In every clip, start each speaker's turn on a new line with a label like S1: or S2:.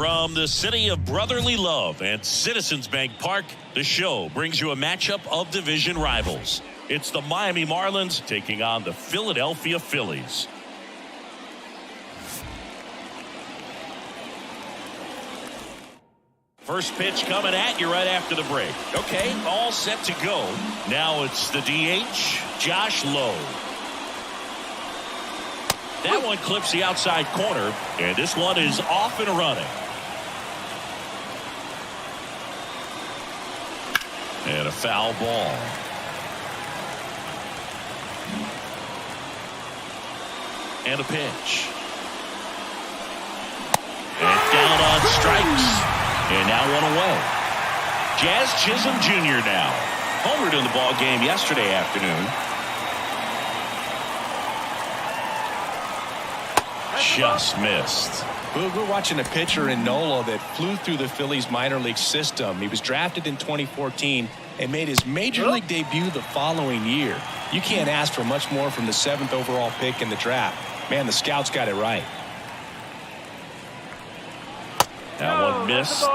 S1: From the city of brotherly love and Citizens Bank Park, the show brings you a matchup of division rivals. It's the Miami Marlins taking on the Philadelphia Phillies. First pitch coming at you right after the break. Okay, all set to go. Now it's the DH, Josh Lowe. That one clips the outside corner, and this one is off and running. And a foul ball. And a pitch. And down on strikes. And now one away. Jazz Chisholm Jr. now. Homered in the ball game yesterday afternoon. Just missed.
S2: We're watching a pitcher in Nola that flew through the Phillies minor league system. He was drafted in 2014 and made his major league debut the following year. You can't ask for much more from the 7th overall pick in the draft. Man, the scouts got it right.
S1: That one missed.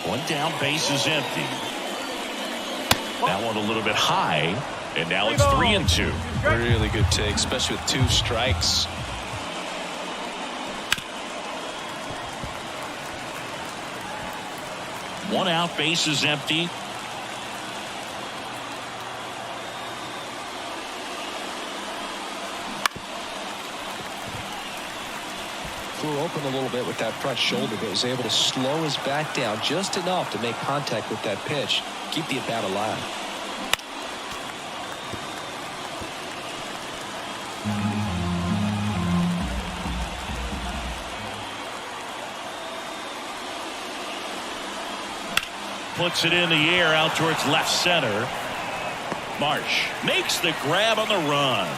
S1: One down, base is empty. That one a little bit high, and now it's 3-2.
S2: Really good take, especially with 2 strikes.
S1: One out, base is empty.
S2: Flew open a little bit with that front shoulder, but was able to slow his back down just enough to make contact with that pitch. Keep the at-bat alive.
S1: Puts it in the air out towards left center. Marsh makes the grab on the run.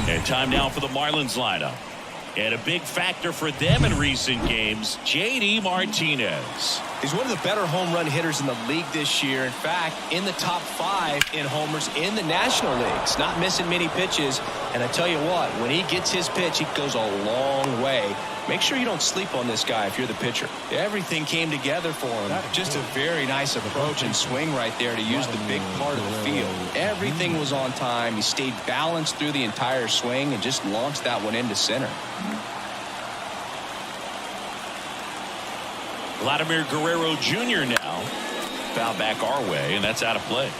S1: And time now for the Marlins lineup. And a big factor for them in recent games, J.D. Martinez.
S2: He's one of the better home run hitters in the league this year. In fact, in the top 5 in homers in the National Leagues. Not missing many pitches. And I tell you what, when he gets his pitch, he goes a long way. Make sure you don't sleep on this guy if you're the pitcher. Everything came together for him. Just a very nice approach and swing right there to use the big part of the field. Everything was on time. He stayed balanced through the entire swing and just launched that one into center.
S1: Vladimir Guerrero Jr. now. Foul back our way, and that's out of play.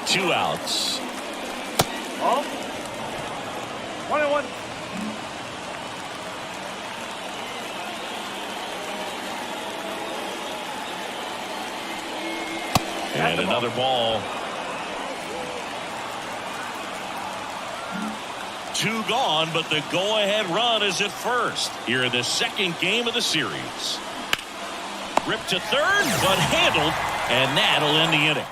S1: Two outs.
S3: Oh. 1-1.
S1: And another ball. 2 gone, but the go-ahead run is at first here in the second game of the series. Ripped to third, but handled, and that'll end the inning.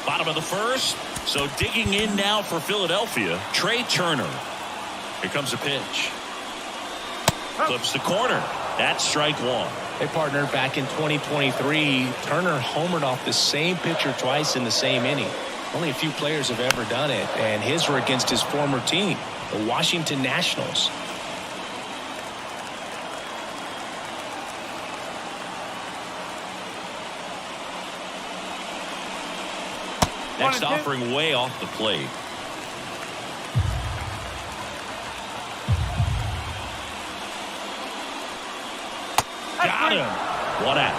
S1: Bottom of the first, so digging in now for Philadelphia, Trey Turner. Here comes a pitch. Clips the corner. That's strike 1.
S2: Hey, partner, back in 2023, Turner homered off the same pitcher twice in the same inning. Only a few players have ever done it, and his were against his former team, the Washington Nationals.
S1: Next offering way off the plate. Got him. 1 out.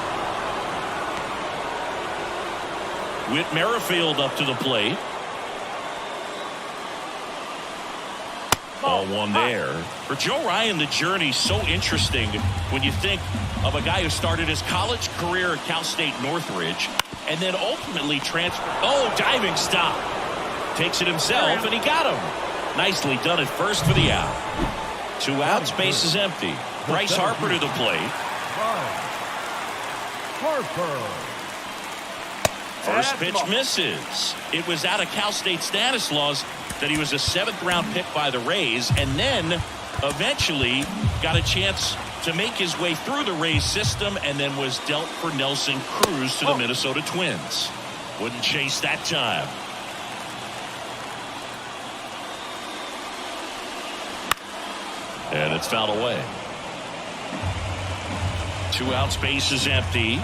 S1: Whit Merrifield up to the plate. Ball 1 there. For Joe Ryan, the journey's so interesting when you think of a guy who started his college career at Cal State Northridge and then ultimately transferred. Oh, diving stop. Takes it himself, and he got him. Nicely done at first for the out. 2 outs, base is empty. Bryce Harper to the plate.
S3: Harper.
S1: First pitch misses. It was out of Cal State status laws that he was a 7th-round pick by the Rays, and then eventually got a chance to make his way through the Rays system, and then was dealt for Nelson Cruz to the Minnesota Twins. Wouldn't chase that time. And it's fouled away. 2 outs, base is empty.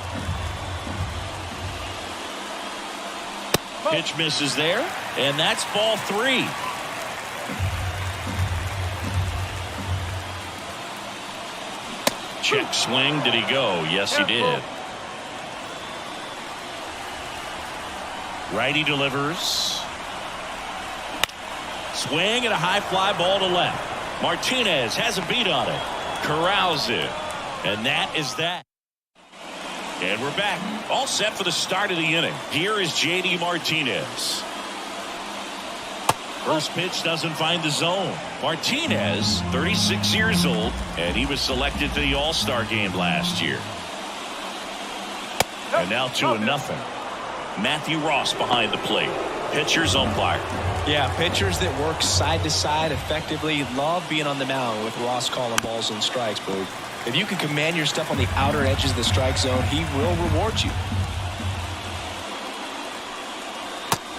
S1: Pitch misses there, and that's ball 3. Check swing. Did he go? Yes, he did. Righty delivers. Swing and a high fly ball to left. Martinez has a beat on it. Corrals it. And that is that. And we're back. All set for the start of the inning. Here is J.D. Martinez. First pitch doesn't find the zone. Martinez, 36 years old, and he was selected for the All-Star game last year. And now 2-0. Matthew Ross behind the plate. Pitchers, umpire.
S2: Yeah, pitchers that work side to side effectively love being on the mound with Ross calling balls and strikes. But if you can command your stuff on the outer edges of the strike zone, he will reward you.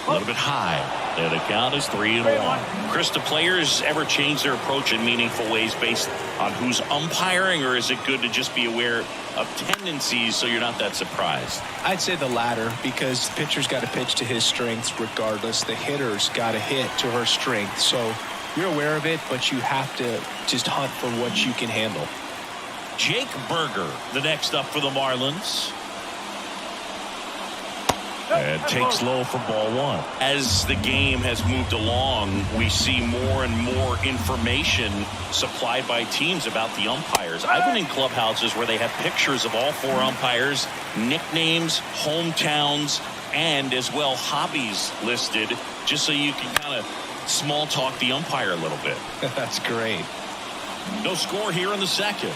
S1: A little bit high. And the count is 3-1. Chris, do players ever change their approach in meaningful ways based on who's umpiring, or is it good to just be aware of tendencies so you're not that surprised?
S2: I'd say the latter, because the pitcher's got to pitch to his strengths regardless. The hitter's got to hit to her strength. So you're aware of it, but you have to just hunt for what you can handle.
S1: Jake Berger, the next up for the Marlins. And takes low for ball 1. As the game has moved along, we see more and more information supplied by teams about the umpires. I've been in clubhouses where they have pictures of all 4 umpires, nicknames, hometowns, and as well hobbies listed, just so you can kind of small talk the umpire a little bit.
S2: That's great.
S1: No score here in the second.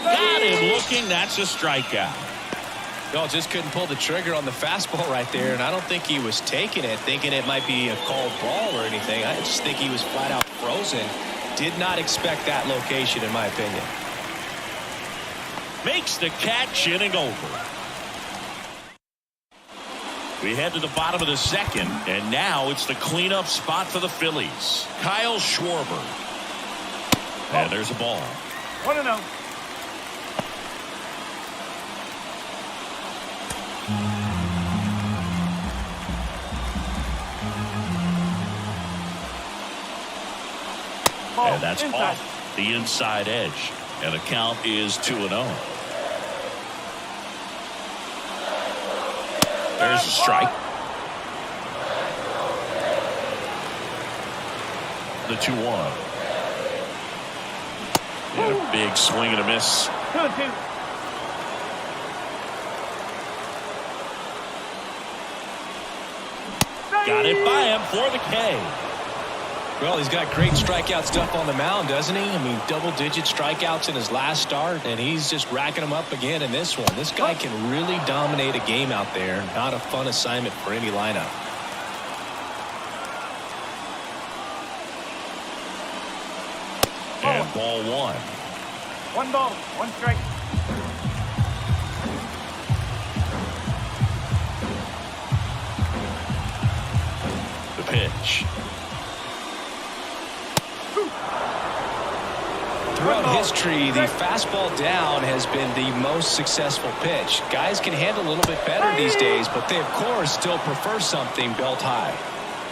S1: Got him looking. That's a strikeout.
S2: No, just couldn't pull the trigger on the fastball right there, and I don't think he was taking it thinking it might be a called ball or anything. I just think he was flat out frozen. Did not expect that location, in my opinion.
S1: Makes the catch, inning over. We head to the bottom of the second, and now it's the cleanup spot for the Phillies. Kyle Schwarber. And there's a ball.
S3: 1-0.
S1: And that's off the inside edge. And the count is 2-0. There's a strike. The 2-1. And a big swing and a miss.
S3: 2-2.
S1: Got it by him for the K.
S2: Well, he's got great strikeout stuff on the mound, doesn't he? I mean, double-digit strikeouts in his last start, and he's just racking them up again in this one. This guy can really dominate a game out there. Not a fun assignment for any lineup.
S1: And ball 1.
S3: 1 ball, 1 strike.
S1: The pitch.
S2: Throughout history, the fastball down has been the most successful pitch. Guys can handle a little bit better these days, but they, of course, still prefer something belt high.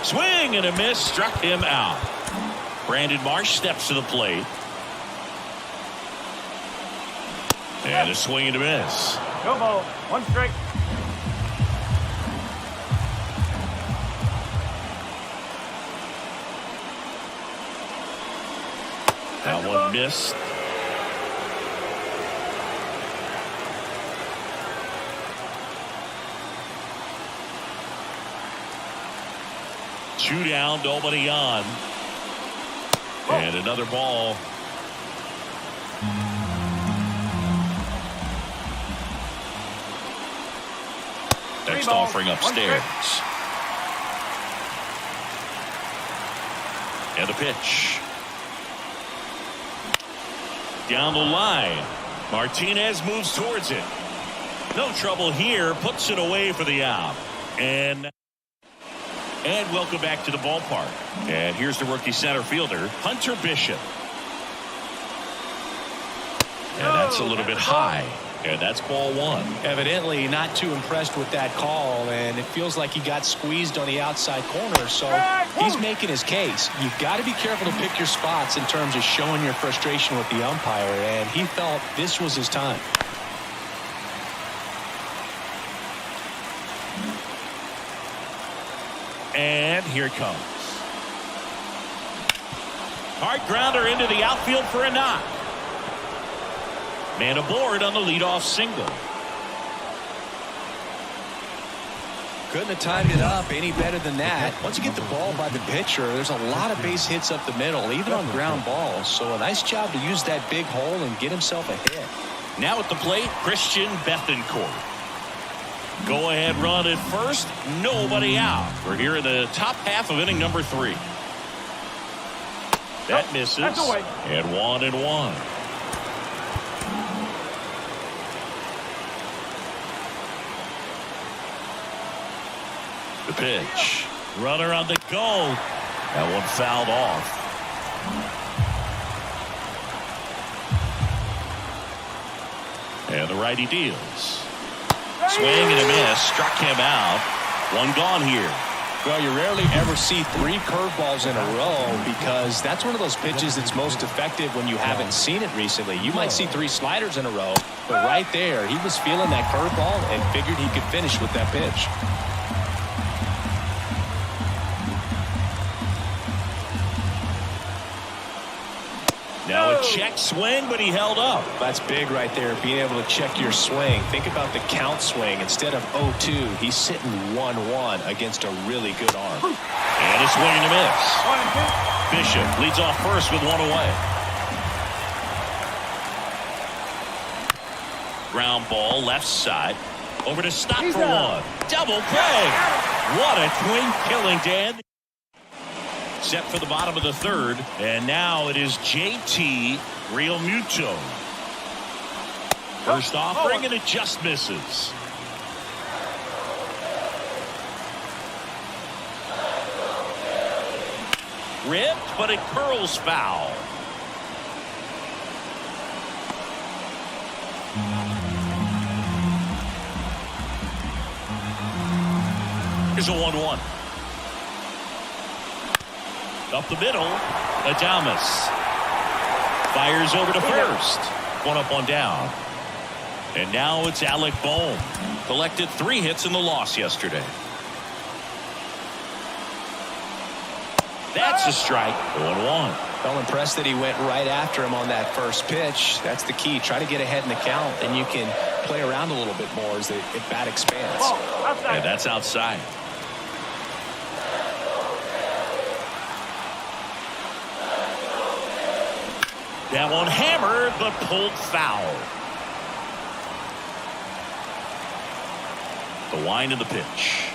S1: Swing and a miss, struck him out. Brandon Marsh steps to the plate. And a swing and a miss.
S3: No ball, 1 strike.
S1: That one missed. 2 down, nobody on. And another ball. Next offering upstairs. And a pitch. Down the line. Martinez moves towards it. No trouble here. Puts it away for the out. And welcome back to the ballpark. And here's the rookie center fielder, Hunter Bishop. And that's a little bit high. And that's ball 1.
S2: Evidently not too impressed with that call, and it feels like he got squeezed on the outside corner, so he's making his case. You've got to be careful to pick your spots in terms of showing your frustration with the umpire, and he felt this was his time.
S1: And here it comes. Hard grounder into the outfield for a knock. Man aboard on the leadoff single.
S2: Couldn't have timed it up any better than that. Once you get the ball by the pitcher, there's a lot of base hits up the middle, even on ground balls. So a nice job to use that big hole and get himself a hit.
S1: Now at the plate, Christian Bethancourt. Go ahead run at first. Nobody out. We're here in the top half of inning number 3. That misses. And 1-1. The pitch. Runner on the go. That one fouled off. And the righty deals. Swing and a miss. Struck him out. One gone here.
S2: Well, you rarely ever see 3 curveballs in a row because that's one of those pitches that's most effective when you haven't seen it recently. You might see 3 sliders in a row, but right there, he was feeling that curveball and figured he could finish with that pitch.
S1: Now a check swing, but he held up.
S2: That's big right there, being able to check your swing. Think about the count swing. Instead of 0-2, he's sitting 1-1 against a really good arm.
S1: And a swing and a miss. Bishop leads off first with 1 away. Ground ball left side. Over to stop for 1. Double play. What a twin killing, Dan. Set for the bottom of the 3rd, and now it is JT Realmuto. First offering, and it just misses. Ripped, but it curls foul. Here's a 1-1. Up the middle, Adames fires over to first. 1 up, 1 down. And now it's Alec Bohm. Collected 3 hits in the loss yesterday. That's a strike. 1-1.
S2: Well, impressed that he went right after him on that first pitch. That's the key. Try to get ahead in the count, and you can play around a little bit more as the at-bat expands.
S1: And that's outside. That one hammered, but pulled foul. The wind of the pitch.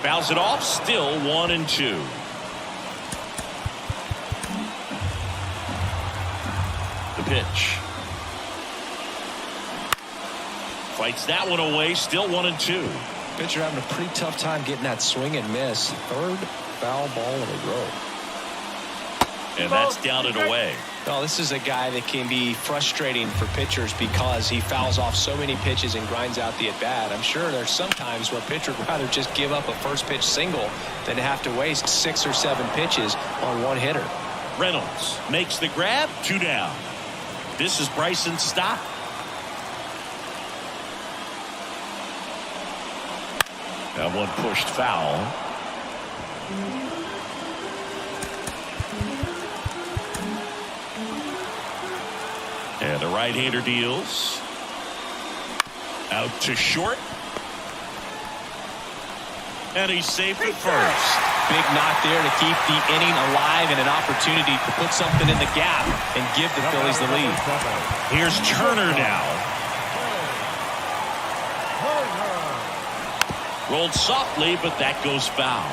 S1: Fouls it off, still 1-2. The pitch. Fights that one away, still 1-2.
S2: Pitcher having a pretty tough time getting that swing and miss. 3rd foul ball in a row.
S1: And that's down and away.
S2: Well, this is a guy that can be frustrating for pitchers because he fouls off so many pitches and grinds out the at-bat. I'm sure there's some times where a pitcher would rather just give up a first pitch single than have to waste 6 or 7 pitches on one hitter.
S1: Reynolds makes the grab, 2 down. This is Bryson Stott. That one pushed foul. And the right-hander deals. Out to short. And he's safe at first.
S2: Big knock there to keep the inning alive and an opportunity to put something in the gap and give the Phillies the lead.
S1: Here's Turner now. Rolled softly, but that goes foul.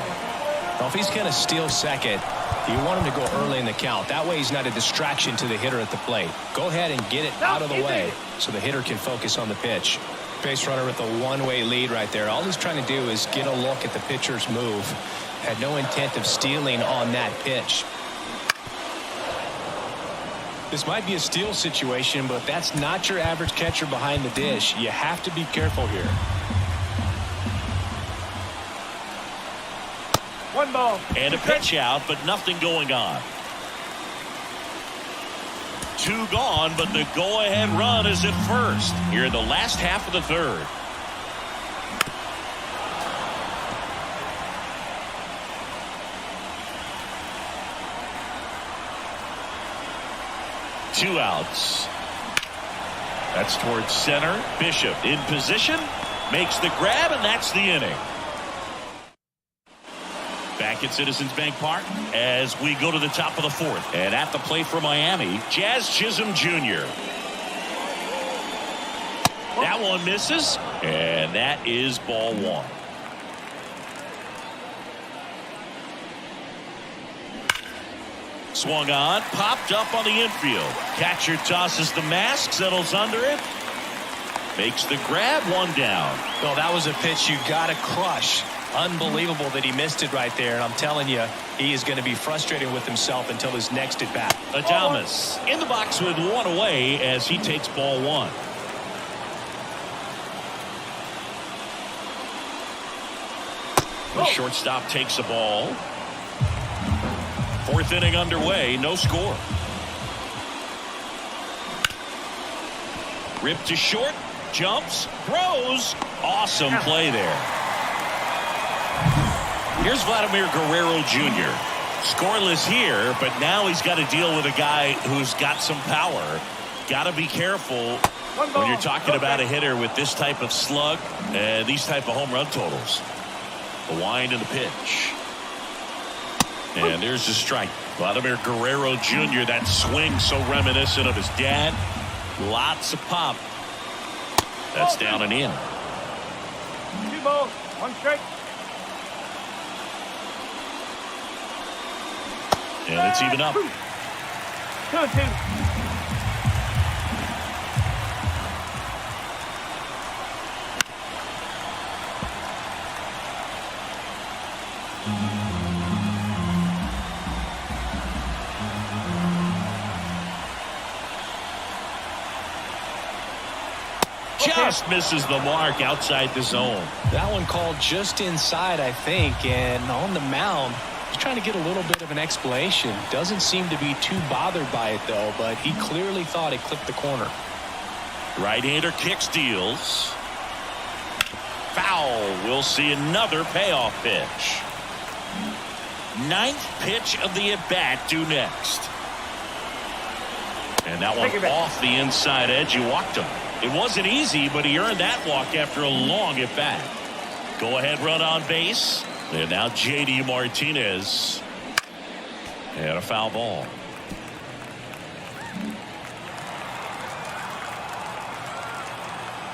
S2: Well, if he's going to steal second, you want him to go early in the count. That way he's not a distraction to the hitter at the plate. Go ahead and get it out of the way so the hitter can focus on the pitch. Base runner with a one-way lead right there. All he's trying to do is get a look at the pitcher's move. Had no intent of stealing on that pitch. This might be a steal situation, but that's not your average catcher behind the dish. You have to be careful here.
S3: One ball.
S1: And a pitch out, but nothing going on. 2 gone, but the go-ahead run is at first here in the last half of the third. Two outs. That's towards center. Bishop in position, makes the grab, and that's the inning. Back at Citizens Bank Park as we go to the top of the fourth. And at the plate for Miami, Jazz Chisholm Jr. That one misses, and that is ball 1. Swung on, popped up on the infield. Catcher tosses the mask, settles under it. Makes the grab, 1 down.
S2: Well, that was a pitch you got to crush. Unbelievable that he missed it right there. And I'm telling you, he is going to be frustrated with himself until his next at bat.
S1: Adames in the box with 1 away as he takes ball 1. The shortstop takes the ball. 4th inning underway, no score. Ripped to short, jumps, throws. Awesome play there. Here's Vladimir Guerrero Jr. Scoreless here, but now he's got to deal with a guy who's got some power. Got to be careful when you're talking about a hitter with this type of slug and these type of home run totals. The wind and the pitch. And there's the strike. Vladimir Guerrero Jr., that swing so reminiscent of his dad. Lots of pop. That's down and in.
S3: 2 balls, 1 strike.
S1: And it's even up.
S3: 2-2.
S1: Just misses the mark outside the zone.
S2: That one called just inside, I think, and on the mound, he's trying to get a little bit of an explanation. Doesn't seem to be too bothered by it, though, but he clearly thought it clipped the corner.
S1: Right-hander kick steals. Foul. We'll see another payoff pitch. 9th pitch of the at-bat due next. And that one off the inside edge. You walked him. It wasn't easy, but he earned that walk after a long at-bat. Go-ahead run on base. And now J.D. Martinez. And a foul ball.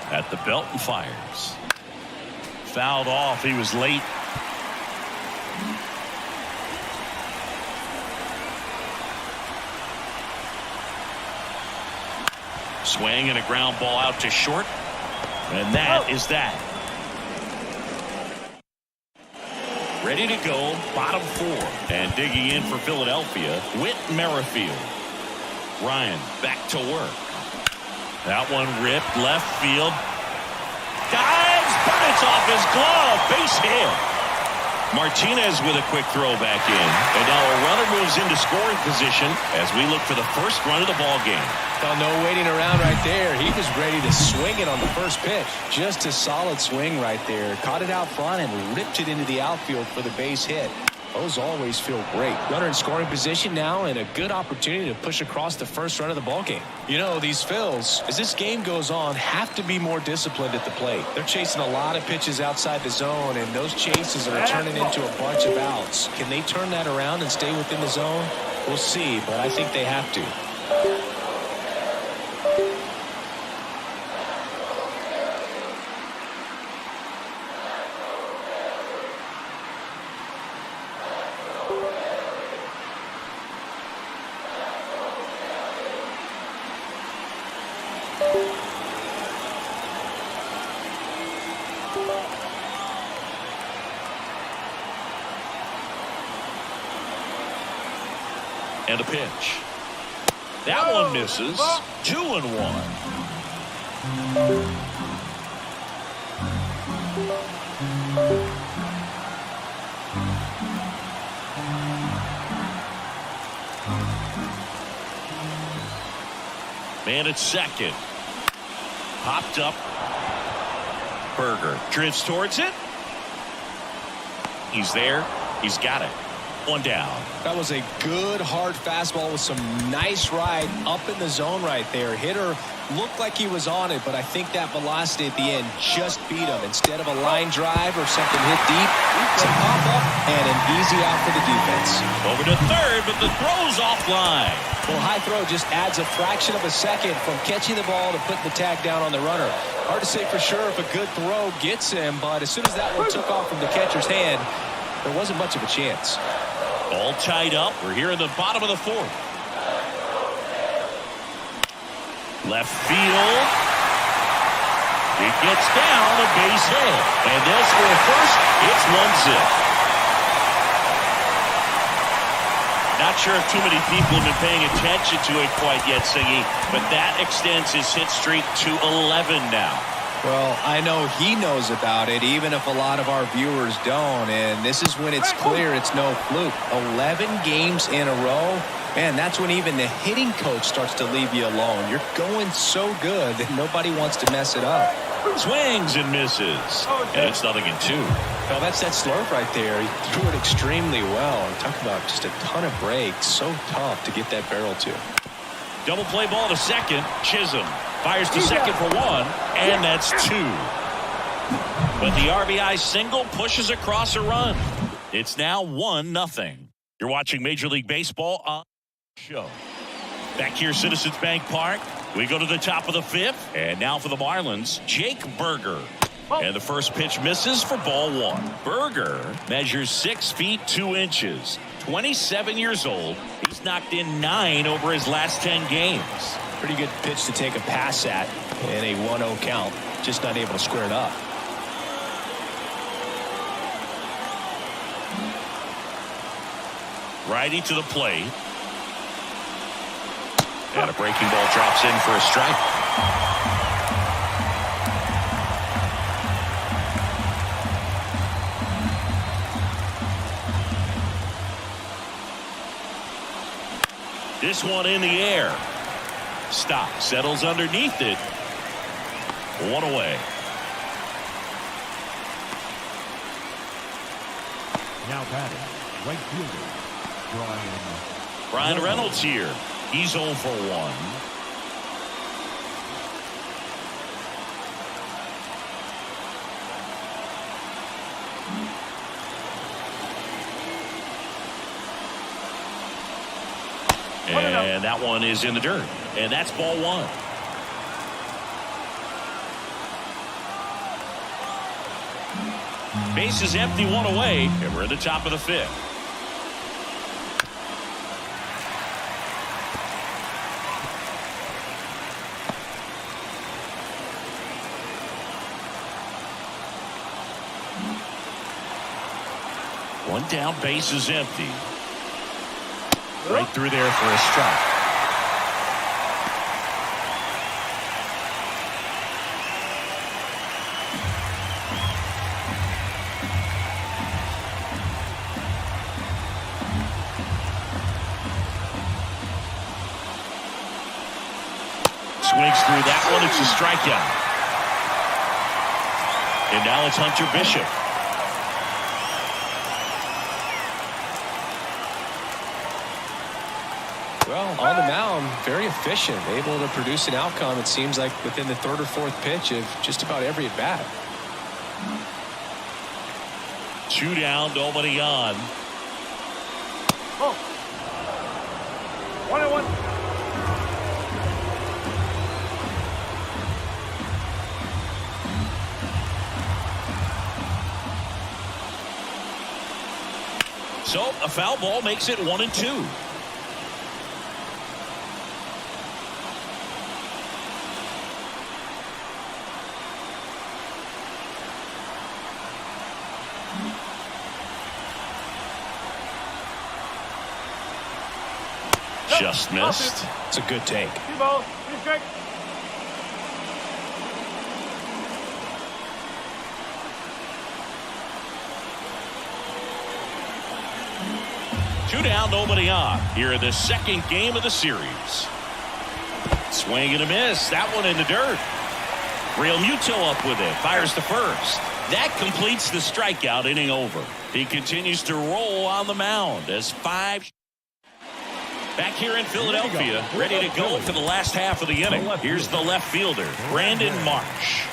S1: At the belt and fires. Fouled off. He was late. Swing and a ground ball out to short. And that is that. Ready to go, bottom 4. And digging in for Philadelphia, Whit Merrifield. Ryan back to work. That one ripped left field. Dives, but it's off his glove. Base hit. Martinez with a quick throw back in. And now a runner moves into scoring position as we look for the first run of the ball game.
S2: Well, no waiting around right there. He was ready to swing it on the first pitch. Just a solid swing right there. Caught it out front and ripped it into the outfield for the base hit. Those always feel great. Runner in scoring position now and a good opportunity to push across the first run of the ballgame. You know, these Phils, as this game goes on, have to be more disciplined at the plate. They're chasing a lot of pitches outside the zone, and those chases are turning into a bunch of outs. Can they turn that around and stay within the zone? We'll see, but I think they have to.
S1: And a pitch. That one misses. 2-1. Man at second. Popped up. Berger drifts towards it. He's there. He's got it. One down.
S2: That was a good hard fastball with some nice ride up in the zone right there. Hitter looked like he was on it, but I think that velocity at the end just beat him. Instead of a line drive or something hit deep, it's a pop up and an easy out for the defense.
S1: Over to third, but the throw's offline.
S2: Well, high throw just adds a fraction of a second from catching the ball to putting the tag down on the runner. Hard to say for sure if a good throw gets him, but as soon as that one took off from the catcher's hand, there wasn't much of a chance.
S1: All tied up. We're here in the bottom of the fourth. Left field. It gets down a base hit. And they'll score first. It's 1-0. Not sure if too many people have been paying attention to it quite yet, Singy, but that extends his hit streak to 11 now.
S2: Well, I know he knows about it, even if a lot of our viewers don't. And this is when it's clear it's no fluke. 11 games in a row. Man, that's when even the hitting coach starts to leave you alone. You're going so good that nobody wants to mess it up.
S1: Swings and misses. And it's 0-2.
S2: Well, that's that slurve right there. He threw it extremely well. And talk about just a ton of breaks. So tough to get that barrel to.
S1: Double play ball to second. Chisholm fires to second for one, and that's 2. But the RBI single pushes across a run. It's now 1-0. You're watching Major League Baseball on the show. Back here, Citizens Bank Park. We go to the top of the fifth, and now for the Marlins, Jake Berger. And the first pitch misses for ball 1. Berger measures 6 feet 2 inches. 27 years old. He's knocked in 9 over his last 10 games.
S2: Pretty good pitch to take a pass at in a 1-0 count. Just not able to square it up.
S1: Righty to the plate. And a breaking ball drops in for a strike. This one in the air. Stop. Settles underneath it. 1 away.
S4: Now batting, right fielder,
S1: Brian Reynolds here. He's 0 for 1. And that one is in the dirt. And that's ball 1. Base is empty, 1 away, and we're at the top of the fifth. One down, base is empty. Right through there for a strike. Swings through that one. It's a strikeout. And now it's Hunter Bishop.
S2: Well, on the mound, very efficient, able to produce an outcome, it seems like, within the third or fourth pitch of just about every at-bat.
S1: 2 down, nobody on.
S3: Oh. 1-1.
S1: So a foul ball makes it 1-2. Just missed.
S2: It's a good take.
S3: 2 balls, 2 strikes.
S1: Two down, nobody on. Here in the second game of the series. Swing and a miss. That one in the dirt. Real Muto up with it. Fires to first. That completes the strikeout, inning over. He continues to roll on the mound as 5. Back here in Philadelphia, ready to go for the last half of the inning. Here's the left fielder, Brandon Marsh.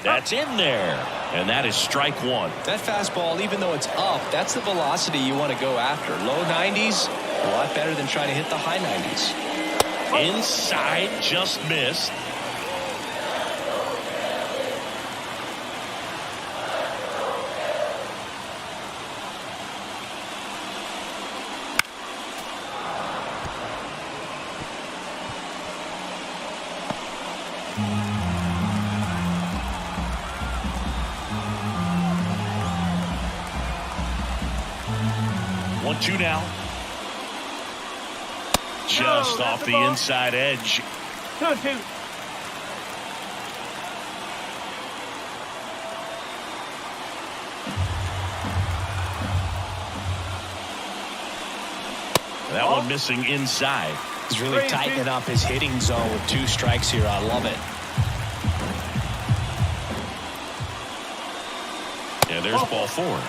S1: That's in there, and that is strike one.
S2: That fastball, even though it's up, that's the velocity you want to go after. Low 90s, a lot better than trying to hit the high 90s.
S1: Inside, just missed. Two now. Just off the inside edge.
S3: 2-2.
S1: That one missing inside.
S2: He's really tightening up his hitting zone with 2 strikes here. I love it.
S1: Yeah, there's ball 4.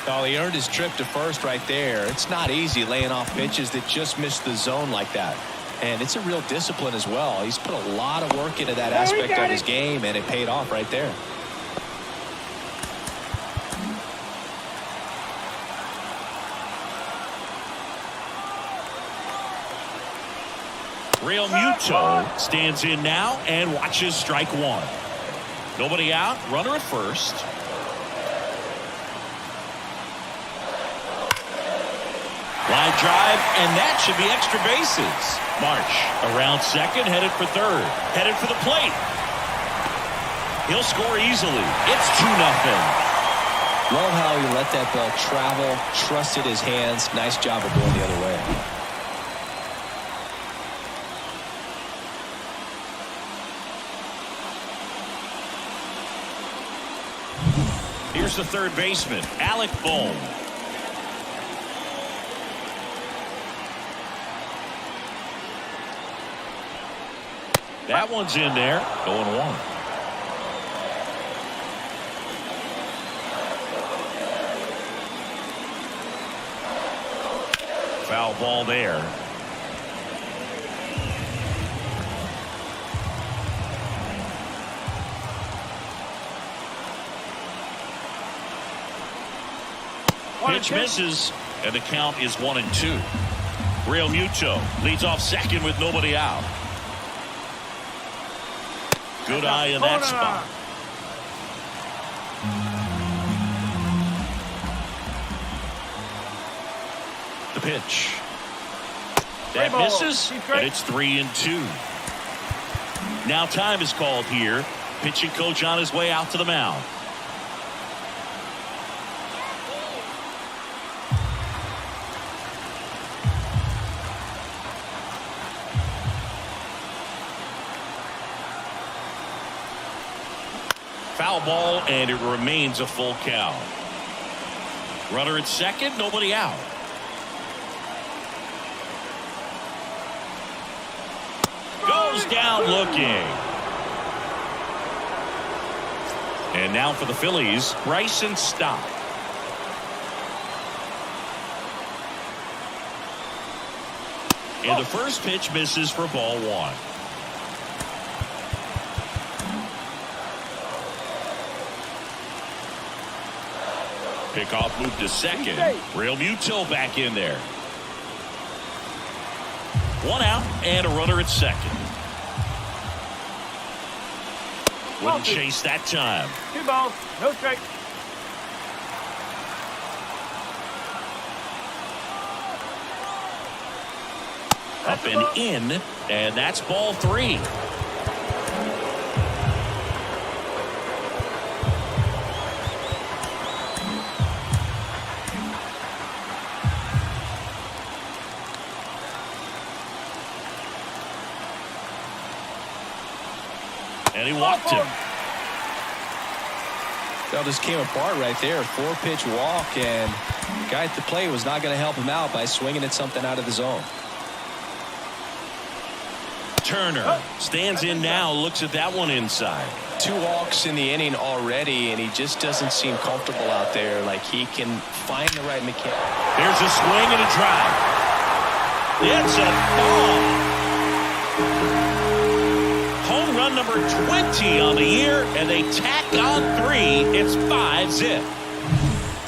S2: Oh, he earned his trip to first right there. It's not easy laying off pitches that just miss the zone like that. And it's a real discipline as well. He's put a lot of work into that aspect of his game, and it paid off right there.
S1: Real Muto stands in now and watches strike one. Nobody out, runner at first. Line drive, and that should be extra bases. Marsh around second, headed for third, headed for the plate. He'll score easily. It's 2-0.
S2: Love how he let that ball travel, trusted his hands. Nice job of going the other way.
S1: Here's the third baseman, Alec Bohm. That one's in there, going 1. Foul ball there. Pitch misses, and the count is 1-2. Real Muto leads off second with nobody out. Good eye in that spot. The pitch. That misses, and it's 3-2. Now time is called here. Pitching coach on his way out to the mound. Foul ball, and it remains a full count. Runner at second, nobody out. Goes down looking. And now for the Phillies, Bryson Stott. And the first pitch misses for ball one. Pickoff move to second. Real Muto back in there. One out and a runner at second. Wouldn't chase that time.
S3: 2 balls, no strikes.
S1: Up and in, and that's ball 3. And he walked him.
S2: Well, this came apart right there. 4-pitch walk, and the guy at the plate was not going to help him out by swinging at something out of the zone.
S1: Turner stands in now, looks at that one inside.
S2: 2 walks in the inning already, and he just doesn't seem comfortable out there. Like he can find the right mechanic.
S1: There's a swing and a drive. It's a ball. Home run number 20 on the year, and they tack on 3. It's 5-zip.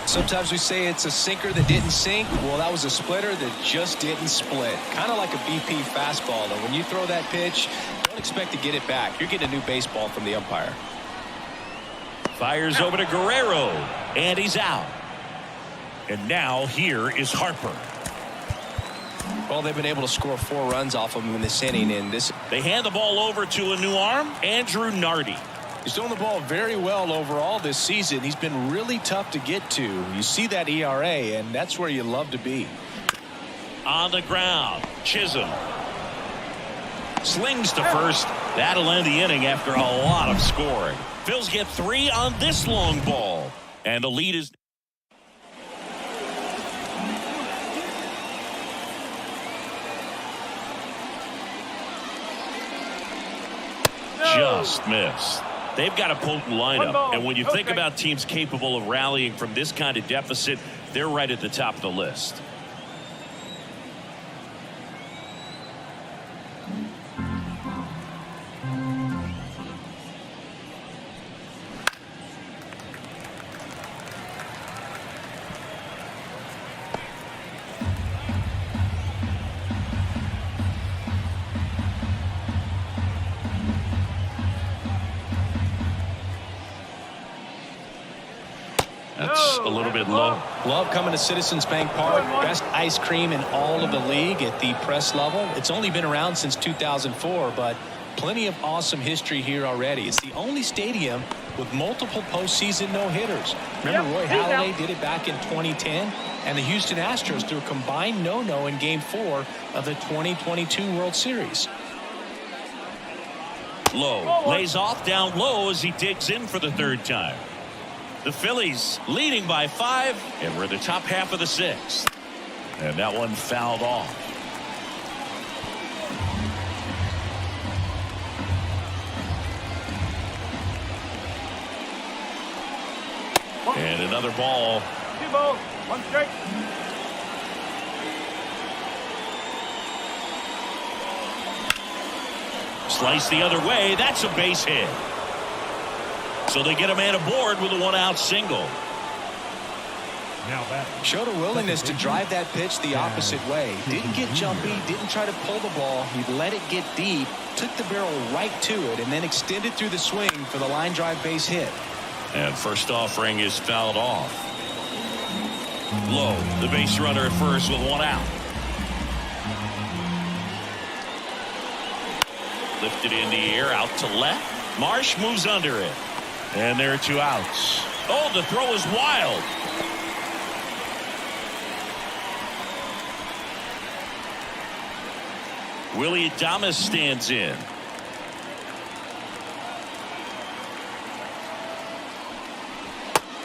S2: Sometimes we say it's a sinker that didn't sink. Well, that was a splitter that just didn't split. Kind of like a BP fastball. And when you throw that pitch, don't expect to get it back. You're getting a new baseball from the umpire.
S1: Fires over to Guerrero, and he's out. And now here is Harper.
S2: Well, they've been able to score 4 runs off of him in this inning. And
S1: They hand the ball over to a new arm, Andrew Nardi.
S2: he's throwing the ball very well overall this season. He's been really tough to get to. You see that ERA, and that's where you love to be.
S1: On the ground, Chisholm slings to first. That'll end the inning after a lot of scoring. Phils get 3 on this long ball, and the lead is just missed. They've got a potent lineup, and when you think about teams capable of rallying from this kind of deficit, they're right at the top of the list. That's a little bit low.
S2: Love coming to Citizens Bank Park. Best ice cream in all of the league at the press level. It's only been around since 2004, but plenty of awesome history here already. It's the only stadium with multiple postseason no-hitters. Remember Roy Halladay did it back in 2010, and the Houston Astros threw a combined no-no in Game 4 of the 2022 World Series.
S1: Low lays off down low as he digs in for the 3rd time. The Phillies leading by 5, and we're in the top half of the 6th. And that one fouled off. And another ball.
S3: 2 balls, 1 strike.
S1: Slice the other way. That's a base hit. So they get a man aboard with a 1-out single.
S4: Now batting.
S2: Showed a willingness to drive that pitch the opposite way. Didn't get jumpy, didn't try to pull the ball. He let it get deep, took the barrel right to it, and then extended through the swing for the line drive base hit.
S1: And first offering is fouled off. Low, the base runner at first with 1 out. Lifted in the air, out to left. Marsh moves under it. And there are 2 outs. Oh, the throw is wild. Willie Adames stands in.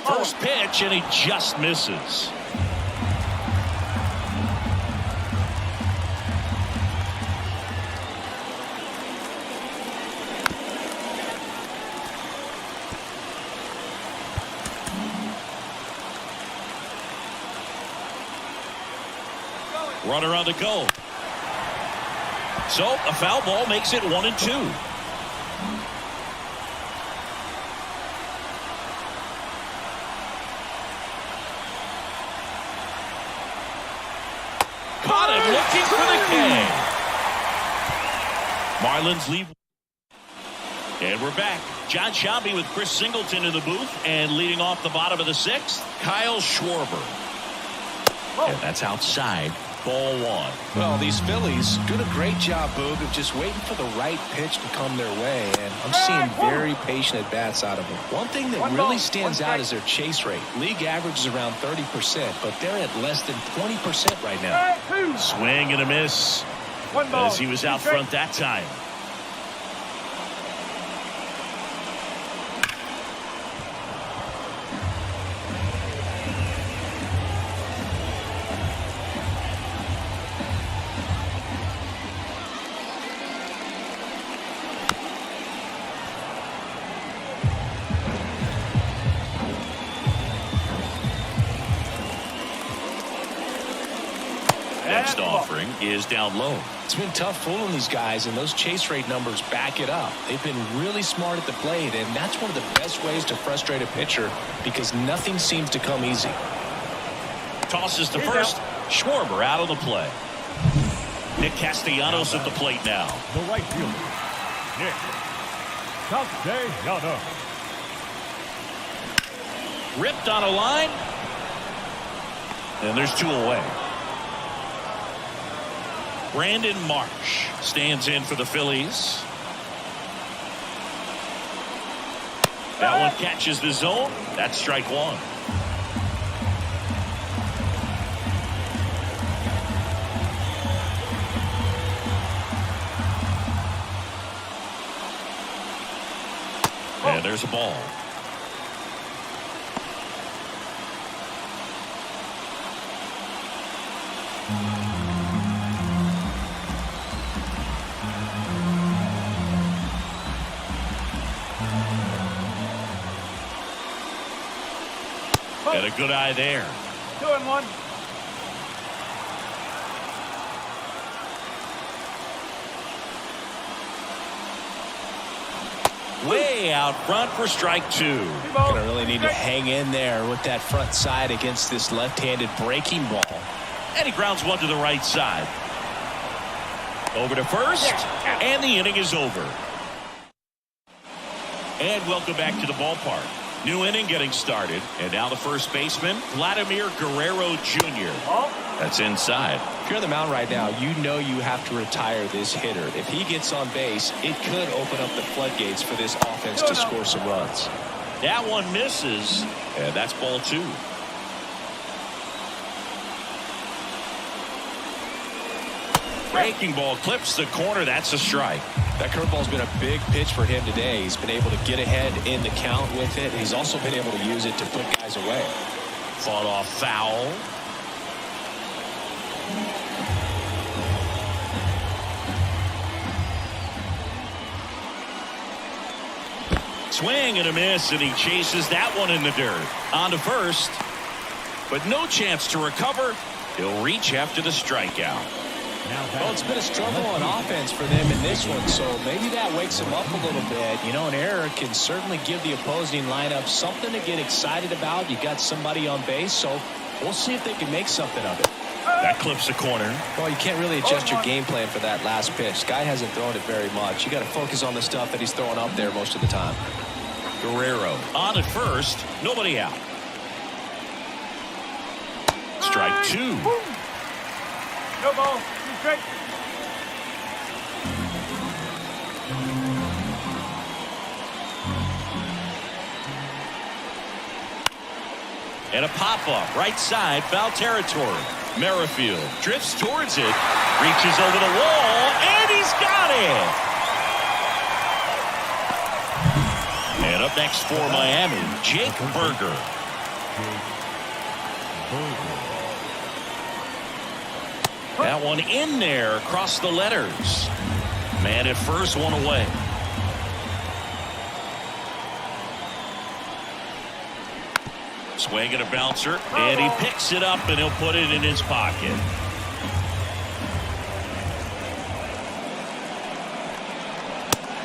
S1: First pitch, and he just misses. Runner on the go. So a foul ball makes it 1-2. Caught him looking for the K. Marlins lead. And we're back. John Shelby with Chris Singleton in the booth, and leading off the bottom of the sixth, Kyle Schwarber. And that's outside. Ball one.
S2: Well, these Phillies doing a great job, Boog, of just waiting for the right pitch to come their way, and I'm seeing very patient at-bats out of them. One thing that really stands out is their chase rate. League average is around 30%, but they're at less than 20% right now.
S1: Swing and a miss as he was out front that time. Next offering is down low.
S2: It's been tough fooling these guys, and those chase rate numbers back it up. They've been really smart at the plate, and that's one of the best ways to frustrate a pitcher because nothing seems to come easy.
S1: Tosses to first. Schwarber out of the play. Nick Castellanos at the plate now.
S4: The right fielder, Nick Castellanos.
S1: Ripped on a line. And there's two away. Brandon Marsh stands in for the Phillies. That one catches the zone. That's strike one. And there's a ball. And a good eye there.
S3: 2-1.
S1: Way out front for strike two.
S2: Gonna really need to hang in there with that front side against this left-handed breaking ball.
S1: And he grounds one to the right side. Over to first, and the inning is over. And welcome back to the ballpark. New inning getting started, and now the first baseman, Vladimir Guerrero Jr. That's inside.
S2: If you're on the mound right now, you know you have to retire this hitter. If he gets on base, it could open up the floodgates for this offense to score some runs.
S1: That one misses, and that's ball two. Breaking ball clips the corner. That's a strike.
S2: That curveball's been a big pitch for him today. He's been able to get ahead in the count with it. He's also been able to use it to put guys away.
S1: Fought off foul. Swing and a miss, and he chases that one in the dirt. On to first, but no chance to recover. He'll reach after the strikeout.
S2: Well, it's been a struggle on offense for them in this one, so maybe that wakes them up a little bit. You know, an error can certainly give the opposing lineup something to get excited about. You got somebody on base, so we'll see if they can make something of it.
S1: That clips the corner.
S2: Well, you can't really adjust your game plan for that last pitch. Guy hasn't thrown it very much. You got to focus on the stuff that he's throwing up there most of the time.
S1: Guerrero on at first, nobody out. Strike two.
S3: No ball. Straight.
S1: And a pop-up right side, foul territory. Merrifield drifts towards it, reaches over the wall, and he's got it. And up next for Miami, Jake Burger. That one in there across the letters. Man at first, one away. Swing and a bouncer, and he picks it up, and he'll put it in his pocket.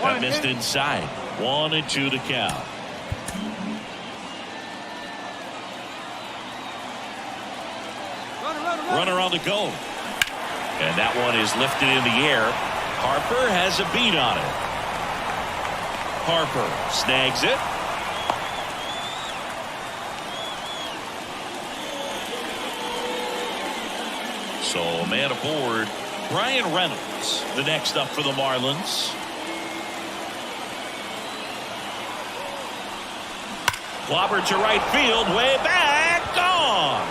S1: That missed inside. 1-2 to count. Runner on the go. And that one is lifted in the air. Harper has a beat on it. Harper snags it. So a man aboard. Brian Reynolds, the next up for the Marlins. Clobbered to right field, way back, gone.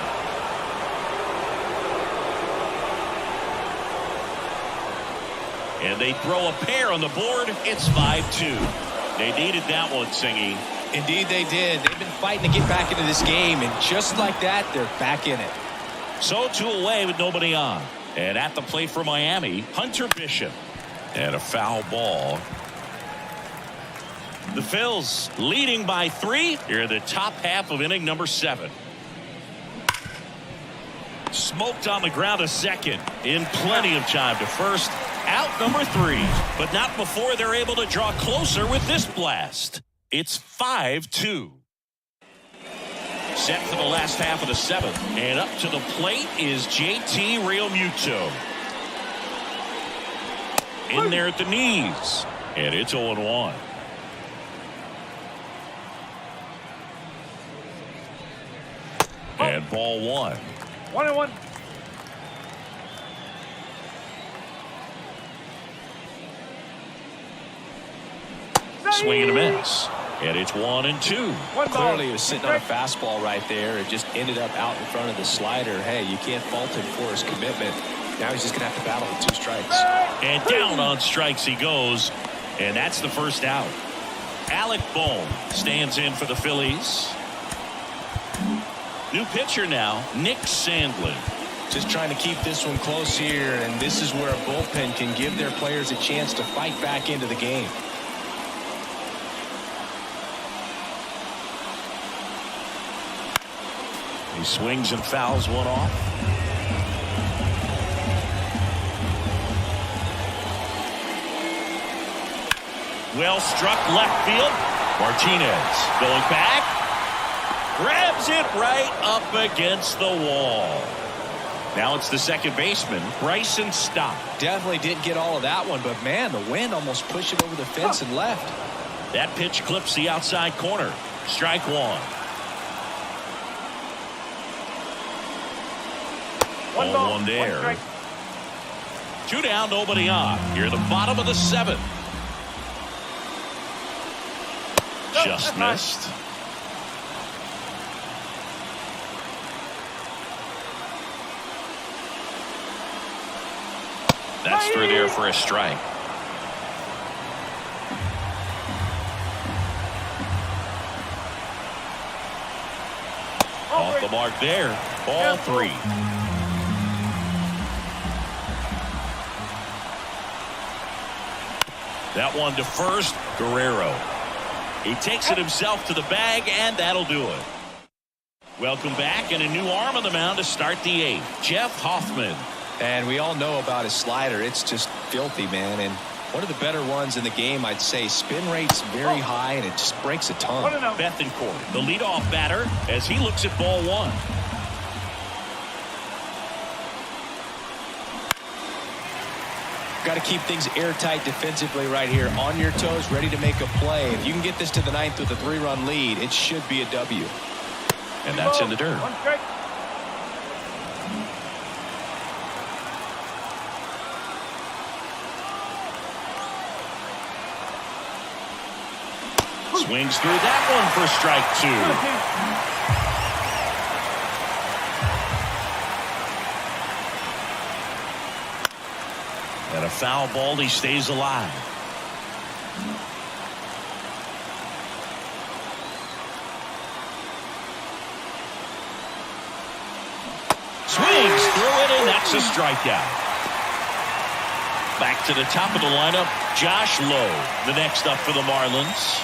S1: And they throw a pair on the board. It's 5-2. They needed that one, Singy.
S2: Indeed they did. They've been fighting to get back into this game, and just like that, they're back in it.
S1: So 2 away with nobody on. And at the plate for Miami, Hunter Bishop. And a foul ball. The Phils leading by 3 here in the top half of inning number 7. Smoked on the ground to second. In plenty of time to first. Out number 3. But not before they're able to draw closer with this blast. It's 5-2. Set for the last half of the 7th. And up to the plate is JT Realmuto. In there at the knees. And it's 0-1. And ball 1.
S3: 1-1.
S2: Swing and a miss.
S1: And it's 1-2.
S2: Clearly he was sitting on a fastball right there. It just ended up out in front of the slider. Hey, you can't fault him for his commitment. Now he's just going to have to battle with 2 strikes.
S1: And down on strikes he goes. And that's the first out. Alec Bohm stands in for the Phillies. New pitcher now, Nick Sandlin.
S2: Just trying to keep this one close here, and this is where a bullpen can give their players a chance to fight back into the game.
S1: He swings and fouls one off. Well struck left field. Martinez going back. Grabs it right up against the wall. Now it's the second baseman, Bryson Stott.
S2: Definitely didn't get all of that one, but man, the wind almost pushed it over the fence and left.
S1: That pitch clips the outside corner. Strike 1. 1 there. 2 down, nobody on. Here at the bottom of the 7th. Just missed. That's through there for a strike. Off the mark there. Ball 3. That one to first. Guerrero. He takes it himself to the bag, and that'll do it. Welcome back, and a new arm on the mound to start the 8th. Jeff Hoffman.
S2: And we all know about his slider. It's just filthy, man. And one of the better ones in the game, I'd say. Spin rate's very high, and it just breaks a ton.
S1: Bethencourt, the leadoff batter, as he looks at ball 1.
S2: Got to keep things airtight defensively right here. On your toes, ready to make a play. If you can get this to the 9th with a 3-run lead, it should be a W.
S1: And that's in the dirt. Swings through that one for strike 2. And a foul ball, he stays alive. Swings through it, and that's a strikeout. Back to the top of the lineup, Josh Lowe, the next up for the Marlins.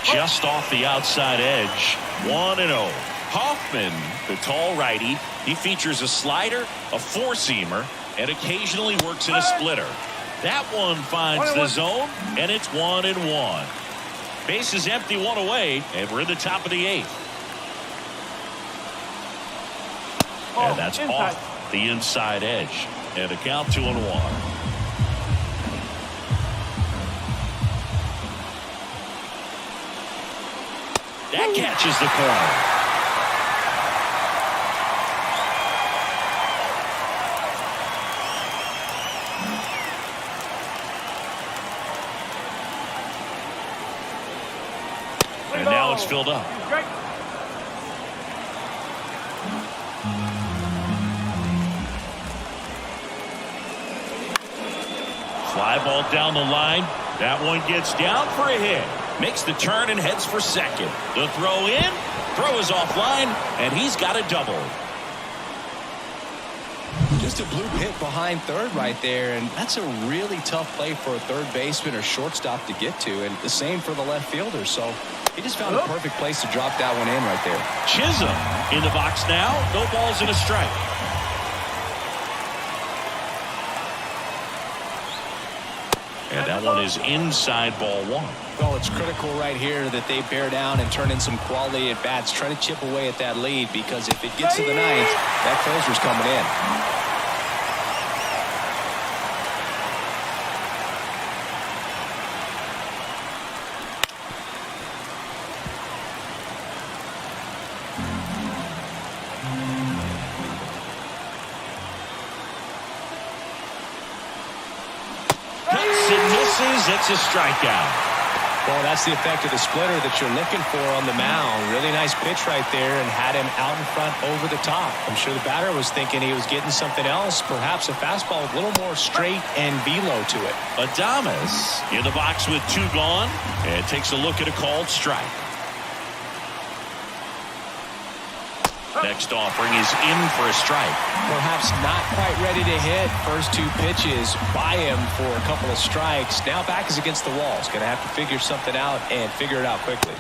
S1: Just off the outside edge, 1-0. Hoffman, the tall righty, he features a slider, a four-seamer, and occasionally works in a splitter. That one finds the zone, and it's 1-1. Base is empty, one away, and we're in the top of the 8th. And that's off the inside edge. And a count 2-1. That catches the corner. And now it's filled up. Fly ball down the line. That one gets down for a hit. Makes the turn and heads for second. The throw in. Throw is offline, and he's got a double.
S2: Just a blue hit behind third right there, and that's a really tough play for a third baseman or shortstop to get to, and the same for the left fielder. So he just found a perfect place to drop that one in right there.
S1: Chisholm in the box now. No balls and a strike. And that one is inside ball 1.
S2: Well, it's critical right here that they bear down and turn in some quality at bats. Try to chip away at that lead, because if it gets to the 9th, that closer's coming in.
S1: It's a strikeout.
S2: Well, that's the effect of the splitter that you're looking for on the mound. Really nice pitch right there, and had him out in front over the top. I'm sure the batter was thinking he was getting something else, perhaps a fastball with a little more straight and velo to it.
S1: Adames in the box with 2 gone, and takes a look at a called strike. Next offering is in for a strike.
S2: Perhaps not quite ready to hit. First 2 pitches by him for a couple of strikes. Now back is against the wall. He's going to have to figure something out and figure it out quickly.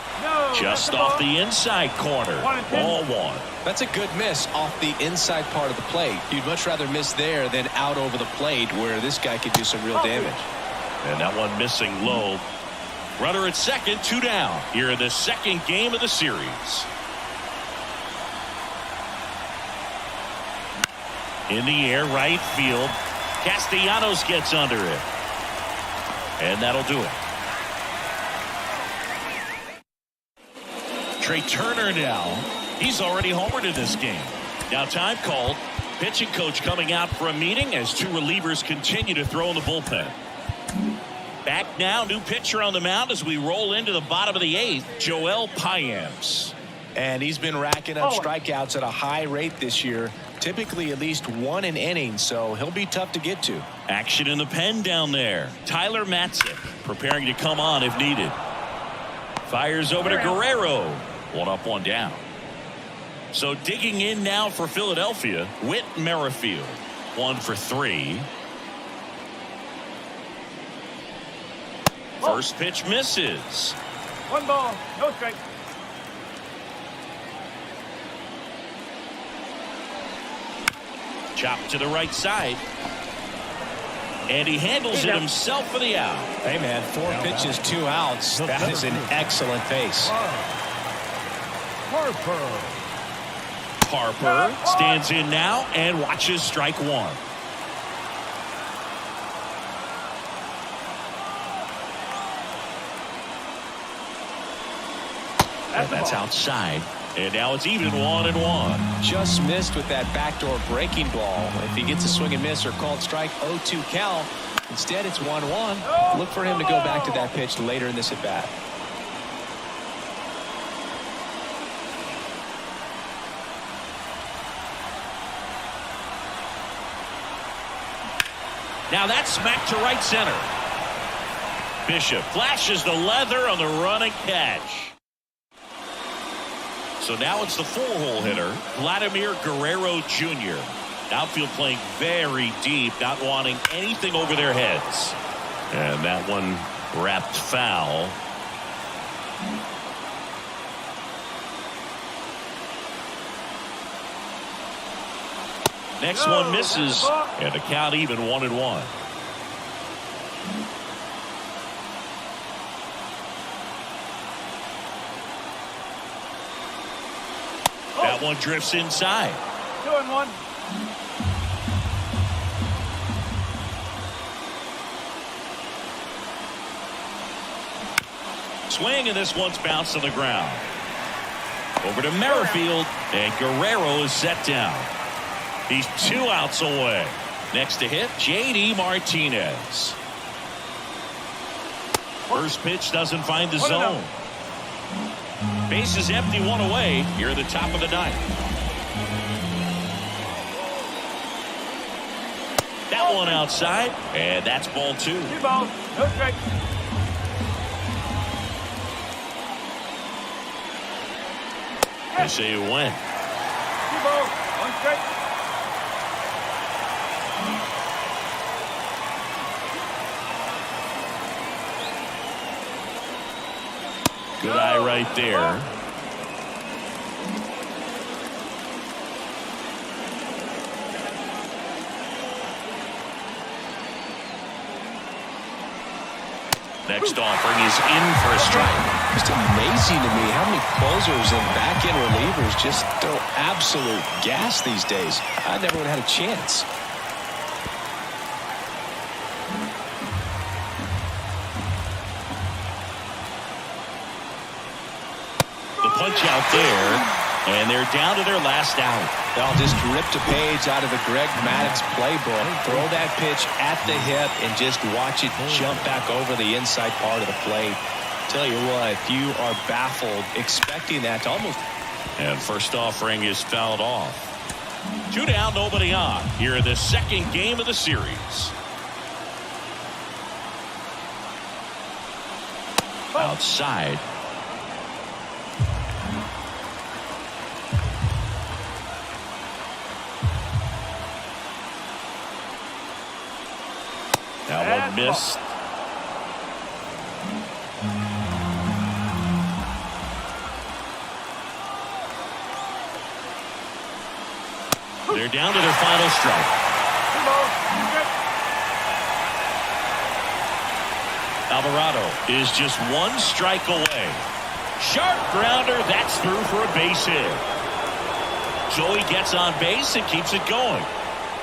S1: Just off the inside corner. Ball 1.
S2: That's a good miss off the inside part of the plate. You'd much rather miss there than out over the plate, where this guy could do some real damage.
S1: And that one missing low. Runner at second, 2 down. Here in the second game of the series. In the air, right field. Castellanos gets under it. And that'll do it. Trey Turner now. He's already homered in this game. Now time called. Pitching coach coming out for a meeting as 2 relievers continue to throw in the bullpen. Back now, new pitcher on the mound as we roll into the bottom of the 8th, Joel Payamps.
S2: And he's been racking up strikeouts at a high rate this year. Typically at least 1 an inning, so he'll be tough to get to.
S1: Action in the pen down there. Tyler Matzik preparing to come on if needed. Fires over to Guerrero. 1 up, 1 down. So digging in now for Philadelphia, Whit Merrifield. 1 for 3. First pitch misses.
S3: 1 ball, no strike.
S1: Chop to the right side. And he handles it himself for the out.
S2: Hey, man, 4 pitches, 2 outs. That is an excellent pace.
S1: Harper stands in now and watches strike 1. And that's outside. And now it's even 1-1.
S2: Just missed with that backdoor breaking ball. If he gets a swing and miss or called strike, 0-2 count. Instead, it's 1-1. Look for him to go back to that pitch later in this at bat.
S1: Now that's smacked to right center. Bishop flashes the leather on the running catch. So now it's the 4-hole hitter, Vladimir Guerrero Jr. Outfield playing very deep, not wanting anything over their heads. And that one wrapped foul. Next one misses, and the count even 1-1. That one drifts inside.
S3: 2-1.
S1: Swing, and this one's bounced to the ground. Over to Merrifield, and Guerrero is set down. He's 2 outs away. Next to hit, J.D. Martinez. First pitch doesn't find the zone. Base is empty, 1 away here at the top of the 9th. That one outside, and that's ball 2.
S3: 2 balls, no strikes.
S1: I say you win.
S3: 2 balls, 1 strike.
S1: Good eye right there. Next offering is in for a strike.
S2: Just amazing to me how many closers and back-end relievers just throw absolute gas these days. I never would have had a chance.
S1: The punch out there, and they're down to their last out.
S2: They'll just ripped a page out of the Greg Maddux playbook, throw that pitch at the hip, and just watch it jump back over the inside part of the plate. Tell you what, if you are baffled expecting that to almost...
S1: And first offering is fouled off. 2 down, nobody on here in the second game of the series. Outside. That one missed. They're down to their final strike.
S3: 2 balls, 2 strikes.
S1: Alvarado is just 1 strike away. Sharp grounder, that's through for a base hit. Joey gets on base and keeps it going.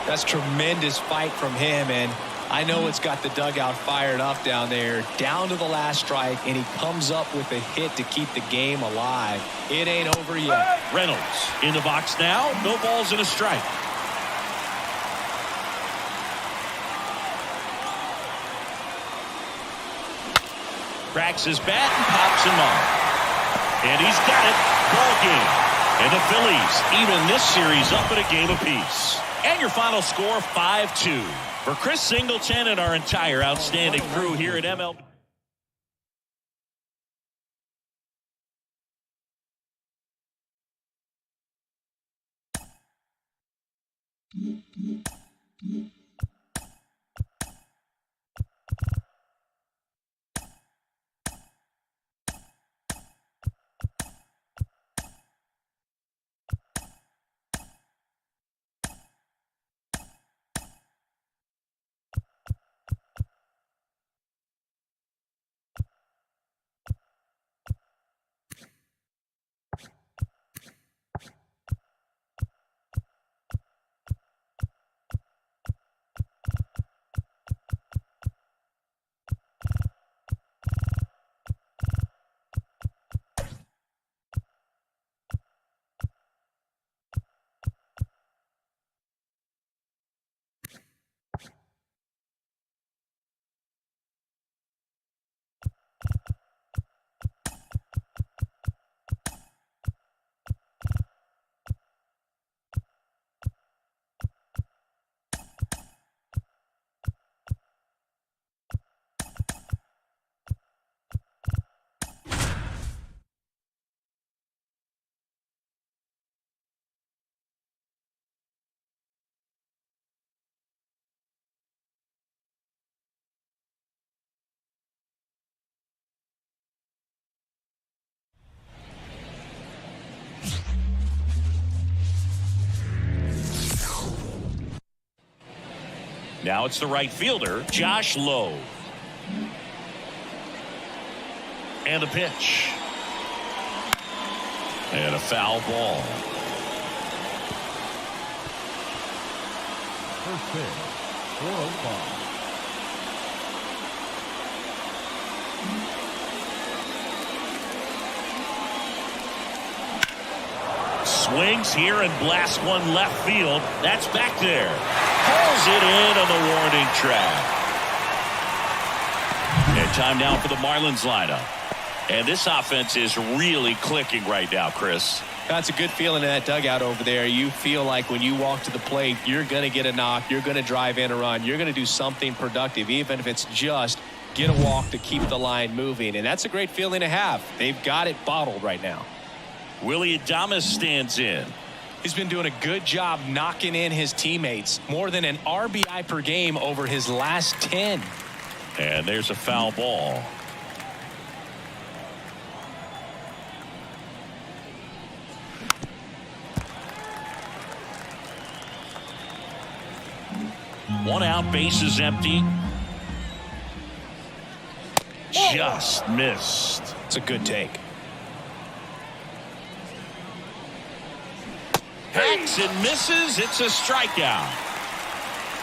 S2: That's tremendous fight from him, and I know it's got the dugout fired up down there, down to the last strike, and he comes up with a hit to keep the game alive. It ain't over yet.
S1: Reynolds in the box now. No balls and a strike. Cracks his bat and pops him off. And he's got it. Ball game. And the Phillies even this series up at a game apiece. And your final score, 5-2. For Chris Singleton and our entire outstanding crew here at MLB. Now it's the right fielder, Josh Lowe. And a pitch. And a foul ball.
S4: First pitch, 405.
S1: Swings here and blasts one left field. That's back there. Pulls it in on the warning track. And time now for the Marlins lineup. And this offense is really clicking right now, Chris.
S2: That's a good feeling in that dugout over there. You feel like when you walk to the plate, you're going to get a knock. You're going to drive in a run. You're going to do something productive, even if it's just get a walk to keep the line moving. And that's a great feeling to have. They've got it bottled right now.
S1: Willie Adames stands in.
S2: He's been doing a good job knocking in his teammates. More than an RBI per game over his last 10.
S1: And there's a foul ball. One out, base is empty. Just missed.
S2: It's a good take.
S1: Hacks and misses. It's a strikeout.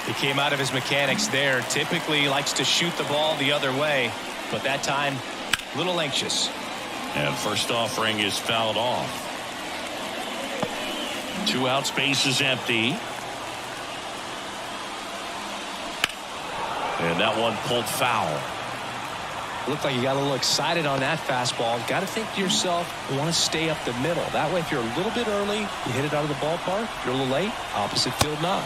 S2: He came out of his mechanics there. Typically likes to shoot the ball the other way, but that time a little anxious.
S1: And first offering is fouled off. 2 outs, base is empty. And that one pulled foul.
S2: Looked like you got a little excited on that fastball. Got to think to yourself, you want to stay up the middle. That way, if you're a little bit early, you hit it out of the ballpark. If you're a little late, opposite field knock.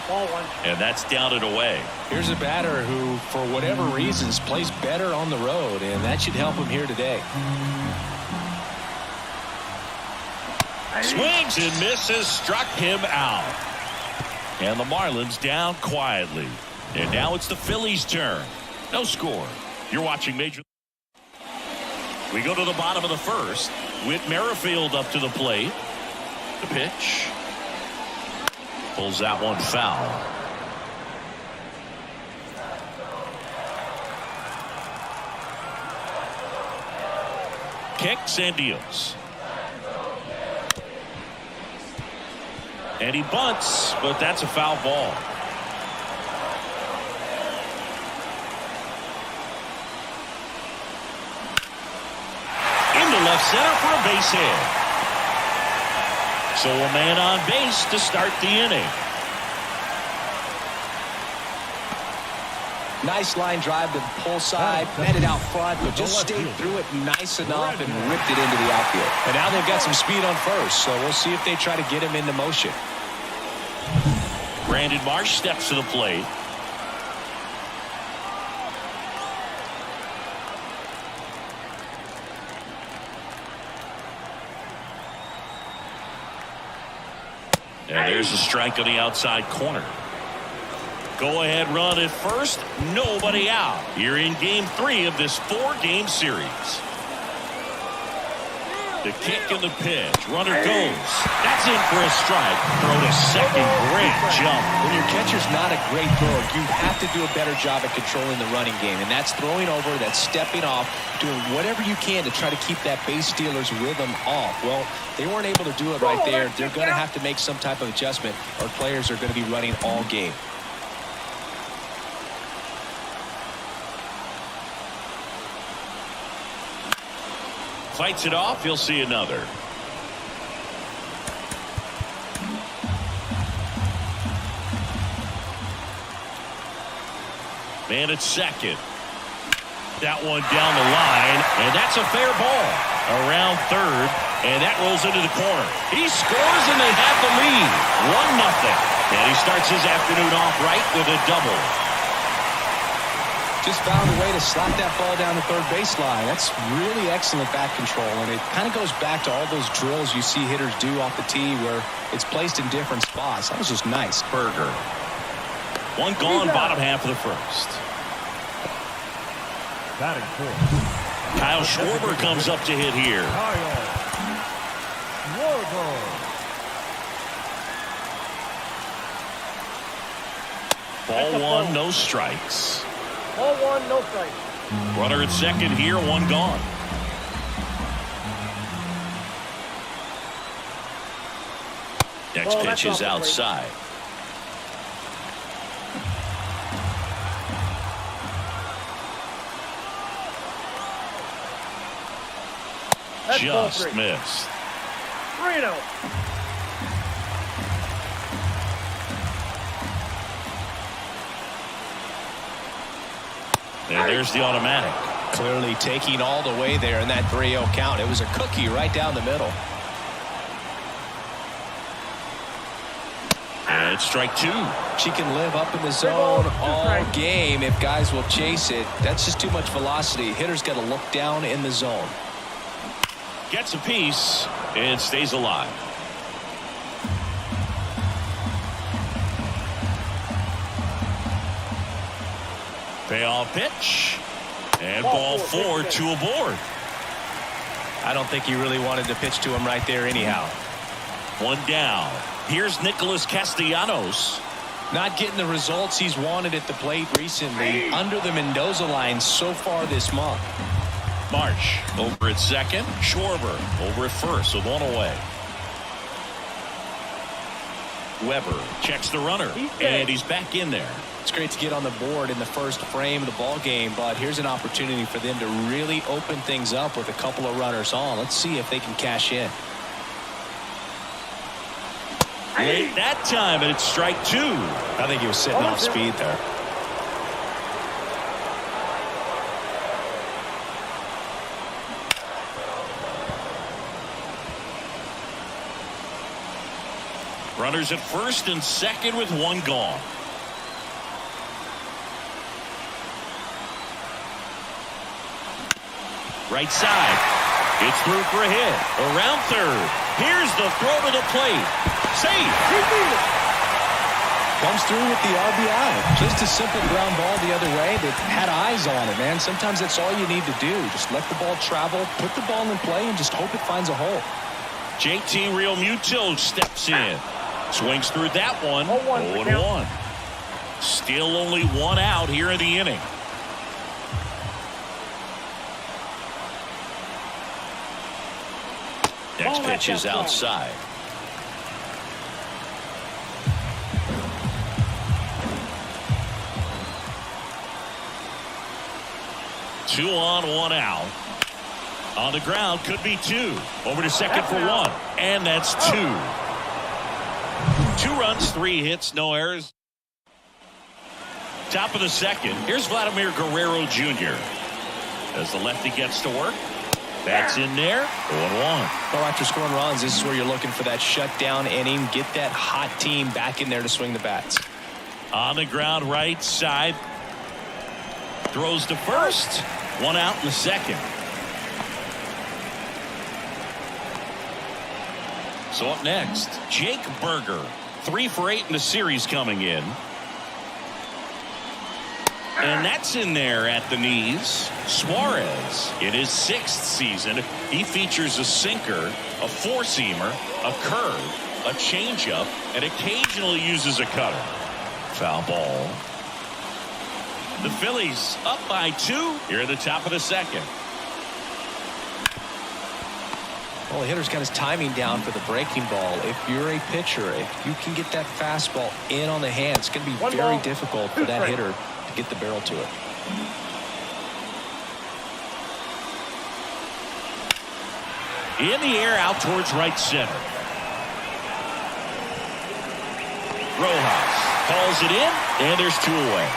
S1: And that's down and away.
S2: Here's a batter who, for whatever reasons, plays better on the road, and that should help him here today.
S1: Swings and misses, struck him out. And the Marlins down quietly. And now it's the Phillies' turn. No score. You're watching Major. We go to the bottom of the first. Whit Merrifield up to the plate. The pitch. Pulls that one foul. Kicks and deals. And he bunts, but that's a foul ball. Into left center for a base hit. So a man on base to start the inning.
S2: Nice line drive to the pull side, met it out front, but just stayed through it nice enough and ripped it into the outfield. And now they've got some speed on first, so we'll see if they try to get him into motion.
S1: Brandon Marsh steps to the plate. And there's a strike on the outside corner. Go ahead run at first. Nobody out. You're in game 3 of this 4-game series. The kick and the pitch. Runner goes. That's in for a strike. Throw to second. Great jump.
S2: When your catcher's not a great thrower, you have to do a better job at controlling the running game. And that's throwing over, that's stepping off, doing whatever you can to try to keep that base stealer's rhythm off. Well, they weren't able to do it right there. They're going to have to make some type of adjustment, or players are going to be running all game.
S1: Fights it off. He'll see another. Man at second. That one down the line, and that's a fair ball. Around third, and that rolls into the corner. He scores, and they have the lead. 1-0. And he starts his afternoon off right with a double.
S2: Just found a way to slap that ball down the third baseline. That's really excellent bat control, and it kind of goes back to all those drills you see hitters do off the tee where it's placed in different spots. That was just nice.
S1: Berger. One gone, bottom half of the first.
S4: Batting fourth.
S1: Kyle Schwarber comes up to hit here.
S4: Kyle Schwarber.
S1: Ball one, no strikes.
S3: Ball 1, no strike.
S1: Runner at second here, one gone. Next pitch is outside.
S3: That's ball
S1: just
S3: three.
S1: missed.
S3: 3-0.
S1: And there's the automatic.
S2: Clearly taking all the way there in that 3-0 count. It was a cookie right down the middle.
S1: And it's strike two.
S2: She can live up in the zone all game if guys will chase it. That's just too much velocity. Hitter's got to look down in the zone.
S1: Gets a piece and stays alive. Payoff pitch. And ball four to a board.
S2: I don't think he really wanted to pitch to him right there anyhow.
S1: One down. Here's Nicholas Castellanos.
S2: Not getting the results he's wanted at the plate recently. Under the Mendoza line so far this month.
S1: Marsh over at second. Schwarber over at first with one away. Weber checks the runner, and he's back in there.
S2: It's great to get on the board in the first frame of the ball game, but here's an opportunity for them to really open things up with a couple of runners on. Let's see if they can cash in.
S1: Late that time, and it's strike two.
S2: I think he was sitting off speed there.
S1: Runners at first and second with one gone. Right side. It's through for a hit. Around third. Here's the throw to the plate. Safe.
S2: Comes through with the RBI. Just a simple ground ball the other way that had eyes on it, man. Sometimes that's all you need to do. Just let the ball travel, put the ball in play, and just hope it finds a hole.
S1: JT Realmuto steps in. Swings through that one. 0-1. Still only one out here in the inning. Next pitch is outside. Two on, one out. On the ground, could be two. Over to second for one. And that's two. 2 runs, 3 hits, no errors. Top of the second. Here's Vladimir Guerrero Jr. as the lefty gets to work. That's in there. 0-1.
S2: Well, after scoring runs, this is where you're looking for that shutdown inning. Get that hot team back in there to swing the bats.
S1: On the ground, right side. Throws to first. One out in the second. So up next, Jake Berger. 3 for 8 in the series coming in. And that's in there at the knees. Suarez, in his 6th season, he features a sinker, a four-seamer, a curve, a changeup, and occasionally uses a cutter. Foul ball. The Phillies up by 2 here at the top of the second.
S2: Well, the hitter's got his timing down for the breaking ball. If you're a pitcher, if you can get that fastball in on the hand, it's going to be very difficult for that hitter to get the barrel to it.
S1: In the air out towards right center. Rojas calls it in, and there's 2 away.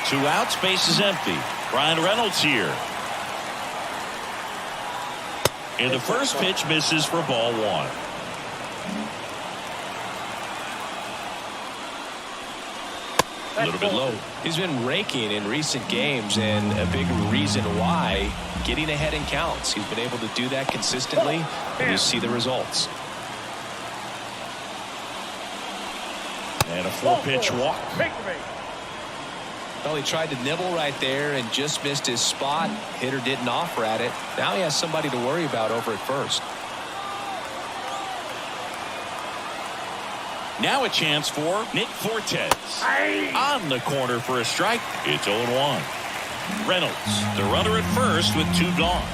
S1: 2 outs, base is empty. Ryan Reynolds here. And the first pitch misses for ball 1. A little bit low.
S2: He's been raking in recent games, and a big reason why, getting ahead in counts. He's been able to do that consistently, and you see the results.
S1: And a 4-pitch walk.
S2: Well, he tried to nibble right there and just missed his spot. Hitter didn't offer at it. Now he has somebody to worry about over at first.
S1: Now a chance for Nick Fortes. On the corner for a strike. It's 0-1. Reynolds, the runner at first with 2 gone.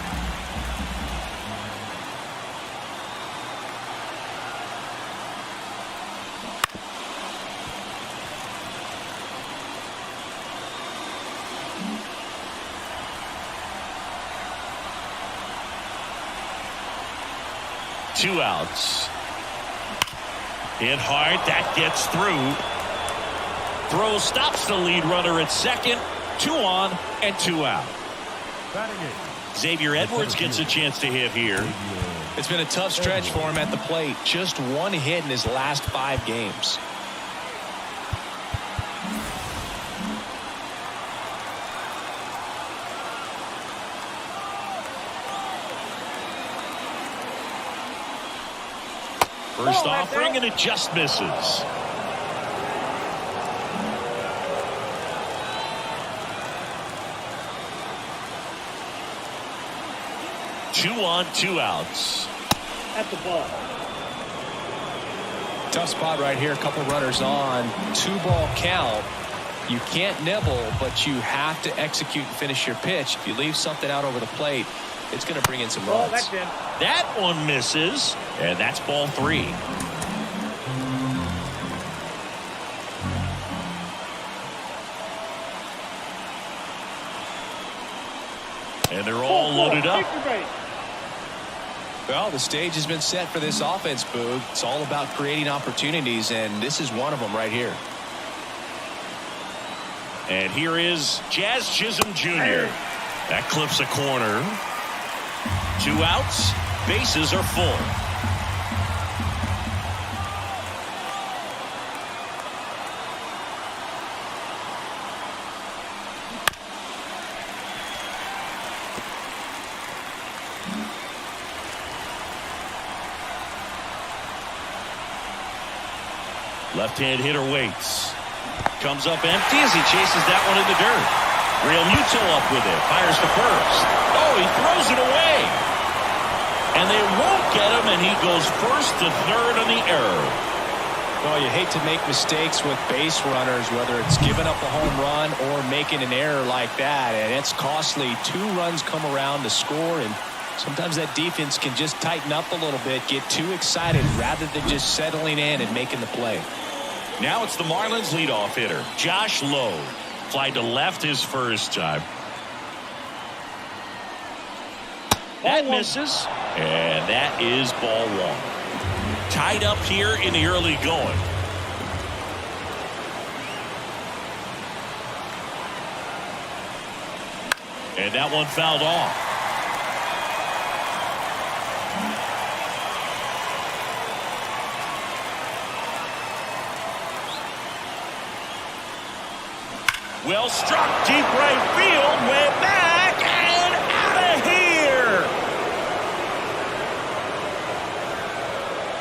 S1: 2 outs. Hit hard. That gets through. Throw stops the lead runner at second. 2 on and 2 out. Xavier Edwards gets a chance to hit here.
S2: It's been a tough stretch for him at the plate. Just 1 hit in his last 5 games.
S1: First offering, and it just misses. Two on, 2 outs.
S3: At the ball.
S2: Tough spot right here. A couple runners on. 2-ball count. You can't nibble, but you have to execute and finish your pitch. If you leave something out over the plate, it's going to bring in some runs.
S1: That one misses, and that's ball 3. And they're all loaded up.
S2: Well, the stage has been set for this offense, Boog. It's all about creating opportunities, and this is one of them right here.
S1: And here is Jazz Chisholm Jr. That clips a corner. 2 outs. Bases are full. Left-hand hitter waits. Comes up empty as he chases that one in the dirt. Real Muto up with it. Fires to first. Oh, he throws it away. And they won't get him, and he goes first to third on the error.
S2: Well, you hate to make mistakes with base runners, whether it's giving up a home run or making an error like that, and it's costly. 2 runs come around to score, and sometimes that defense can just tighten up a little bit, get too excited rather than just settling in and making the play.
S1: Now it's the Marlins leadoff hitter, Josh Lowe. Fly to left his first time. That misses, and that is ball 1. Tied up here in the early going. And that one fouled off. Well struck, deep right field, way back, and out of here.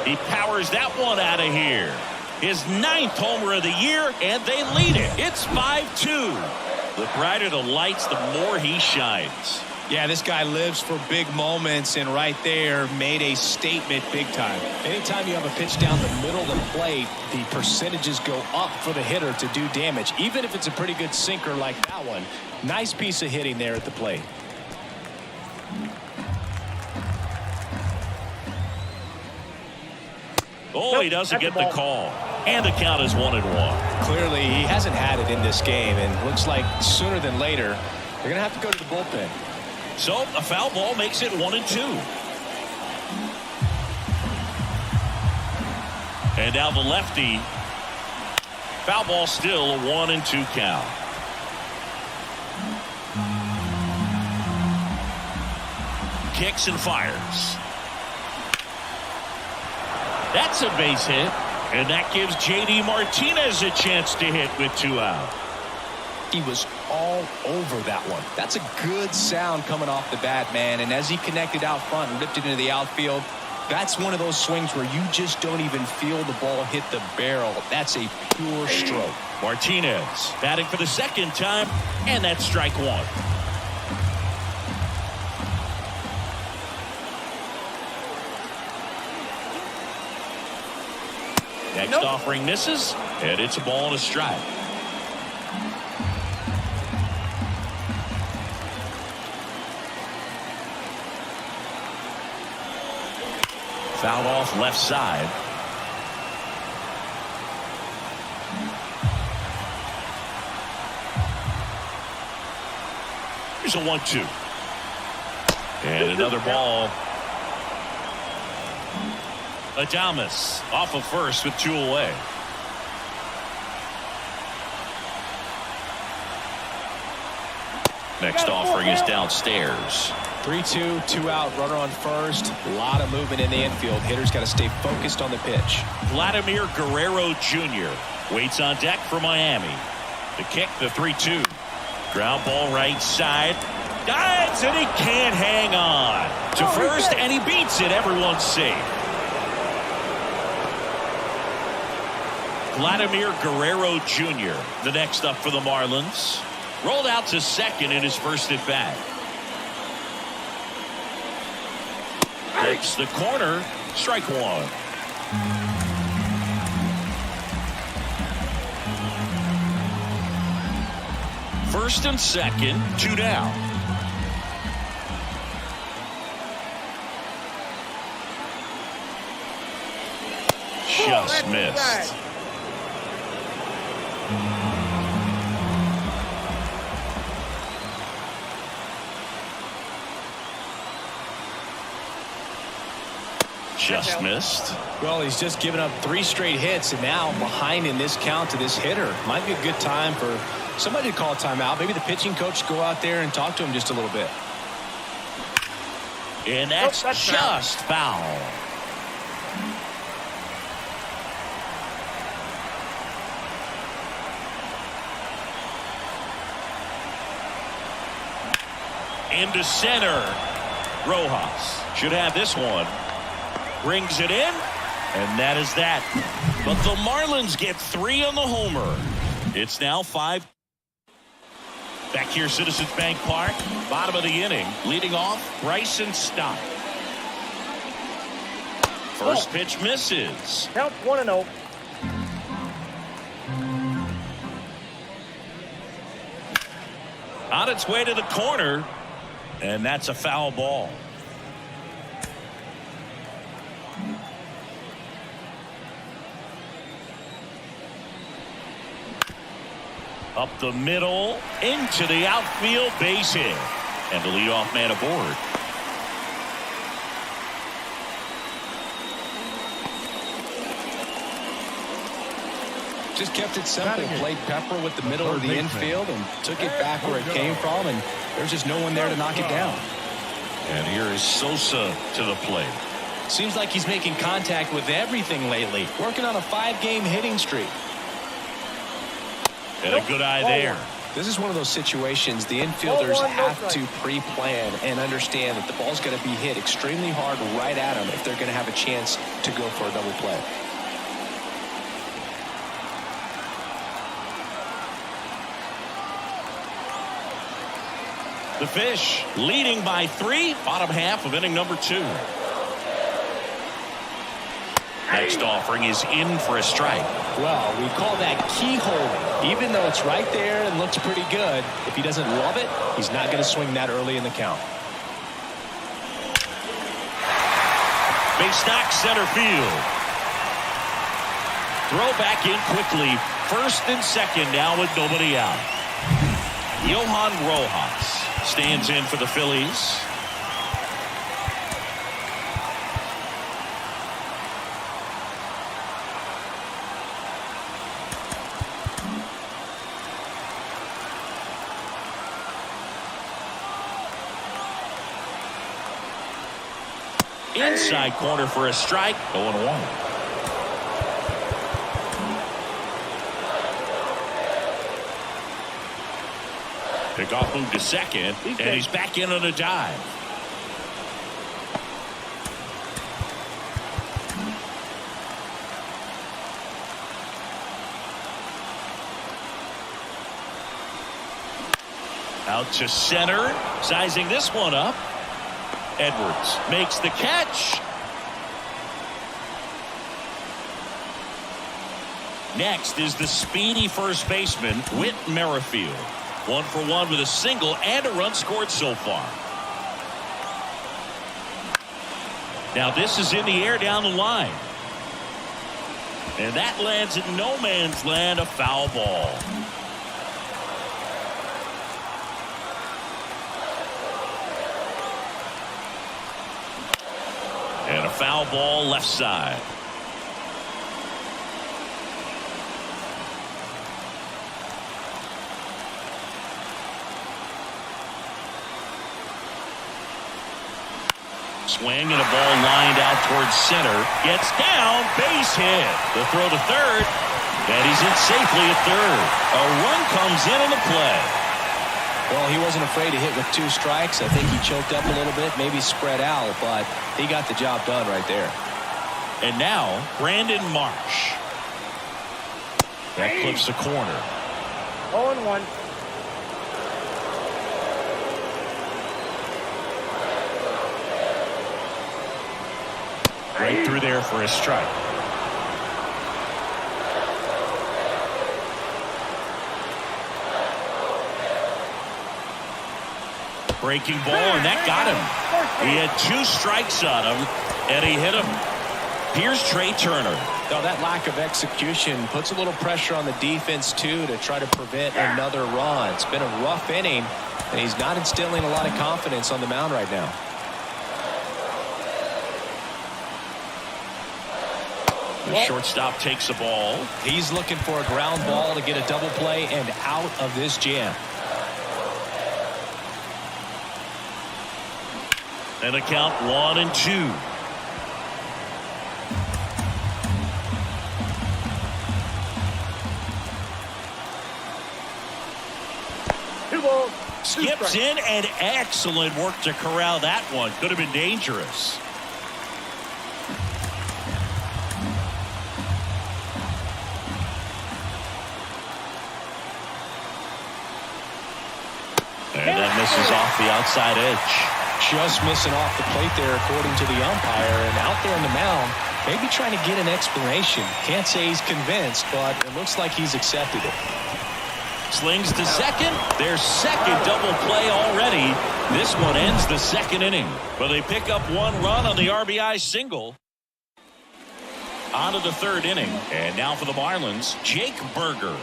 S1: He powers that one out of here. His 9th homer of the year, and they lead it. It's 5-2. The brighter the lights, the more he shines.
S2: Yeah, this guy lives for big moments, and right there made a statement big time. Anytime you have a pitch down the middle of the plate, the percentages go up for the hitter to do damage, even if it's a pretty good sinker like that one. Nice piece of hitting there at the plate.
S1: Oh, he doesn't get the call. And the count is 1-1.
S2: Clearly, he hasn't had it in this game, and looks like sooner than later, they're going to have to go to the bullpen.
S1: So a foul ball makes it 1-2. And now the lefty. Foul ball still a 1-2 count. Kicks and fires. That's a base hit. And that gives J.D. Martinez a chance to hit with 2 out.
S2: He was all over that one. That's a good sound coming off the bat, man. And as he connected out front and ripped it into the outfield, that's one of those swings where you just don't even feel the ball hit the barrel. That's a pure stroke.
S1: Martinez batting for the 2nd time, and that's strike 1. Next offering misses, and it's a ball and a strike. Fouled off left side. Here's a 1-2. And another ball. Adames off of first with 2 away. Next offering is downstairs.
S2: 3-2, 2 out, runner on first. A lot of movement in the infield. Hitters got to stay focused on the pitch.
S1: Vladimir Guerrero Jr. waits on deck for Miami. The kick, the 3-2. Ground ball right side. Dives, and he can't hang on. To first, and he beats it. Everyone's safe. Vladimir Guerrero Jr. the next up for the Marlins. Rolled out to second in his first at bat. Takes the corner. Strike 1. First and second, 2 down. Just missed. Just missed.
S2: Well, he's just given up 3 straight hits, and now behind in this count to this hitter. Might be a good time for somebody to call a timeout. Maybe the pitching coach go out there and talk to him just a little bit.
S1: And that's just foul. Into center. Rojas should have this one. Brings it in, and that is that. But the Marlins get 3 on the homer. It's now 5. Back here, Citizens Bank Park, bottom of the inning. Leading off, Bryson Stott. First pitch misses.
S3: Count 1-0.
S1: On its way to the corner, and that's a foul ball. Up the middle, into the outfield, base hit. And the leadoff man aboard.
S2: Just kept it simple. Played pepper with the middle of the infield and took it back where it came from, and there's just no one there to knock it down.
S1: And here is Sosa to the plate.
S2: Seems like he's making contact with everything lately. Working on a 5-game hitting streak.
S1: And a good eye there.
S2: This is one of those situations the infielders have to pre-plan and understand that the ball's going to be hit extremely hard right at them if they're going to have a chance to go for a double play.
S1: The Fish leading by 3, bottom half of inning number 2. Next offering is in for a strike.
S2: Well, we call that keyhole. Even though it's right there and looks pretty good, if he doesn't love it, he's not going to swing that early in the count.
S1: Base knock center field. Throw back in quickly. First and second now with nobody out. Johan Rojas stands in for the Phillies. Inside corner for a strike. 0-1. Pickoff move to second, and he's back in on a dive. Out to center, sizing this one up. Edwards makes the catch. Next is the speedy first baseman, Whit Merrifield. 1 for 1 with a single and a run scored so far. Now this is in the air down the line. And that lands in no man's land, a foul ball. foul ball left side. Swing and a ball lined out towards center. Gets down, base hit. The throw to third, and he's in safely at third. A run comes in on the play.
S2: Well, he wasn't afraid to hit with 2 strikes. I think he choked up a little bit, maybe spread out, but he got the job done right there.
S1: And now, Brandon Marsh. That clips the corner.
S3: 0-1.
S1: Right through there for a strike. Breaking ball, and that got him. He had 2 strikes on him, and he hit him. Here's Trey Turner.
S2: Now, that lack of execution puts a little pressure on the defense, too, to try to prevent another run. It's been a rough inning, and he's not instilling a lot of confidence on the mound right now.
S1: The shortstop takes the ball.
S2: He's looking for a ground ball to get a double play and out of this jam.
S1: And a count 1-2. Skips in, and excellent work to corral that one. Could have been dangerous. And that misses off the outside edge.
S2: Just missing off the plate there, according to the umpire. And out there on the mound, maybe trying to get an explanation. Can't say he's convinced, but it looks like he's accepted it.
S1: Slings to second. Their second double play already. This one ends the second inning. But they pick up 1 run on the RBI single. On to the third inning. And now for the Marlins, Jake Berger.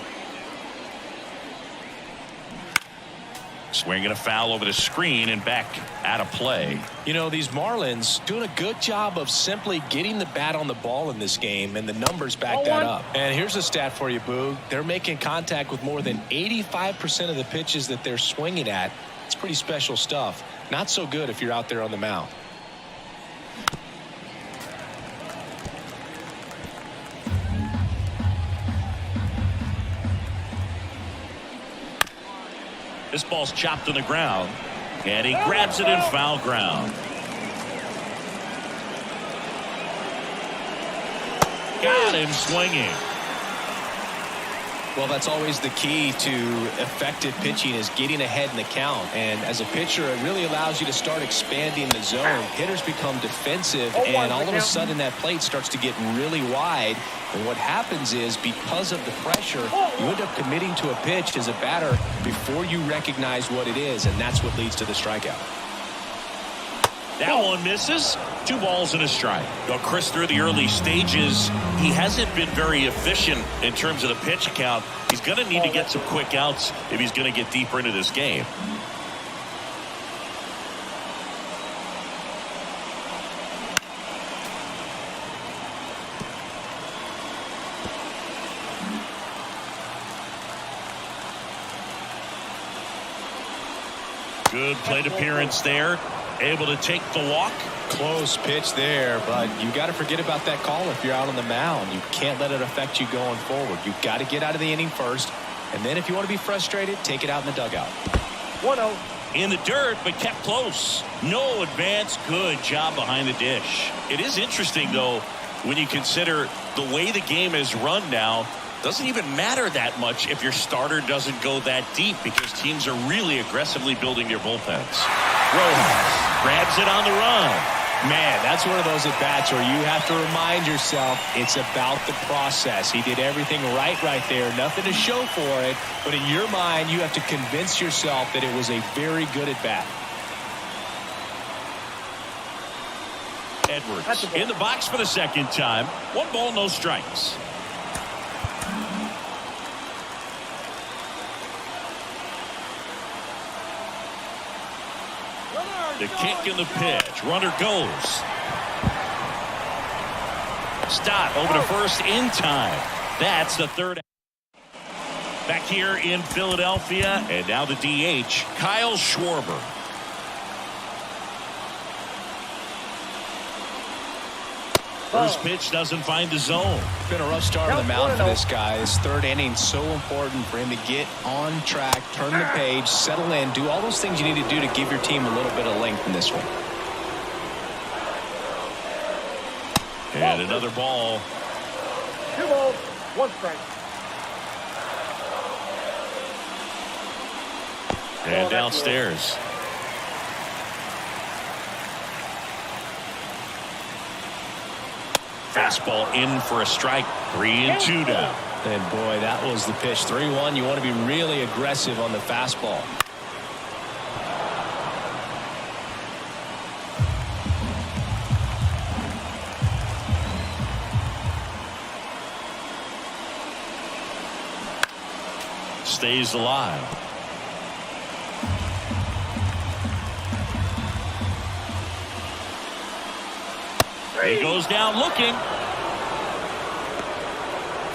S1: Swinging a foul over the screen and back out of play.
S2: You know, these Marlins doing a good job of simply getting the bat on the ball in this game, and the numbers back that up. And here's a stat for you, Boog. They're making contact with more than 85% of the pitches that they're swinging at. It's pretty special stuff. Not so good if you're out there on the mound.
S1: This ball's chopped on the ground, and he grabs it in foul ground. Got him swinging.
S2: Well, that's always the key to effective pitching, is getting ahead in the count. And as a pitcher, it really allows you to start expanding the zone. Hitters become defensive, and all of a sudden that plate starts to get really wide. And what happens is, because of the pressure, you end up committing to a pitch as a batter before you recognize what it is, and that's what leads to the strikeout.
S1: That one misses. 2 balls and a strike. Well, Chris, through the early stages, he hasn't been very efficient in terms of the pitch count. He's going to need to get some quick outs if he's going to get deeper into this game. Good plate appearance there. Able to take the walk.
S2: Close pitch there, but you got to forget about that call if you're out on the mound. You can't let it affect you going forward. You've got to get out of the inning first, and then if you want to be frustrated, take it out in the dugout.
S3: 1-0.
S1: In the dirt, but kept close. No advance. Good job behind the dish. It is interesting, though, when you consider the way the game is run now. Doesn't even matter that much if your starter doesn't go that deep, because teams are really aggressively building their bullpens. Rojas grabs it on the run.
S2: Man, that's one of those at-bats where you have to remind yourself it's about the process. He did everything right there. Nothing to show for it. But in your mind, you have to convince yourself that it was a very good at-bat.
S1: Edwards in the box for the second time. 1 ball, no strikes. The kick and the pitch. Runner goes. Stott over to first in time. That's the third. Back here in Philadelphia, and now the DH, Kyle Schwarber. First pitch doesn't find the zone.
S2: Been a rough start on the mound for this guy. His third inning so important for him to get on track, turn the page, settle in, do all those things you need to do to give your team a little bit of length in this one.
S1: And another ball.
S3: 2 balls, 1 strike.
S1: And downstairs. Fastball in for a strike. 3-2 now.
S2: And boy, that was the pitch. 3-1. You want to be really aggressive on the fastball.
S1: Stays alive. He goes down looking.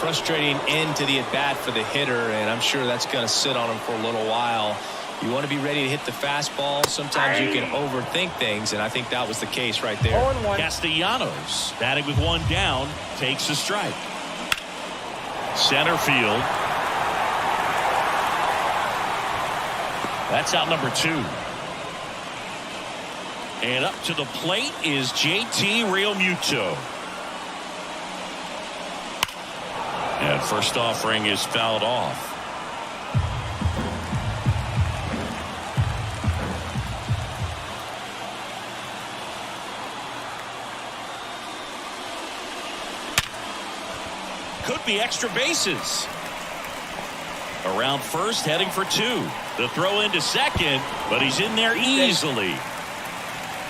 S2: Frustrating end to the at-bat for the hitter, and I'm sure that's going to sit on him for a little while. You want to be ready to hit the fastball. Sometimes you can overthink things, and I think that was the case right there.
S3: 0-1.
S1: Castellanos batting with 1 down, takes a strike. Center field. That's out number 2. And up to the plate is JT Realmuto. And first offering is fouled off. Could be extra bases. Around first, heading for 2. The throw into second, but he's in there easily.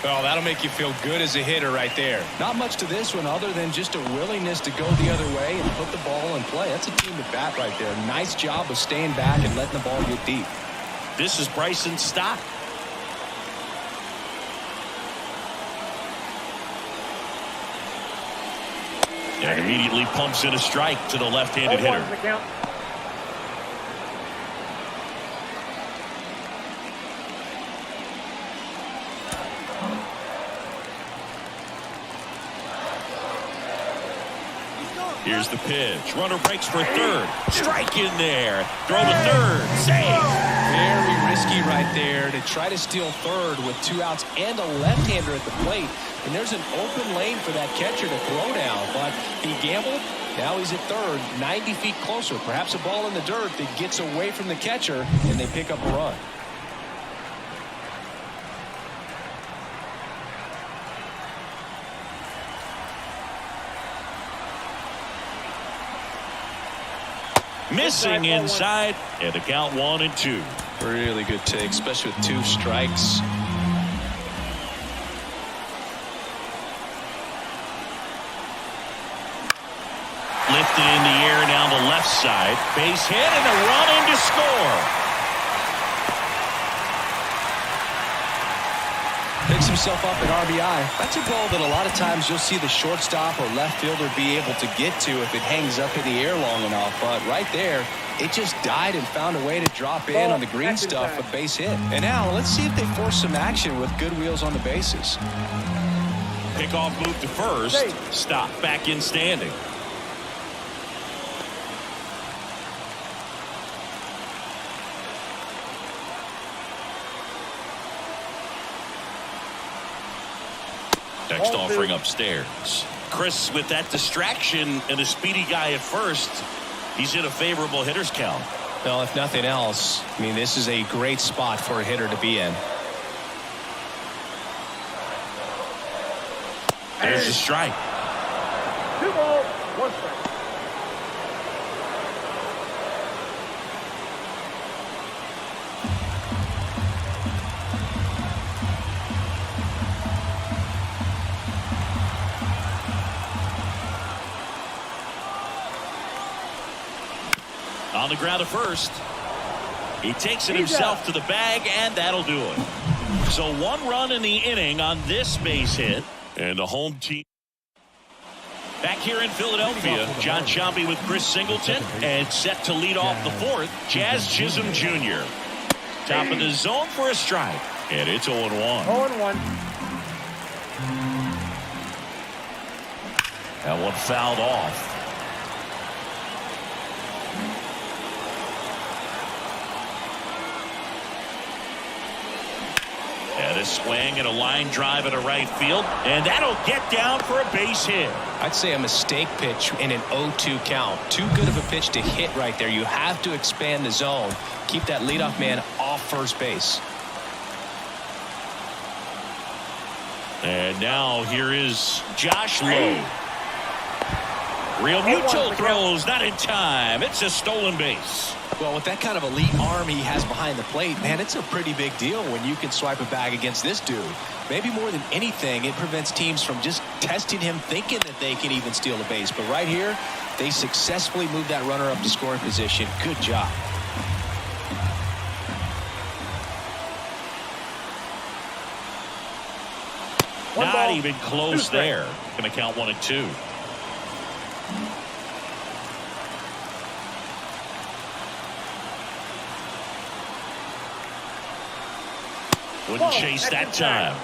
S2: Oh, that'll make you feel good as a hitter right there. Not much to this one other than just a willingness to go the other way and put the ball in play. That's a team at bat right there. Nice job of staying back and letting the ball get deep.
S1: This is Bryson Stott. And immediately pumps in a strike to the left-handed
S3: 0-1
S1: hitter.
S3: the count.
S1: Here's the pitch. Runner breaks for third. Strike in there. Throw to third. Save.
S2: Very risky right there to try to steal third with 2 outs and a left-hander at the plate. And there's an open lane for that catcher to throw down. But he gambled. Now he's at third, 90 feet closer. Perhaps a ball in the dirt that gets away from the catcher, and they pick up a run.
S1: Missing inside, and the count 1-2.
S2: Really good take, especially with 2 strikes.
S1: Lifted in the air down the left side. Base hit and a run in to score.
S2: Picks himself up at RBI. That's a ball that a lot of times you'll see the shortstop or left fielder be able to get to if it hangs up in the air long enough. But right there, it just died and found a way to drop in on the green stuff, a base hit. And now let's see if they force some action with good wheels on the bases.
S1: Pickoff move to first. Stop back in standing. Next offering upstairs. Chris, with that distraction and a speedy guy at first, he's in a favorable hitter's count.
S2: Well, if nothing else, I mean, this is a great spot for a hitter to be in.
S1: There's a strike.
S3: 2 balls, 1 strike.
S1: On the ground at first. He takes it himself to the bag, and that'll do it. So 1 run in the inning on this base hit, and the home team. Back here in Philadelphia, John Sciambi with Chris Singleton, and set to lead off the fourth, Jazz Chisholm Jr. Top of the zone for a strike, and it's 0-1.
S3: 0-1.
S1: That one fouled off. And a swing and a line drive into right field, and that'll get down for a base hit.
S2: I'd say a mistake pitch in an 0-2 count. Too good of a pitch to hit right there. You have to expand the zone. Keep that leadoff man off first base.
S1: And now here is Josh Lowe. Real Mutual throws not in time. It's a stolen base.
S2: Well, with that kind of elite arm he has behind the plate, man, it's a pretty big deal when you can swipe a bag against this dude. Maybe more than anything, it prevents teams from just testing him, thinking that they can even steal the base. But right here, they successfully moved that runner up to scoring position. Good job.
S1: Not even close there. Going to count 1-2. Wouldn't chase that time.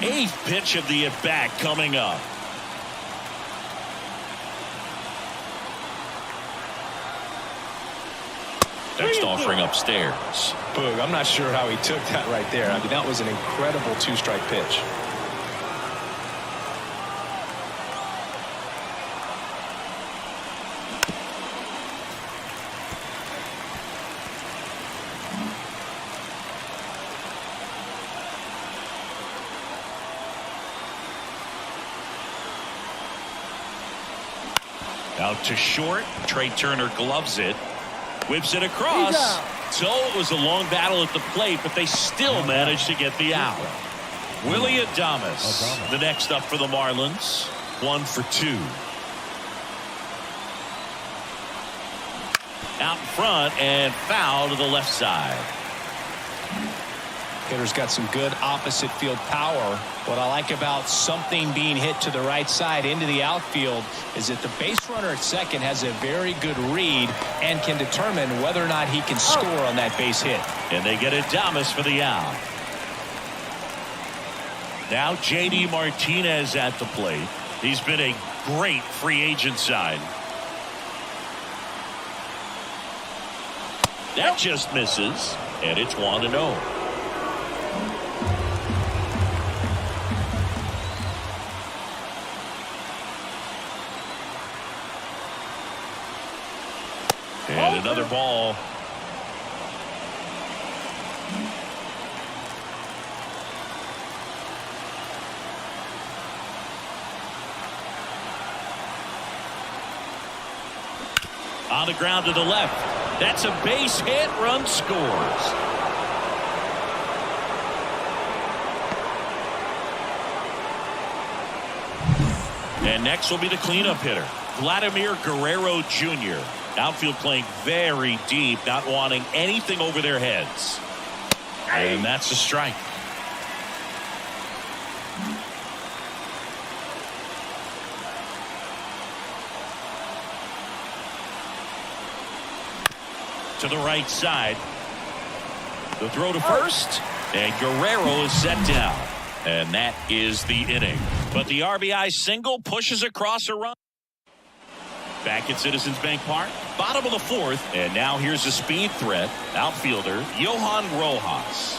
S1: Eighth pitch of the at-bat coming up. Next offering upstairs.
S2: Boog, I'm not sure how he took that right there. I mean, that was an incredible two-strike pitch.
S1: Out to short. Trey Turner gloves it. Whips it across. So it was a long battle at the plate, but they still managed to get the out. Willy Adames, the next up for the Marlins. 1 for 2. Out in front and foul to the left side.
S2: Hitter's got some good opposite field power. What I like about something being hit to the right side into the outfield is that the base runner at second has a very good read and can determine whether or not he can score on that base hit.
S1: And they get Adames for the out. Now J.D. Martinez at the plate. He's been a great free agent sign. That just misses, and it's 1-0. And another ball. On the ground to the left. That's a base hit. Run scores. And next will be the cleanup hitter, Vladimir Guerrero Jr. Outfield playing very deep, not wanting anything over their heads. And that's a strike. To the right side. The throw to first. And Guerrero is set down. And that is the inning. But the RBI single pushes across a run. Back at Citizens Bank Park, bottom of the fourth, and now here's a speed threat, outfielder Johan Rojas.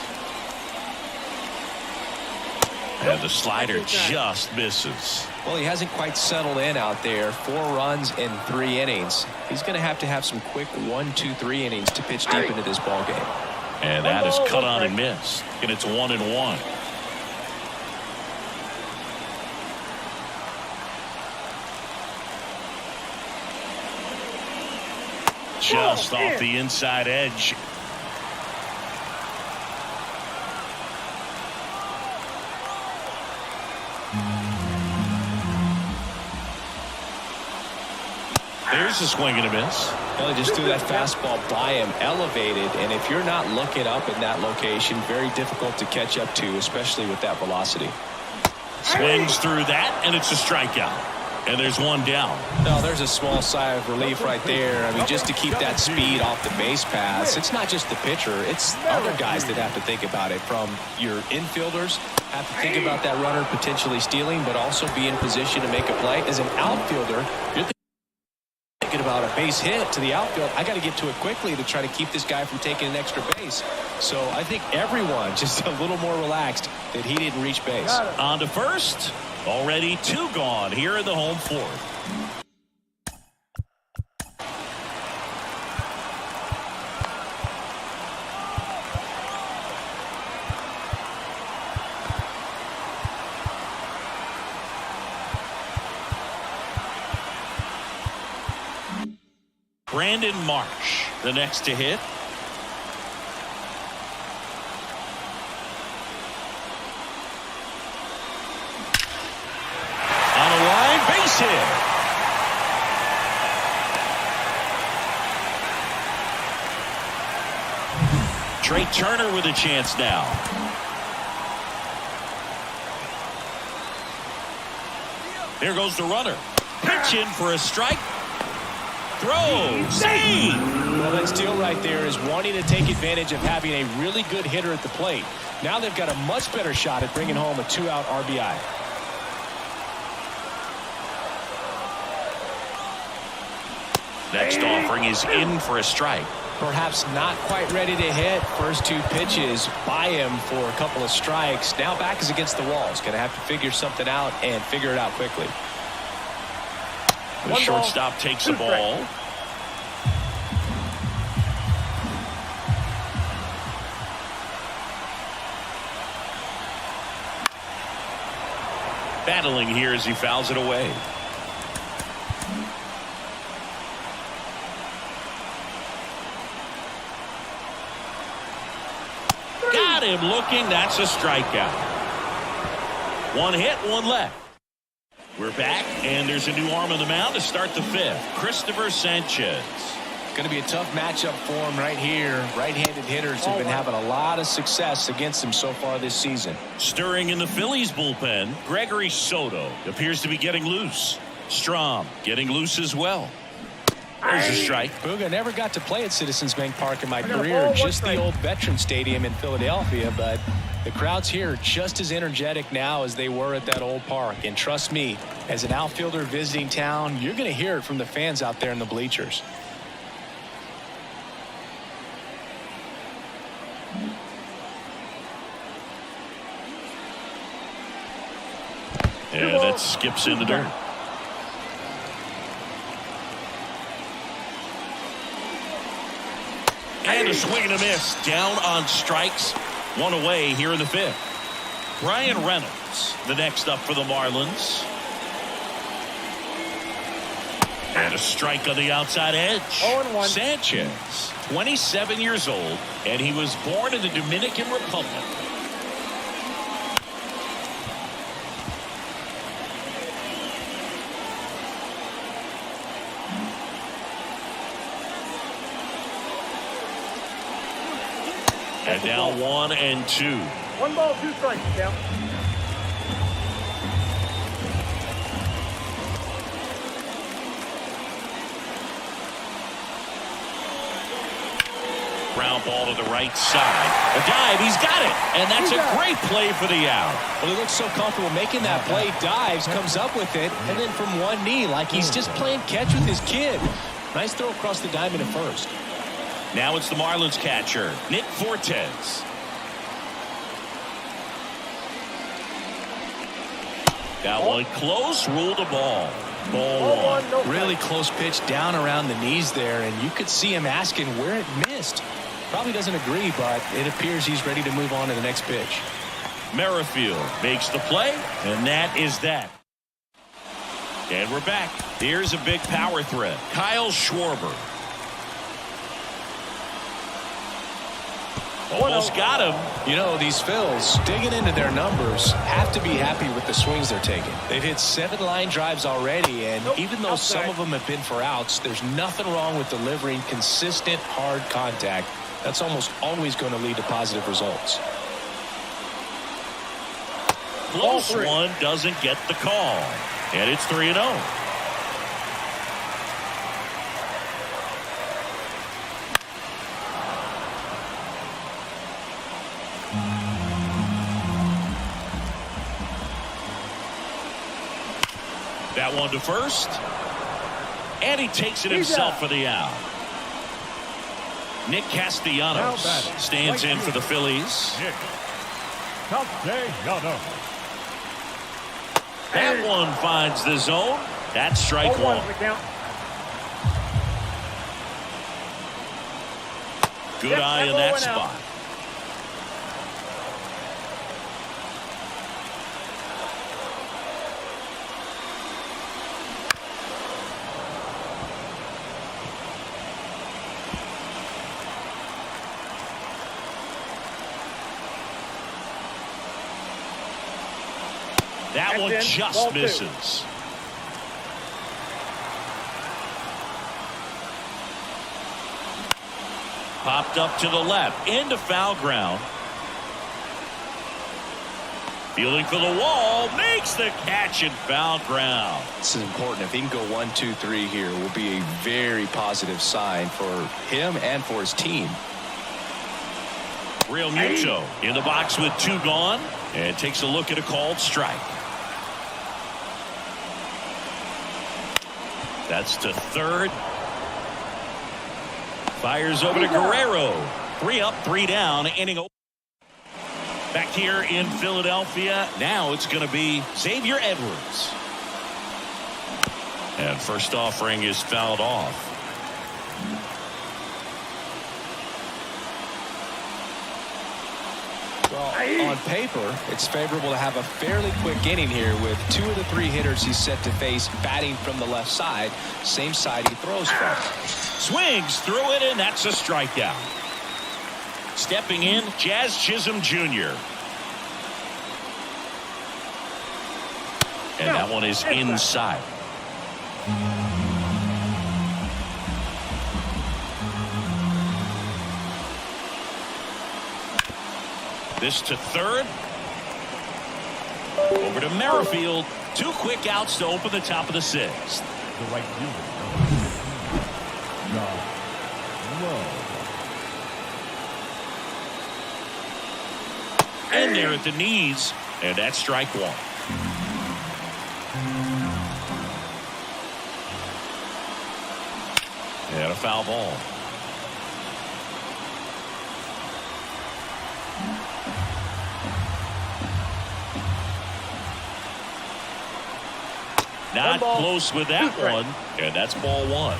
S1: And the slider just misses.
S2: Well, he hasn't quite settled in out there. 4 runs in 3 innings. He's going to have some quick 1, 2, 3 innings to pitch deep into this ball game.
S1: And that is cut on and missed. And it's 1-1. Just off the inside edge. There's a swing and a miss.
S2: Well, he just threw that fastball by him, elevated, and if you're not looking up in that location, very difficult to catch up to, especially with that velocity.
S1: Swings through that, and it's a strikeout. And there's 1 down.
S2: No, there's a small sigh of relief right there. I mean, just to keep that speed off the base pass. It's not just the pitcher. It's other guys that have to think about it. From your infielders, have to think about that runner potentially stealing, but also be in position to make a play. As an outfielder, you're thinking about a base hit to the outfield. I got to get to it quickly to try to keep this guy from taking an extra base. So I think everyone just a little more relaxed that he didn't reach base.
S1: On to first. Already 2 gone here in the home 4th. Brandon Marsh, the next to hit. On a line, base hit. Trey Turner with a chance now. Here goes the runner. Pitch in for a strike. Throw. Save.
S2: Well, that steal right there is wanting to take advantage of having a really good hitter at the plate. Now they've got a much better shot at bringing home a 2-out RBI.
S1: Next offering is in for a strike.
S2: Perhaps not quite ready to hit. First 2 pitches by him for a couple of strikes. Now back is against the wall. He's going to have to figure something out and figure it out quickly.
S1: The shortstop takes the ball. Battling here as he fouls it away. Got him looking. That's a strikeout. 1 hit, 1 left. We're back, and there's a new arm on the mound to start the 5th. Christopher Sanchez.
S2: Going to be a tough matchup for him right here. Right-handed hitters have been having a lot of success against him so far this season.
S1: Stirring in the Phillies bullpen, Gregory Soto appears to be getting loose. Strom getting loose as well. There's a strike.
S2: Booga never got to play at Citizens Bank Park in my career, just the old Veteran Stadium in Philadelphia, but the crowds here are just as energetic now as they were at that old park. And trust me, as an outfielder visiting town, you're going to hear it from the fans out there in the bleachers.
S1: And that skips in the dirt. And a swing and a miss. Down on strikes. 1 away here in the 5th. Brian Reynolds, the next up for the Marlins. And a strike on the outside edge.
S3: 0-1.
S1: Sanchez, 27 years old, and he was born in the Dominican Republic. And now 1-2.
S3: 1 ball, 2 strikes, Cam.
S1: Ground ball to the right side. A dive, he's got it. And that's a great play for the out.
S2: Well, he looks so comfortable making that play. Dives, comes up with it, and then from one knee, like he's just playing catch with his kid. Nice throw across the diamond at first.
S1: Now it's the Marlins catcher, Nick Fortes. That one close, ruled a ball. Ball one.
S3: No
S2: Really close pitch down around the knees there, and you could see him asking where it missed. Probably doesn't agree, but it appears he's ready to move on to the next pitch.
S1: Merrifield makes the play, and that is that. And we're back. Here's a big power threat. Kyle Schwarber. Almost got him.
S2: You know, these Phils, digging into their numbers, have to be happy with the swings they're taking. They've hit 7 line drives already, and even though some of them have been for outs, there's nothing wrong with delivering consistent, hard contact. That's almost always going to lead to positive results.
S1: Close one doesn't get the call. And it's 3-0. That one to first. And he takes it himself for the out. Nick Castellanos stands in for the Phillies. That one finds the zone. That's strike one. Good eye in that spot. That one just misses. Popped up to the left, into foul ground. Fielding for the wall, makes the catch in foul ground.
S2: This is important. If he can go 1, 2, 3 here, it will be a very positive sign for him and for his team.
S1: Real Muto in the box with 2 gone, and takes a look at a called strike. That's to third. Fires over to Guerrero. 3 up, 3 down. Inning over. Back here in Philadelphia. Now it's going to be Xavier Edwards. And first offering is fouled off.
S2: Well, on paper, it's favorable to have a fairly quick inning here with 2 of the 3 hitters he's set to face batting from the left side, same side he throws from.
S1: Swings through it, and that's a strikeout. Stepping in, Jazz Chisholm Jr. And that one is inside. This to third. Over to Merrifield. 2 quick outs to open the top of the 6th.
S4: The right fielder.
S1: In there at the knees, and that's strike 1. And a foul ball. Not close with that one, and that's ball 1.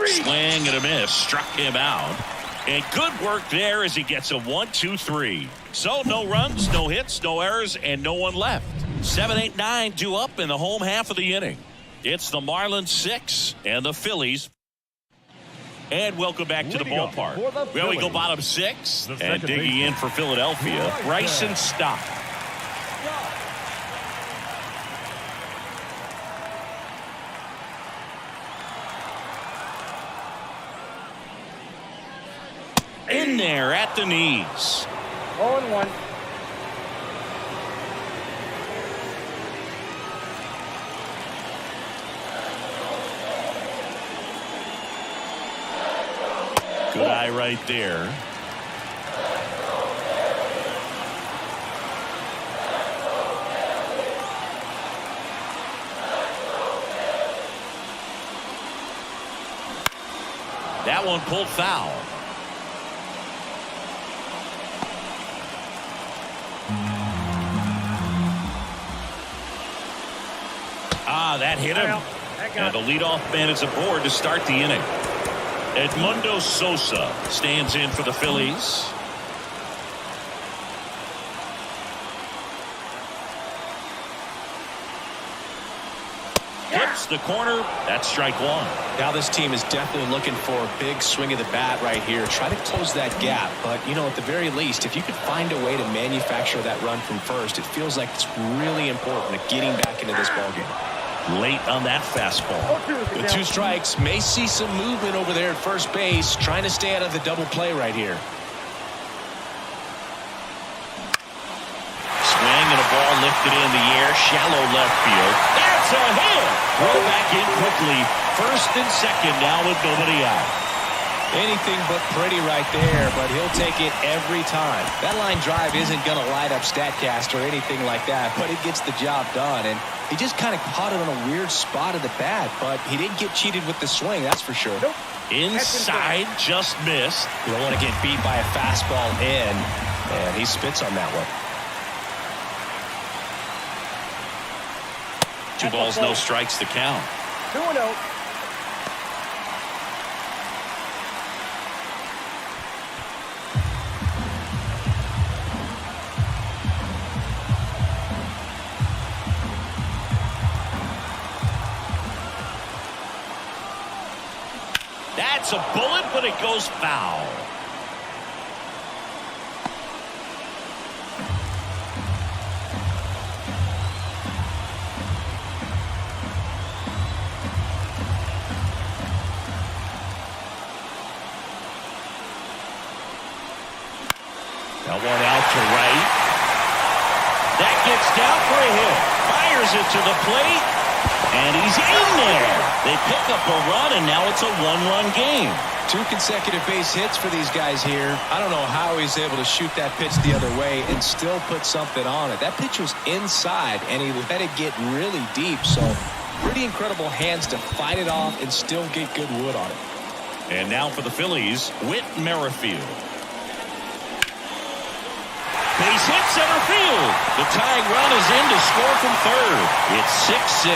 S1: Swing and a miss, struck him out. And good work there as he gets a 1, 2, 3. So no runs, no hits, no errors, and no one left. 7, 8, 9 due up in the home half of the inning. It's the Marlins 6 and the Phillies. And welcome back to the ballpark. Well, we go bottom 6 and digging in for Philadelphia, Bryson Stott. In there at the knees.
S3: 0-1.
S1: Good eye right there. That one pulled foul. That hit him. And the leadoff man is aboard to start the inning. Edmundo Sosa stands in for the Phillies. Hits the corner. That's strike one.
S2: Now this team is definitely looking for a big swing of the bat right here. Try to close that gap. But, you know, at the very least, if you could find a way to manufacture that run from first, it feels like it's really important to getting back into this ballgame.
S1: Late on that fastball.
S2: The 2 strikes may see some movement over there at first base, trying to stay out of the double play right here.
S1: Swing and a ball lifted in the air, shallow left field. That's a hit. Throw back in quickly. First and second now with nobody out.
S2: Anything but pretty right there, but he'll take it every time. That line drive isn't going to light up StatCast or anything like that, but it gets the job done. And he just kind of caught it on a weird spot of the bat, but he didn't get cheated with the swing, that's for sure.
S3: Nope.
S1: Inside, just missed.
S2: You don't want to get beat by a fastball in, and he spits on that one.
S1: 2 balls, no strikes to count.
S3: 2-0.
S1: That's a bullet, but it goes foul. That one out to right. That gets down for a hit. Fires it to the plate. And he's in there. They pick up a run, and now it's a 1-run game.
S2: 2 consecutive base hits for these guys here. I don't know how he's able to shoot that pitch the other way and still put something on it. That pitch was inside, and he let it get really deep. So pretty incredible hands to fight it off and still get good wood on it.
S1: And now for the Phillies, Whit Merrifield. Base hit center field. The tying run is in to score from third. It's 6-6.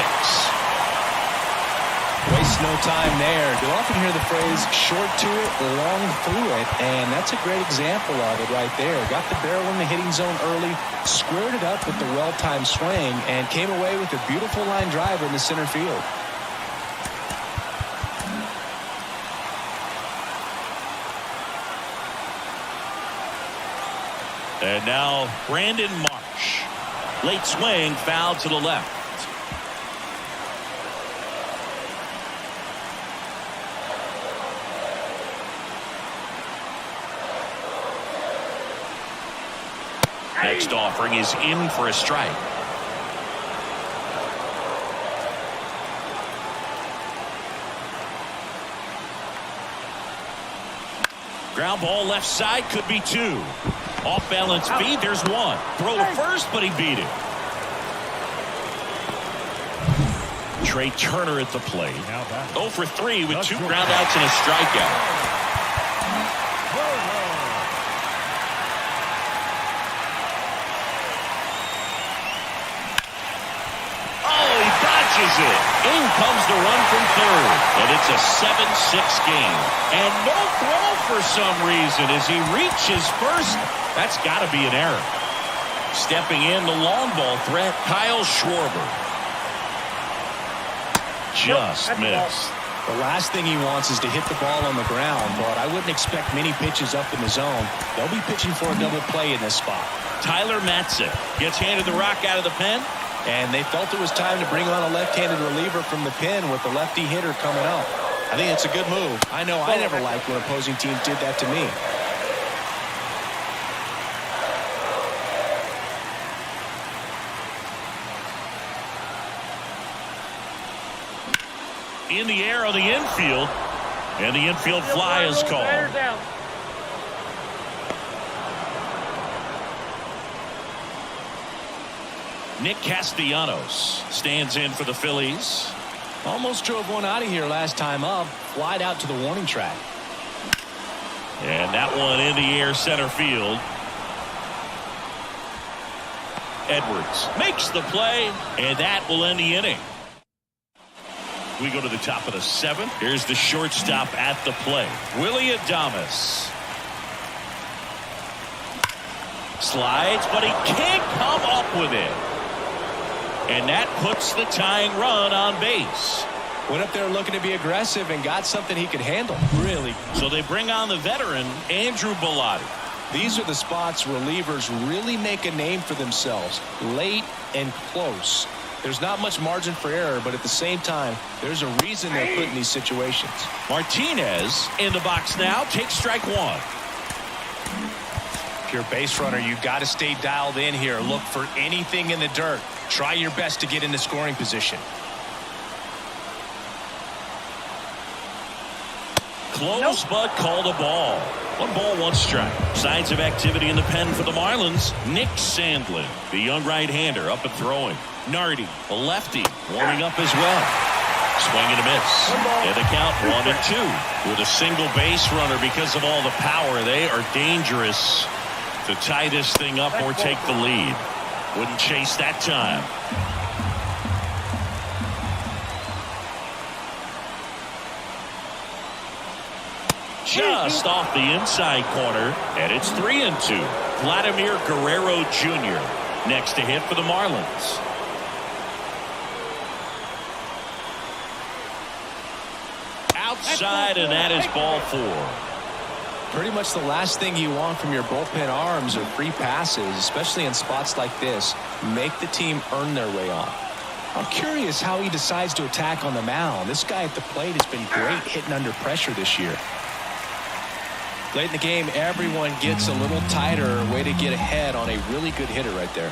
S2: Waste no time there. You'll often hear the phrase short to it, long through it, and that's a great example of it right there. Got the barrel in the hitting zone early, squared it up with the well-timed swing, and came away with a beautiful line drive in the center field.
S1: And now Brandon Marsh. Late swing, foul to the left. Next offering is in for a strike. Ground ball left side, could be 2. Off balance feed, there's 1. Throw to first, but he beat it. Trey Turner at the plate. 0 for 3 with 2 groundouts and a strikeout. It. In comes the run from third, and it's a 7-6 game. And no throw for some reason as he reaches first. That's got to be an error. Stepping in, the long ball threat, Kyle Schwarber. Just missed.
S2: The last thing he wants is to hit the ball on the ground, but I wouldn't expect many pitches up in the zone. They'll be pitching for a double play in this spot.
S1: Tyler Matzik gets handed the rock out of the pen.
S2: And they felt it was time to bring on a left-handed reliever from the pen with the lefty hitter coming up. I think it's a good move. I know I never liked when opposing teams did that to me.
S1: in the air on the infield, and the infield fly is called. Nick Castellanos stands in for the Phillies.
S2: Almost drove one out of here last time up. Flied out to the warning track.
S1: And that one in the air center field. Edwards makes the play, and that will end the inning. We go to the top of the 7th. Here's the shortstop at the plate, Willie Adames. Slides, but he can't come up with it. And that puts the tying run on base.
S2: Went up there looking to be aggressive and got something he could handle. Really.
S1: So they bring on the veteran, Andrew Bellotti.
S2: These are the spots relievers really make a name for themselves. Late and close. There's not much margin for error, but at the same time, there's a reason they're put in these situations.
S1: Martinez in the box now. Takes strike 1.
S2: If you're a base runner, you've got to stay dialed in here. Look for anything in the dirt. Try your best to get into scoring position.
S1: Close, but called a ball. 1 ball, 1 strike. Signs of activity in the pen for the Marlins. Nick Sandlin, the young right-hander, up and throwing. Nardi, a lefty, warming up as well. Swing and a miss. And the count 1-2. With a single base runner, because of all the power, they are dangerous to tie this thing up or take the lead. Wouldn't chase that time. Just off the inside corner, and it's 3-2. Vladimir Guerrero Jr. next to hit for the Marlins. Outside, and that is ball 4.
S2: Pretty much the last thing you want from your bullpen arms are free passes, especially in spots like this. Make the team earn their way on. I'm curious how he decides to attack on the mound. This guy at the plate has been great hitting under pressure this year. Late in the game, everyone gets a little tighter. Way to get ahead on a really good hitter right there.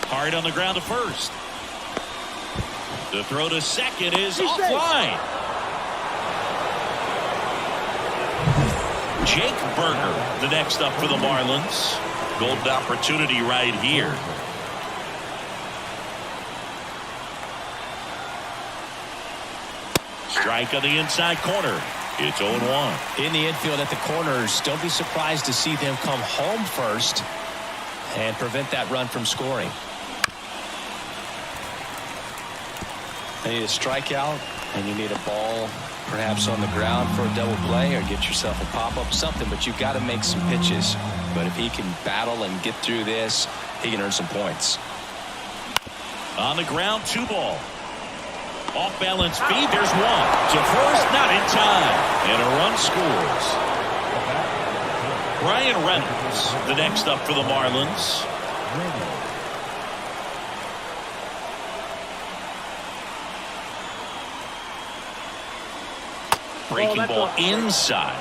S1: Hard on the ground to first. The throw to second is offline. Jake Berger, the next up for the Marlins. Golden opportunity right here. Strike on the inside corner. It's 0-1.
S2: In the infield at the corners, don't be surprised to see them come home first and prevent that run from scoring. You need a strikeout, and you need a ball perhaps on the ground for a double play, or get yourself a pop-up, something, but you've got to make some pitches. But if he can battle and get through this, he can earn some points.
S1: On the ground, 2 ball. Off balance feed, there's 1. To first, not in time. And a run scores. Brian Reynolds, the next up for the Marlins. Breaking ball inside.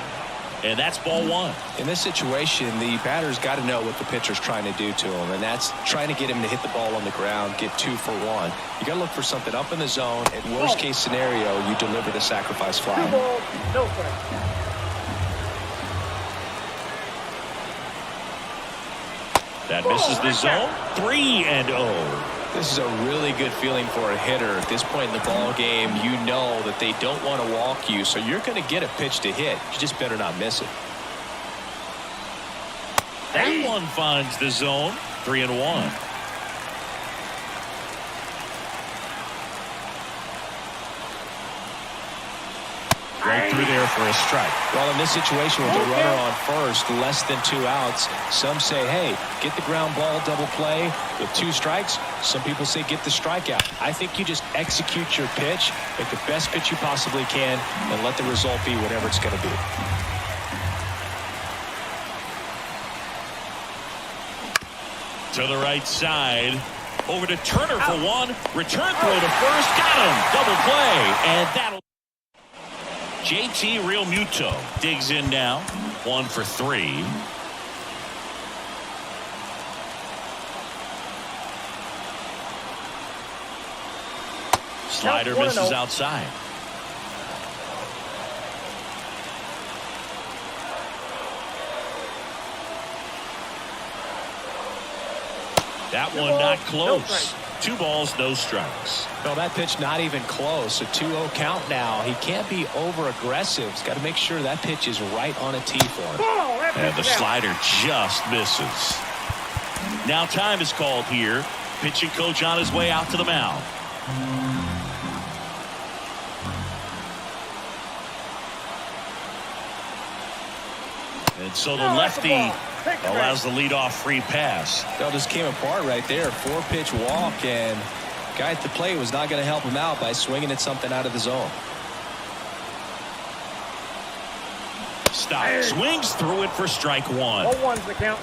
S1: And that's ball 1.
S2: In this situation, the batter's got to know what the pitcher's trying to do to him, and that's trying to get him to hit the ball on the ground, get 2 for 1. You got to look for something up in the zone. At worst case scenario, you deliver the sacrifice fly.
S3: 2 balls, no strikes.
S1: That misses the zone. 3-0.
S2: This is a really good feeling for a hitter. At this point in the ball game, you know that they don't want to walk you, so you're going to get a pitch to hit. You just better not miss it.
S1: That one finds the zone. 3-1. Right through there for a strike.
S2: Well, in this situation with the runner on first, less than 2 outs, some say, hey, get the ground ball, double play with 2 strikes. Some people say get the strikeout. I think you just execute your pitch, make the best pitch you possibly can, and let the result be whatever it's going to be.
S1: To the right side. Over to Turner for 1. Return throw to first. Got him. Double play. And that'll... JT Realmuto digs in now. 1 for 3. Slider misses outside. That one not close. 2 balls, no strikes.
S2: No, that pitch not even close. A 2-0 count now. He can't be over-aggressive. He's got to make sure that pitch is right on a tee for him.
S1: And the slider just misses. Now time is called here. Pitching coach on his way out to the mound. And so the lefty allows the leadoff free pass.
S2: That just came apart right there. 4-pitch walk, and guy at the plate was not going to help him out by swinging at something out of the zone.
S1: Stop. Swings through it for strike 1.
S3: 0-1's the count.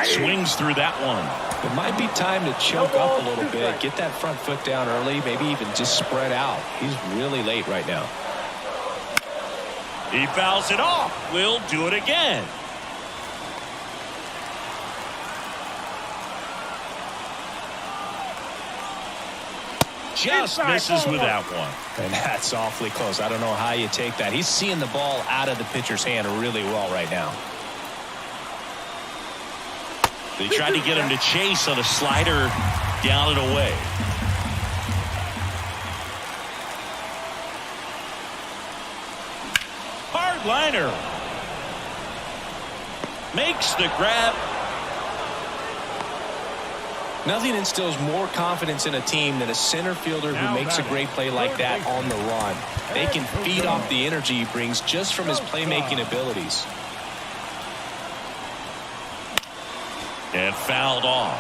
S1: Swings through that one.
S2: It might be time to choke up a little bit, get that front foot down early, maybe even just spread out. He's really late right now.
S1: He fouls it off. We'll do it again. Just misses with that one.
S2: And that's awfully close. I don't know how you take that. He's seeing the ball out of the pitcher's hand really well right now.
S1: They tried to get him to chase on a slider down and away. Hard liner. Makes the grab.
S2: Nothing instills more confidence in a team than a center fielder who makes a great play like that on the run. They can feed off the energy he brings just from his playmaking abilities.
S1: And fouled off.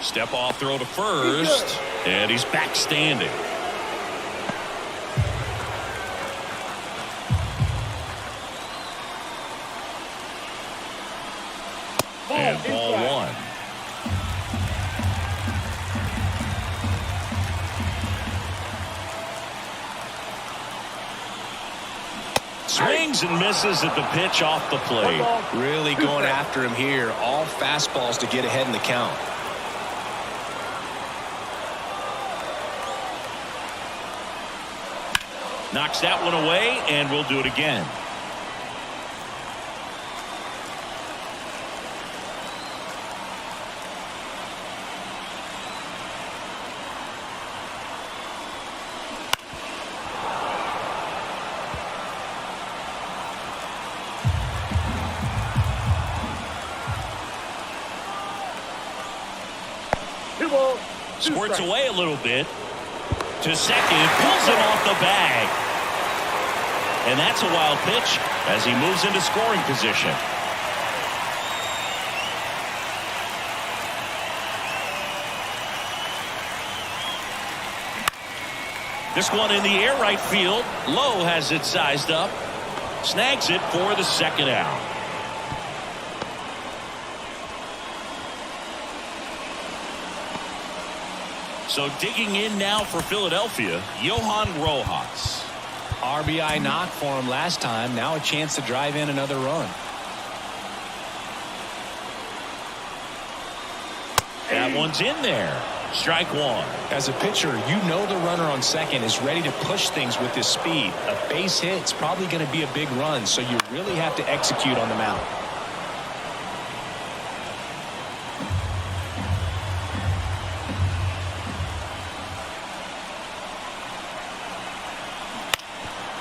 S1: Step off throw to first. And he's back standing. And ball 1. Swings and misses at the pitch off the plate.
S2: Really going after him here. All fastballs to get ahead in the count.
S1: Knocks that one away, and we'll do it again. Squirts away a little bit. To second. Pulls him off the bag. And that's a wild pitch as he moves into scoring position. This one in the air right field. Lowe has it sized up. Snags it for the second out. So digging in now for Philadelphia, Johan Rojas.
S2: RBI knock for him last time. Now a chance to drive in another run.
S1: That one's in there. Strike 1.
S2: As a pitcher, you know the runner on second is ready to push things with his speed. A base hit's probably going to be a big run, so you really have to execute on the mound.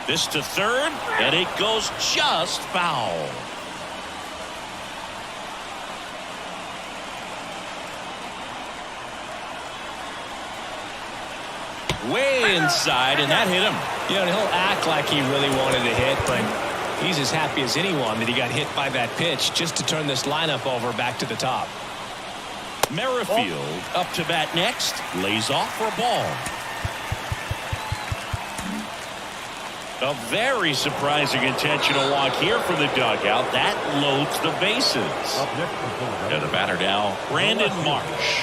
S1: This to third, and it goes just foul. Way inside, and that hit him.
S2: You know, he'll act like he really wanted to hit, but he's as happy as anyone that he got hit by that pitch just to turn this lineup over back to the top.
S1: Merrifield up to bat next, lays off for a ball. A very surprising intentional walk here from the dugout. That loads the bases. And the batter now, Brandon Marsh.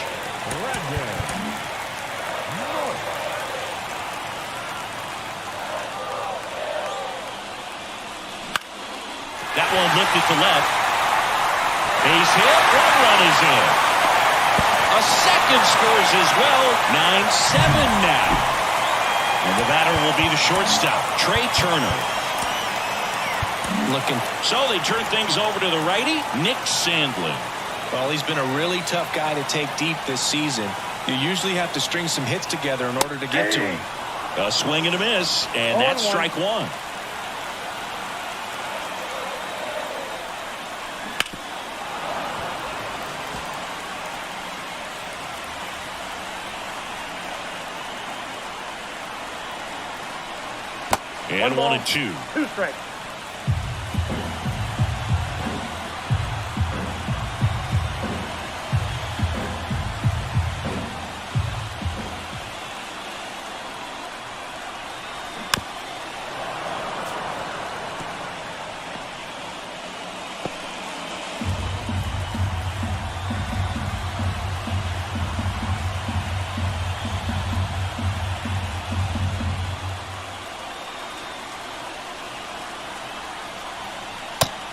S1: That one lifted to left. Base hit. One run is in. A second scores as well. 9-7 now. And the batter will be the shortstop, Trey Turner. So they turn things over to the righty, Nick Sandlin.
S2: Well, he's been a really tough guy to take deep this season. You usually have to string some hits together in order to get to him.
S1: A swing and a miss, and that's strike one. And 1-2.
S3: 2 strikes.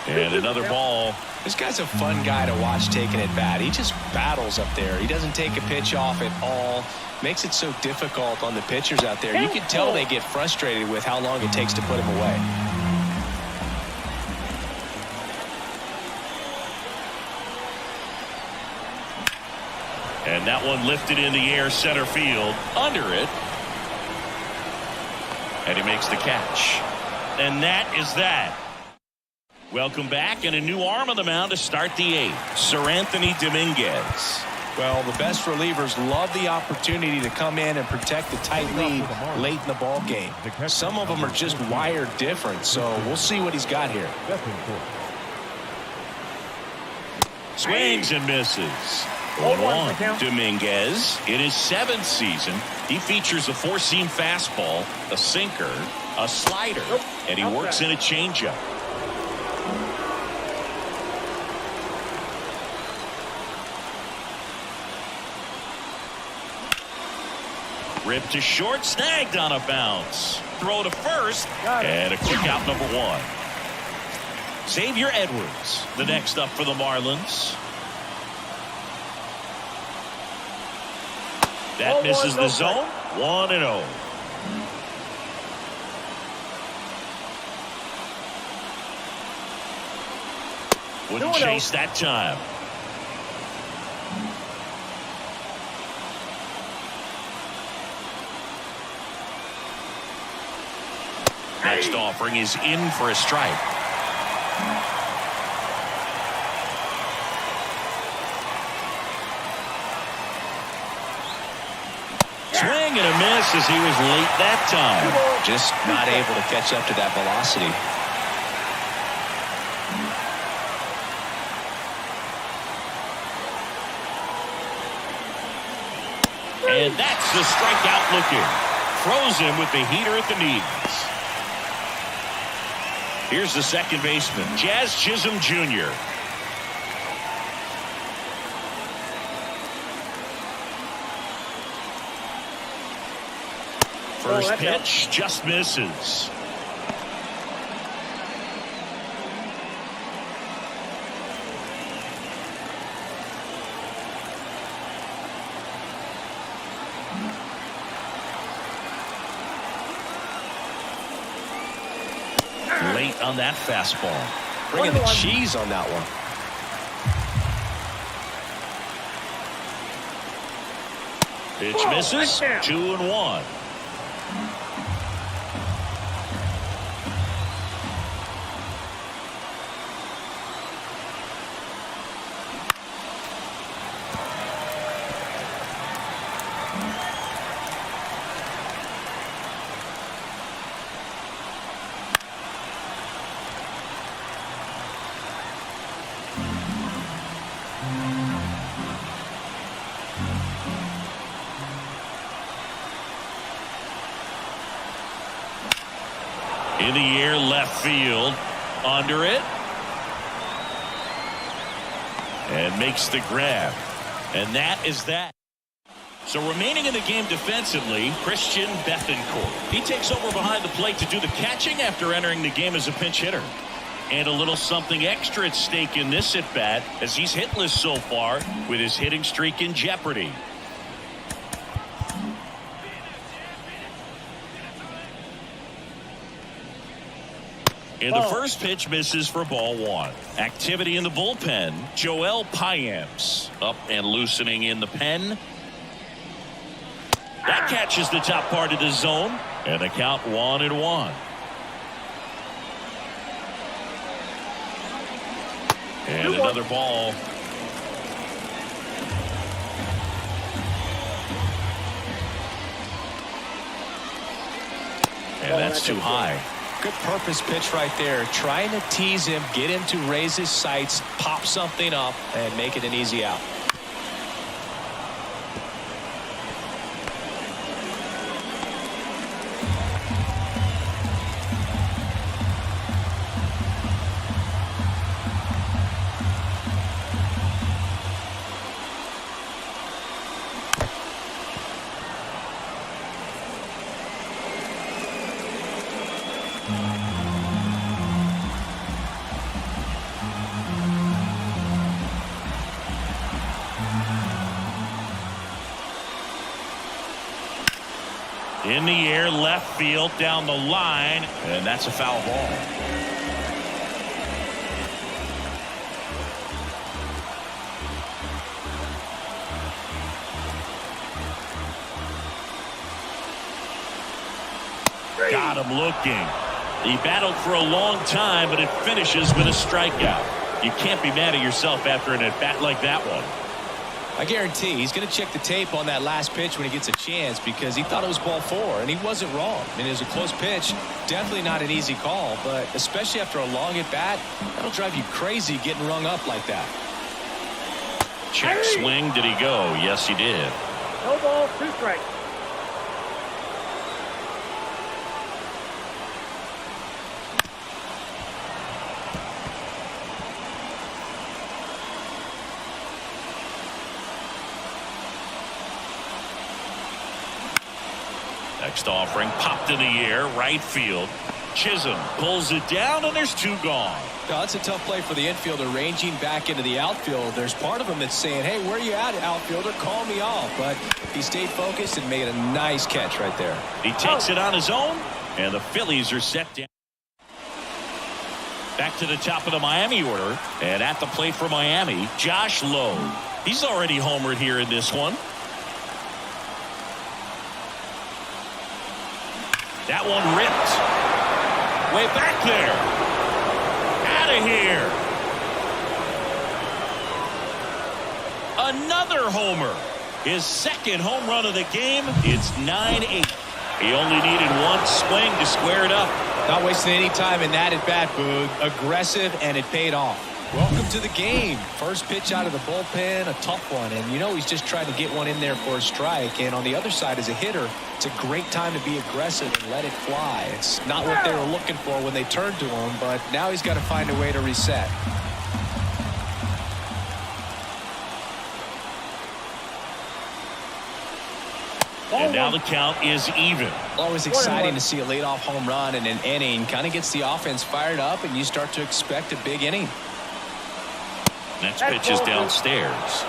S1: And another ball.
S2: This guy's a fun guy to watch taking at bat. He just battles up there. He doesn't take a pitch off at all. Makes it so difficult on the pitchers out there. You can tell they get frustrated with how long it takes to put him away.
S1: And that one lifted in the air, center field, under it. And he makes the catch. And that is that. Welcome back, and a new arm on the mound to start the 8th, Sir Anthony Dominguez.
S2: Well, the best relievers love the opportunity to come in and protect the tight lead late in the ball game. Some of them are just wired different, so we'll see what he's got here.
S1: Swings and misses. 1-1. Dominguez, in his 7th season, he features a 4-seam fastball, a sinker, a slider, and he works in a changeup. Ripped to short, snagged on a bounce. Throw to first, and a quick out, number 1. Xavier Edwards, the next up for the Marlins. That misses the zone. 1-0. Wouldn't chase that time. Next offering is in for a strike. Swing and a miss as he was late that time.
S2: Just not able to catch up to that velocity.
S1: And that's the strikeout looking. Throws him with the heater at the knees. Here's the second baseman, Jazz Chisholm Jr. First pitch just misses. Late on that fastball.
S2: Bringing the cheese on that one.
S1: Pitch misses. 2-1. In the air, left field, under it, and makes the grab, and that is that. So remaining in the game defensively, Christian Bethancourt. He takes over behind the plate to do the catching after entering the game as a pinch hitter. And a little something extra at stake in this at-bat as he's hitless so far with his hitting streak in jeopardy. And the first pitch misses for ball one. Activity in the bullpen. Joel Payamps up and loosening in the pen. That catches the top part of the zone. And the count 1-1. And another ball. And that's too high.
S2: Good purpose pitch right there. Trying to tease him, get him to raise his sights, pop something up, and make it an easy out.
S1: In the air, left field, down the line, and that's a foul ball. Got him looking. He battled for a long time, but it finishes with a strikeout. You can't be mad at yourself after an at-bat like that one.
S2: I guarantee he's going to check the tape on that last pitch when he gets a chance because he thought it was ball 4, and he wasn't wrong. I mean, it was a close pitch. Definitely not an easy call, but especially after a long at-bat, that'll drive you crazy getting rung up like that.
S1: Check swing. Did he go? Yes, he did.
S3: No ball, 2 strikes.
S1: Next offering popped in the air, right field. Chisholm pulls it down, and there's 2 gone.
S2: No, that's a tough play for the infielder ranging back into the outfield. There's part of him that's saying, hey, where are you at, outfielder? Call me off. But he stayed focused and made a nice catch right there.
S1: He takes it on his own, and the Phillies are set down. Back to the top of the Miami order, and at the plate for Miami, Josh Lowe. He's already homered here in this one. That one ripped. Way back there. Out of here. Another homer. His second home run of the game. It's 9-8. He only needed one swing to square it up.
S2: Not wasting any time in that at bat, Boog. Aggressive, and it paid off. Welcome to the game. First pitch out of the bullpen, a tough one. And you know he's just trying to get one in there for a strike. And on the other side, as a hitter, it's a great time to be aggressive and let it fly. It's not what they were looking for when they turned to him, but now he's got to find a way to reset.
S1: And now the count is even.
S2: Always exciting to see a leadoff home run in an inning. Kind of gets the offense fired up, and you start to expect a big inning.
S1: Next pitch is downstairs.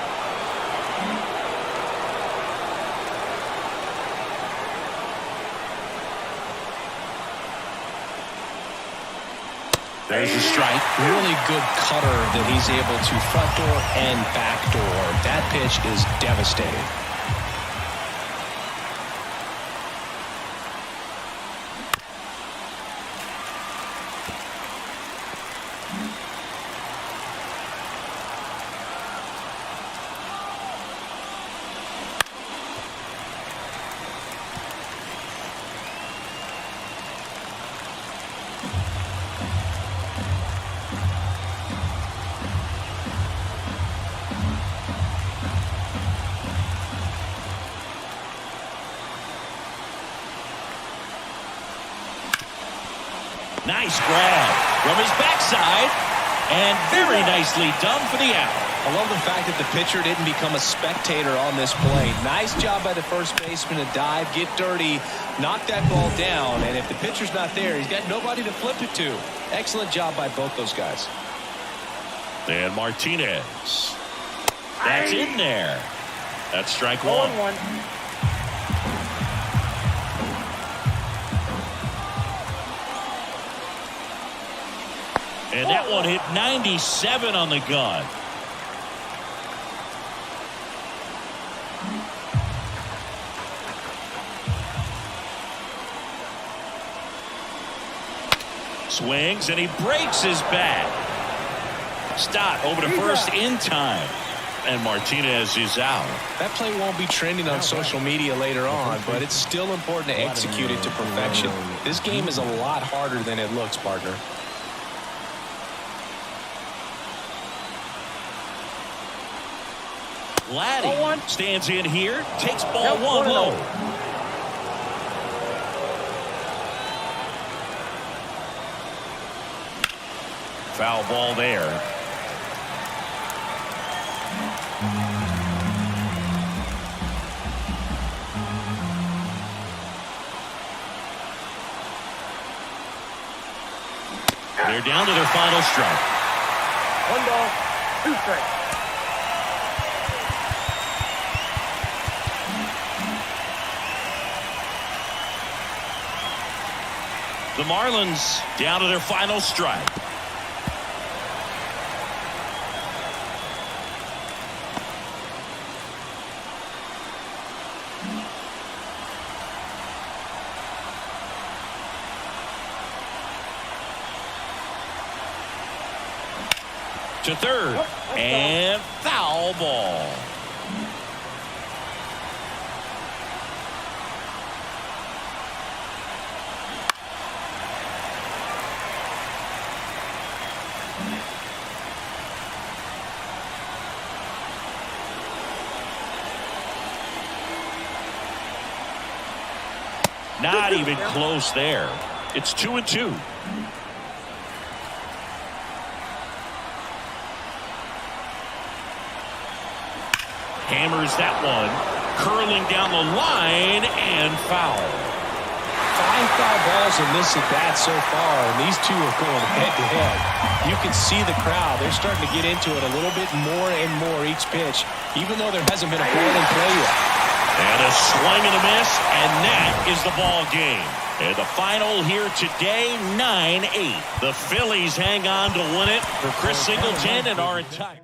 S1: There's a strike.
S2: Really good cutter that he's able to front door and back door. That pitch is devastating.
S1: Nice grab from his backside, and very nicely done for the out.
S2: I love the fact that the pitcher didn't become a spectator on this play. Nice job by the first baseman to dive, get dirty, knock that ball down. And if the pitcher's not there, he's got nobody to flip it to. Excellent job by both those guys.
S1: And Martinez. That's in there. That's strike one.
S3: 1-1.
S1: And that one hit 97 on the gun. Swings and he breaks his bat. Stott over to first in time. And Martinez is out.
S2: That play won't be trending on social media later on, but it's still important to execute it to perfection. This game is a lot harder than it looks, partner.
S1: Laddie stands in here, takes ball one low. Foul ball there. They're down to their final strike.
S3: 1 ball, 2 strikes.
S1: The Marlins down to their final strike. To third, and foul ball. Not even close there. It's 2-2. Hammers that one, curling down the line, and foul.
S2: 5 foul balls in this at bat so far, and these two are going head-to-head. You can see the crowd. They're starting to get into it a little bit more and more each pitch, even though there hasn't been a ball in play yet.
S1: And a swing and a miss, and that is the ball game. And the final here today, 9-8. The Phillies hang on to win it for Chris Singleton and our entire...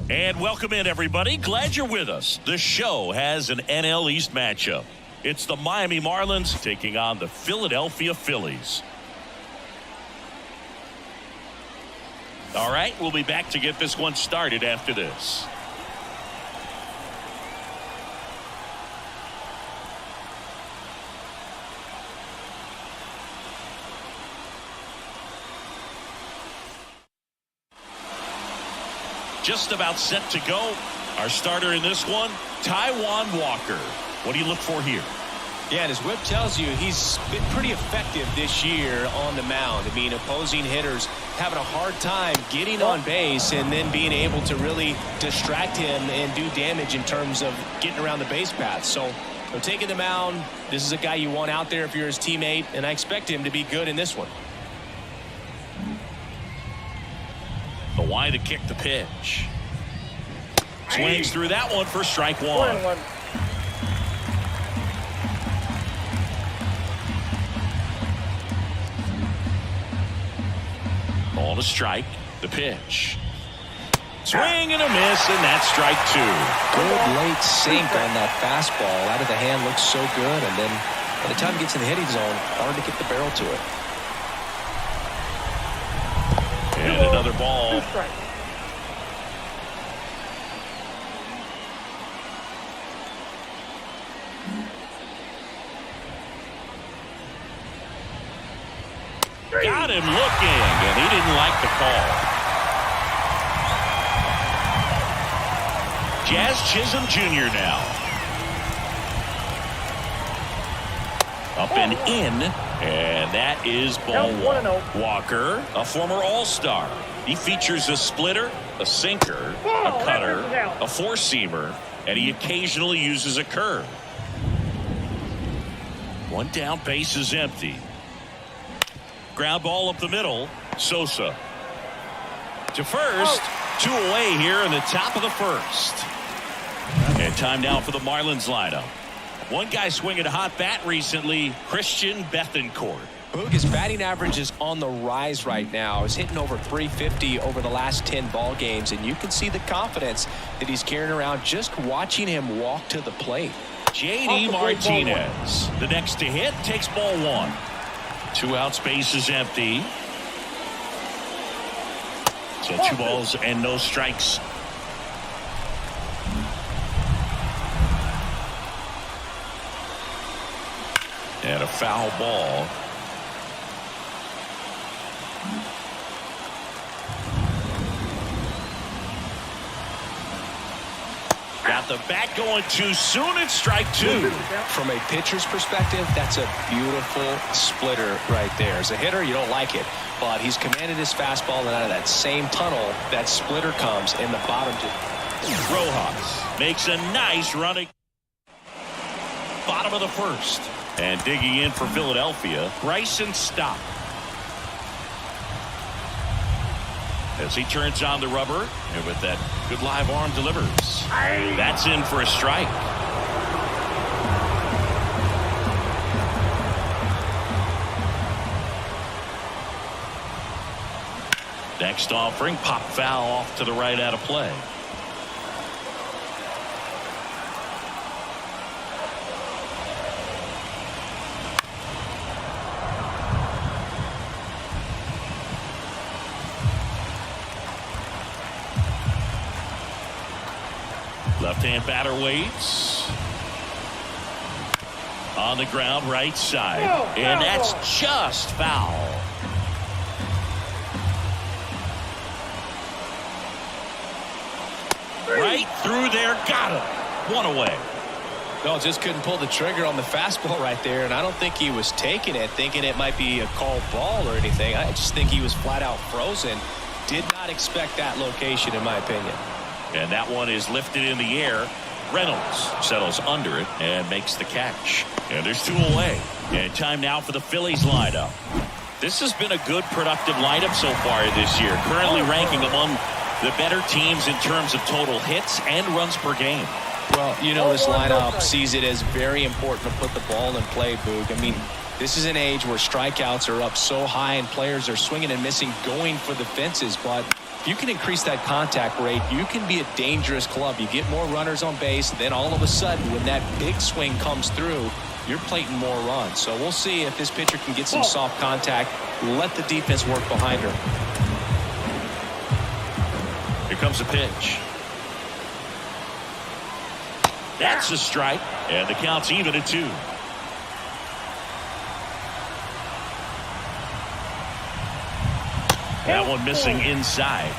S1: And welcome in, everybody. Glad you're with us. The show has an NL East matchup. It's the Miami Marlins taking on the Philadelphia Phillies. All right, we'll be back to get this one started after this. Just about set to go. Our starter in this one, Taijuan Walker. What do you look for here?
S2: Yeah, and as Whip tells you, he's been pretty effective this year on the mound. I mean, opposing hitters having a hard time getting on base and then being able to really distract him and do damage in terms of getting around the base path. So, taking the mound, this is a guy you want out there if you're his teammate, and I expect him to be good in this one.
S1: The wide to kick the pitch. Swings through that one for strike one.
S3: 1-1.
S1: Ball to strike. The pitch. Swing and a miss, and that's strike two.
S2: Good late sink on that fastball. Out of the hand, looks so good, and then by the time it gets in the hitting zone, hard to get the barrel to it.
S1: And another ball.
S3: 2 strikes.
S1: Got him looking, and he didn't like the call. Jazz Chisholm Jr. now. Up and in, and that is ball one.
S3: 1-0.
S1: Walker, a former All-Star. He features a splitter, a sinker, a cutter, a four-seamer, and he occasionally uses a curve. One down, base is empty. Ground ball up the middle. Sosa to first. 2 away here in the top of the first. And time now for the Marlins lineup. One guy swinging a hot bat recently, Christian Bethancourt.
S2: Boog, his batting average is on the rise right now. He's hitting over 350 over the last 10 ball games, and you can see the confidence that he's carrying around just watching him walk to the plate.
S1: JD Martinez, the next to hit, takes ball one. 2 outs, base is empty. So 2 balls and no strikes. And a foul ball. Got the bat going too soon. It's strike 2.
S2: From a pitcher's perspective, that's a beautiful splitter right there. As a hitter, you don't like it, but he's commanded his fastball, and out of that same tunnel, that splitter comes in the bottom.
S1: Rojas makes a nice running. Bottom of the first. And digging in for Philadelphia, Bryson Stott. As he turns on the rubber, and with that good live arm delivers. That's in for a strike. Next offering, pop foul off to the right out of play. Left-hand batter waits. On the ground, right side. And that's just foul. Right through there. Got him. 1 away.
S2: No, just couldn't pull the trigger on the fastball right there, and I don't think he was taking it, thinking it might be a called ball or anything. I just think he was flat out frozen. Did not expect that location, in my opinion.
S1: And that one is lifted in the air. Reynolds settles under it and makes the catch. And there's 2 away. And time now for the Phillies lineup. This has been a good, productive lineup so far this year. Currently ranking among the better teams in terms of total hits and runs per game.
S2: Well, you know, this lineup sees it as very important to put the ball in play, Boog. I mean, This is an age where strikeouts are up so high and players are swinging and missing, going for the fences. But if you can increase that contact rate, you can be a dangerous club. You get more runners on base. Then all of a sudden, when that big swing comes through, you're plating more runs. So we'll see if this pitcher can get some soft contact. Let the defense work behind her.
S1: Here comes the pitch. That's a strike, and the count's even at 2. That one missing inside.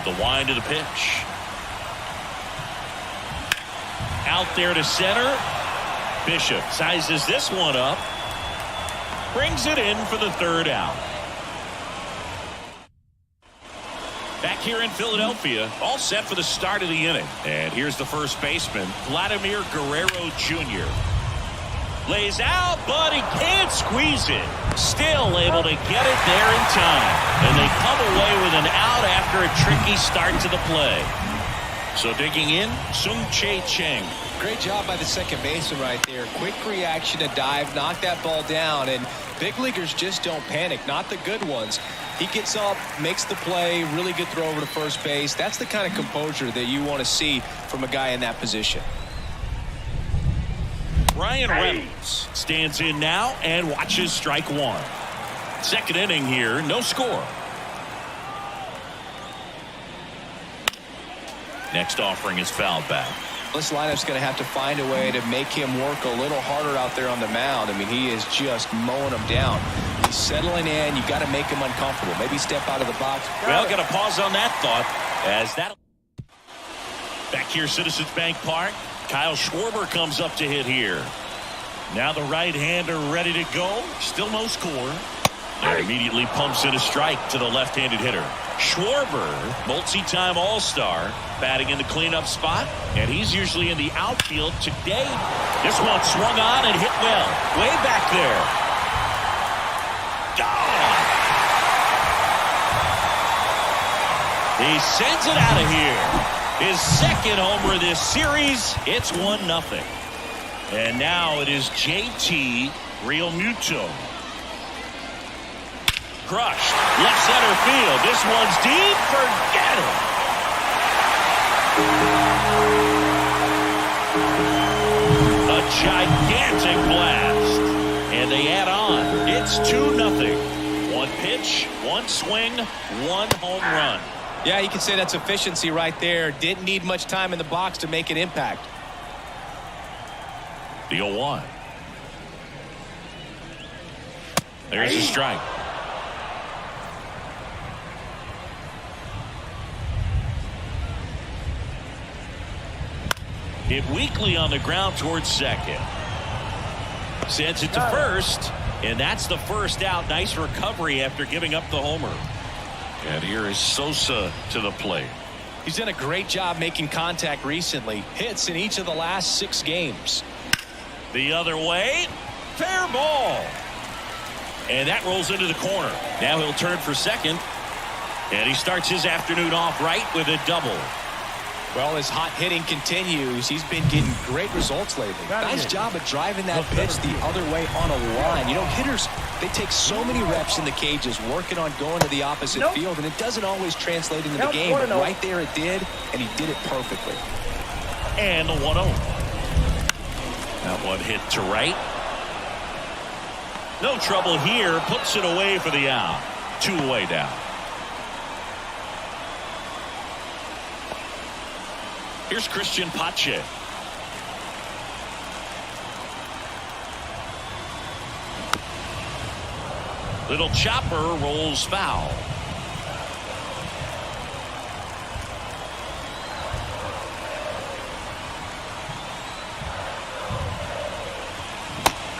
S1: The wind of the pitch. Out there to center. Bishop sizes this one up. Brings it in for the 3rd out. Back here in Philadelphia, all set for the start of the inning. And here's the first baseman, Vladimir Guerrero Jr. Lays out, but he can't squeeze it. Still able to get it there in time. And they come away with an out after a tricky start to the play. So digging in, Sung-Chae Cheng.
S2: Great job by the second baseman right there. Quick reaction to dive, knock that ball down. And big leaguers just don't panic, not the good ones. He gets up, makes the play, really good throw over to first base. That's the kind of composure that you want to see from a guy in that position.
S1: Ryan Reynolds stands in now and watches strike 1. Second inning here, no score. Next offering is fouled back.
S2: This lineup's going to have to find a way to make him work a little harder out there on the mound. I mean, he is just mowing them down. He's settling in. You got to make him uncomfortable. Maybe step out of the box.
S1: Well, got to pause on that thought as that. Back here, Citizens Bank Park. Kyle Schwarber comes up to hit here. Now the right-hander ready to go. Still no score. And immediately pumps in a strike to the left-handed hitter. Schwarber, multi-time All-Star, batting in the cleanup spot, and he's usually in the outfield today. This one swung on and hit well. Way back there. Gone. He sends it out of here. His second homer this series. It's 1-0. And now it is JT Realmuto. Crushed. Left center field. This one's deep. Forget it. A gigantic blast. And they add on. It's 2-0. One pitch, one swing, one home run.
S2: Yeah, you can say that's efficiency right there. Didn't need much time in the box to make an impact.
S1: The 0-1. There's a strike. Hit weakly on the ground towards second. Sends it to first, and that's the first out. Nice recovery after giving up the homer. And here is Sosa to the plate.
S2: He's done a great job making contact recently. Hits in each of the last 6 games.
S1: The other way. Fair ball. And that rolls into the corner. Now he'll turn for second. And he starts his afternoon off right with a double.
S2: Well, his hot hitting continues. He's been getting great results lately. Nice job of driving that pitch the other way on a line. You know, hitters, they take so many reps in the cages working on going to the opposite field, and it doesn't always translate into the game. But right there it did, and he did it perfectly.
S1: And the 1-0. That one hit to right. No trouble here. Puts it away for the out. 2 away down. Here's Christian Pache. Little chopper rolls foul.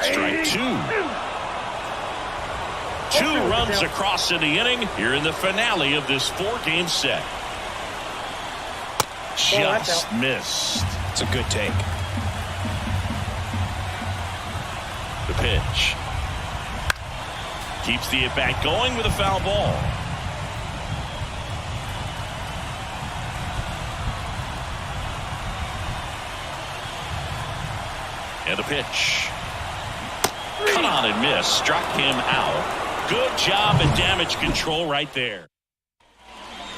S1: Strike 2. 2 runs across in the inning here in the finale of this 4-game set. Just missed.
S2: It's a good take.
S1: The pitch. Keeps the at-bat going with a foul ball. And the pitch. Cut on and miss. Struck him out. Good job at damage control right there.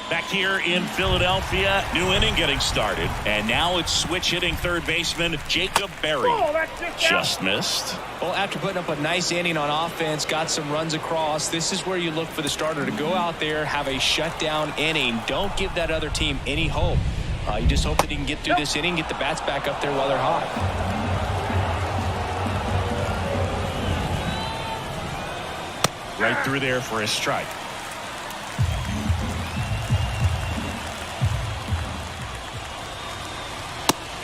S1: Back here in Philadelphia, new inning getting started. And now it's switch hitting third baseman Jacob Berry. Just missed.
S2: Well, after putting up a nice inning on offense, got some runs across, this is where you look for the starter to go out there, have a shutdown inning. Don't give that other team any hope. You just hope that he can get through this inning, get the bats back up there while they're hot.
S1: Right through there for a strike.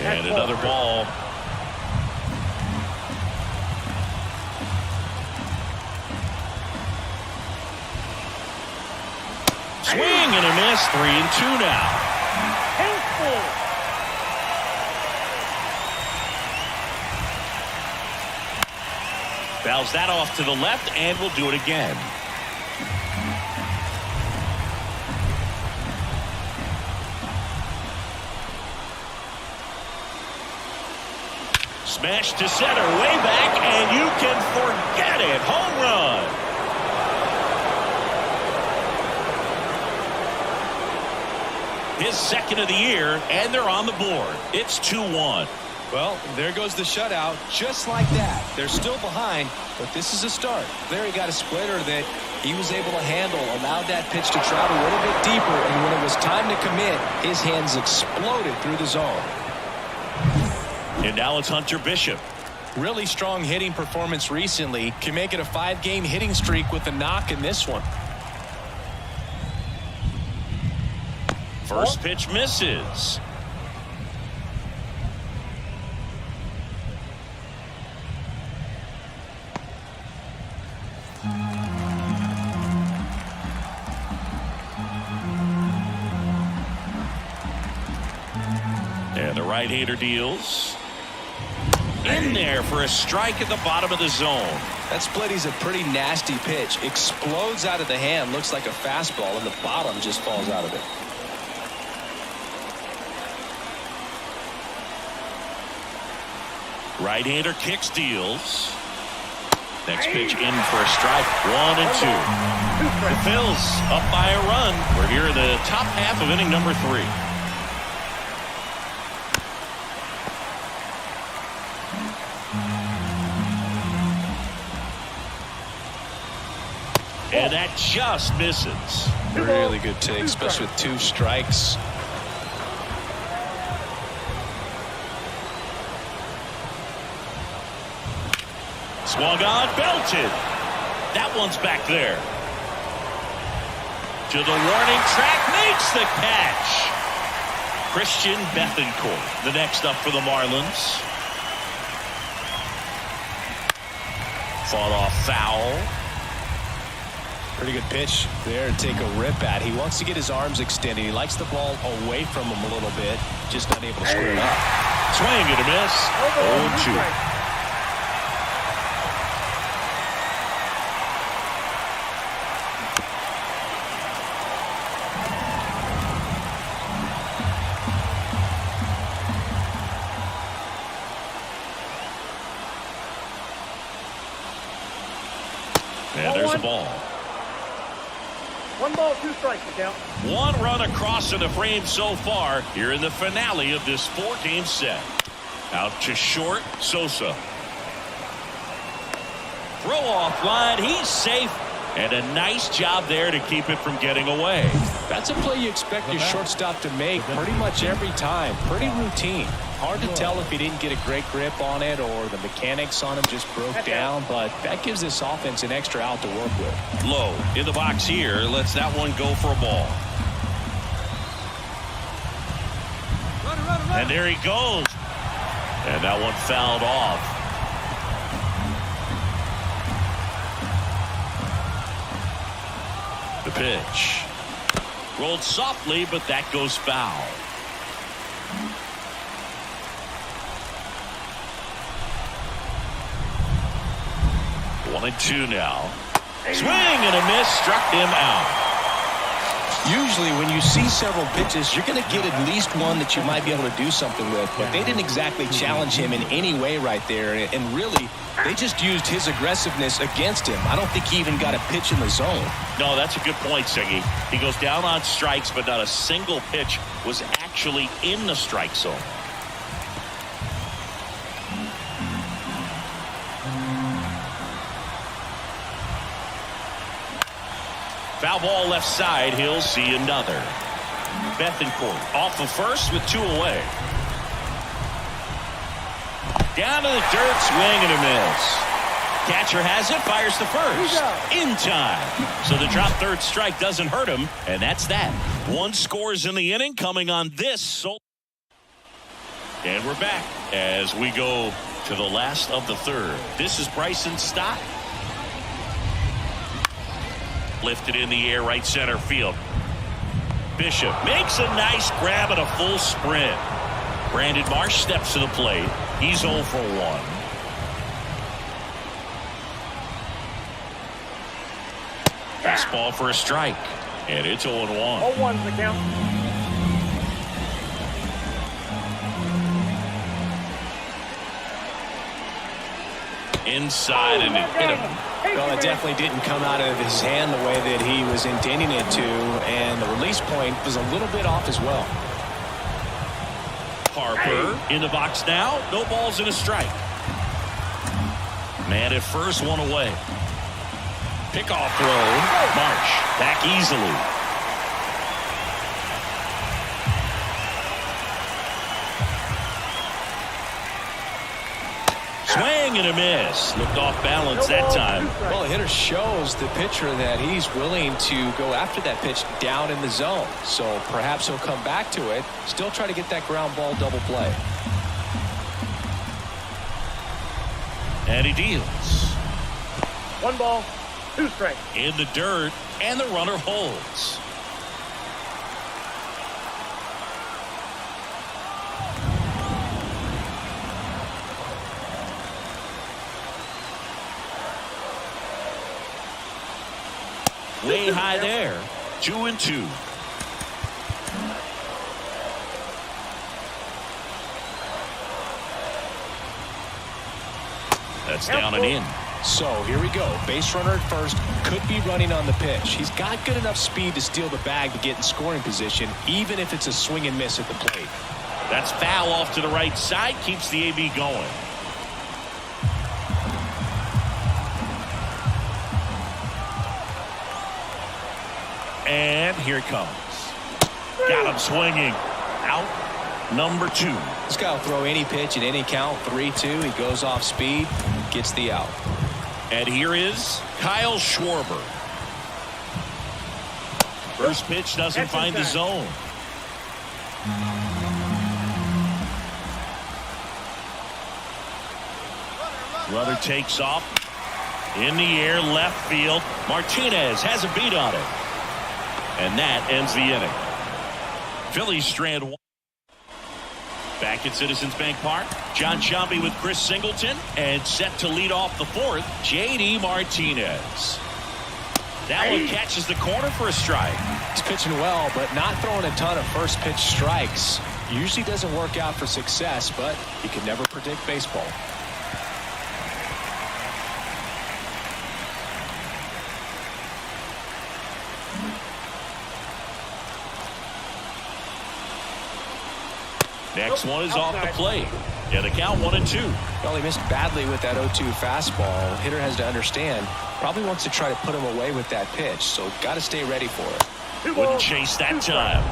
S1: And another ball. Swing and a miss. 3-2 now. Fouls that off to the left, and we'll do it again. Smash to center, way back, and you can forget it. Home run. His second of the year, and they're on the board. It's 2-1.
S2: Well, there goes the shutout. Just like that. They're still behind, but this is a start. There he got a splitter that he was able to handle, allowed that pitch to travel a little bit deeper, and when it was time to commit, his hands exploded through the zone.
S1: And now it's Hunter Bishop.
S2: Really strong hitting performance recently. Can make it a 5-game hitting streak with a knock in this one.
S1: First pitch misses. And the right-hander deals. In there for a strike at the bottom of the zone.
S2: That split is a pretty nasty pitch. Explodes out of the hand. Looks like a fastball, and the bottom just falls out of it.
S1: Right-hander kicks, deals. Next pitch in for a strike. 1-2. The Phils up by a run. We're here in the top half of inning number 3. And that just misses.
S2: Really good take, especially with 2 strikes.
S1: Swung on, belted. That one's back there. To the warning track, makes the catch. Christian Bethancourt, the next up for the Marlins. Fought off foul.
S2: Pretty good pitch there to take a rip at. He wants to get his arms extended. He likes the ball away from him a little bit, just unable to square it up.
S1: Swing and a miss. 0-2. And there's a ball.
S3: 1 ball, 2 strikes, count.
S1: 1 run across in the frame so far here in the finale of this 4-game set. Out to short, Sosa. Throw off line, he's safe, and a nice job there to keep it from getting away.
S2: That's a play you expect your shortstop to make pretty much every time. Pretty routine. Hard to tell if he didn't get a great grip on it or the mechanics on him just broke down, but that gives this offense an extra out to work with.
S1: Low in the box here, lets that one go for a ball. And there he goes. And that one fouled off. The pitch. Rolled softly, but that goes foul. One and 2 now. Swing and a miss, struck him out.
S2: Usually when you see several pitches, you're going to get at least one that you might be able to do something with. But they didn't exactly challenge him in any way right there. And really, they just used his aggressiveness against him. I don't think he even got a pitch in the zone.
S1: No, that's a good point, Siggy. He goes down on strikes, but not a single pitch was actually in the strike zone. Foul ball left side. He'll see another. Bethancourt off of first with 2 away. Down to the dirt, swing and a miss. Catcher has it, fires to first. In time. So the drop third strike doesn't hurt him, and that's that. 1 scores in the inning coming on this. And we're back as we go to the last of the third. This is Bryson Stott. Lifted in the air, right center field. Bishop makes a nice grab at a full sprint. Brandon Marsh steps to the plate. He's 0 for 1. Fastball for a strike, and it's 0-1.
S3: 0-1's the count.
S1: Inside, and it hit him.
S2: Well, it definitely didn't come out of his hand the way that he was intending it to, and the release point was a little bit off as well.
S1: Harper in the box now. No balls and a strike. Man at first, 1 away. Pickoff throw. Marsh back easily. Swing and a miss. Looked off balance that time.
S2: Well, the hitter shows the pitcher that he's willing to go after that pitch down in the zone. So perhaps he'll come back to it. Still try to get that ground ball double play.
S1: And he deals.
S3: 1 ball, 2 strikes.
S1: In the dirt, and the runner holds. Way high there. 2-2. That's down and in.
S2: So here we go. Base runner at first. Could be running on the pitch. He's got good enough speed to steal the bag to get in scoring position, even if it's a swing and miss at the plate.
S1: That's foul off to the right side. Keeps the AB going. And here it comes. Got him swinging. Out number 2.
S2: This guy will throw any pitch at any count. 3-2. He goes off speed. Gets the out.
S1: And here is Kyle Schwarber. First pitch doesn't find the zone. Runner takes off. In the air, left field. Martinez has a beat on it. And that ends the inning. Phillies strand 1. Back at Citizens Bank Park, John Sciambi with Chris Singleton, and set to lead off the 4th, J.D. Martinez. That one catches the corner for a strike.
S2: He's pitching well, but not throwing a ton of first pitch strikes. Usually doesn't work out for success, but you can never predict baseball.
S1: Next one is off the plate. Yeah, the count 1-2.
S2: Well, he missed badly with that 0-2 fastball. Hitter has to understand. Probably wants to try to put him away with that pitch, so got to stay ready for it.
S1: Wouldn't chase that time.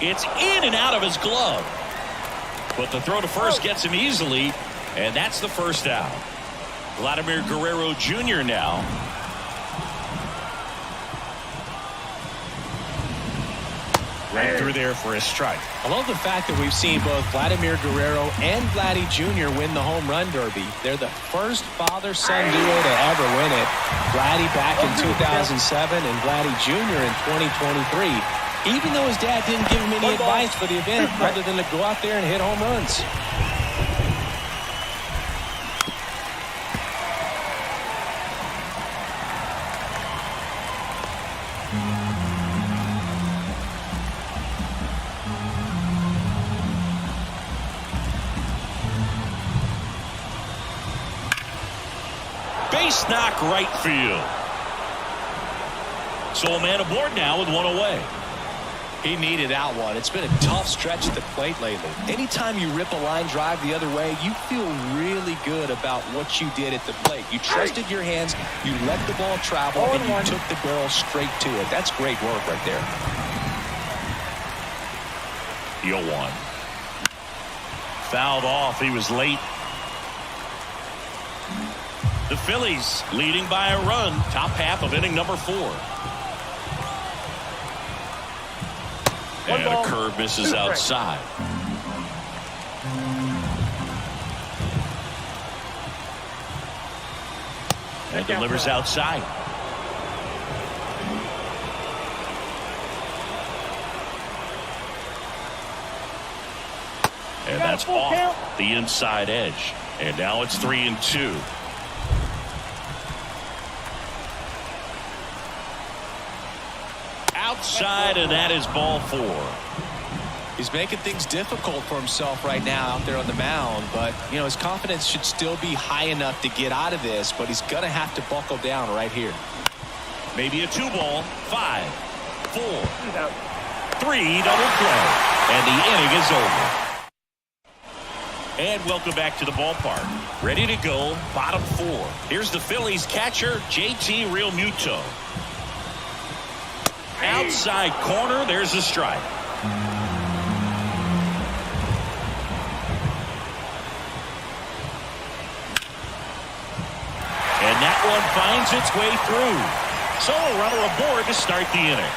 S1: It's in and out of his glove. But the throw to first gets him easily, and that's the first out. Vladimir Guerrero Jr. now. Right through there for a strike.
S2: I love the fact that we've seen both Vladimir Guerrero and Vladdy Jr. win the home run derby. They're the first father-son duo to ever win it. Vladdy back in 2007 and Vladdy Jr. in 2023. Even though his dad didn't give him any advice for the event other than to go out there and hit home runs.
S1: Nice knock right field. So a man aboard now with one away.
S2: He needed that one. It's been a tough stretch at the plate lately. Anytime you rip a line drive the other way, you feel really good about what you did at the plate. You trusted your hands, you let the ball travel, and you took the barrel straight to it. That's great work right there.
S1: 0-1. Fouled off. He was late. The Phillies leading by a run. Top half of inning number 4. And a curve misses outside. And delivers outside. And that's off the inside edge. And now it's 3-2. Outside, and that is ball 4.
S2: He's making things difficult for himself right now out there on the mound, but you know his confidence should still be high enough to get out of this, but he's gonna have to buckle down right here.
S1: Maybe a 2-ball. 5, 4, 3, double play, and the inning is over. And welcome back to the ballpark. Ready to go, bottom 4. Here's the Phillies catcher, JT Realmuto. Outside corner, there's a strike. And that one finds its way through. So a runner aboard to start the inning.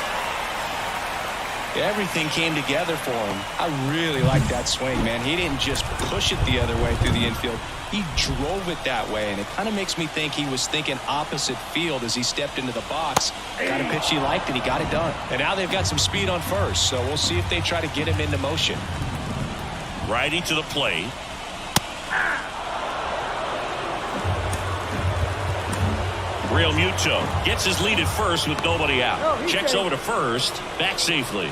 S2: Everything came together for him. I really like that swing, man. He didn't just push it the other way through the infield. He drove it that way, and it kind of makes me think he was thinking opposite field as he stepped into the box. Got a pitch he liked, and he got it done. And now they've got some speed on first, so we'll see if they try to get him into motion.
S1: Righty to the plate. Realmuto gets his lead at first with nobody out. Checks over to first, back safely.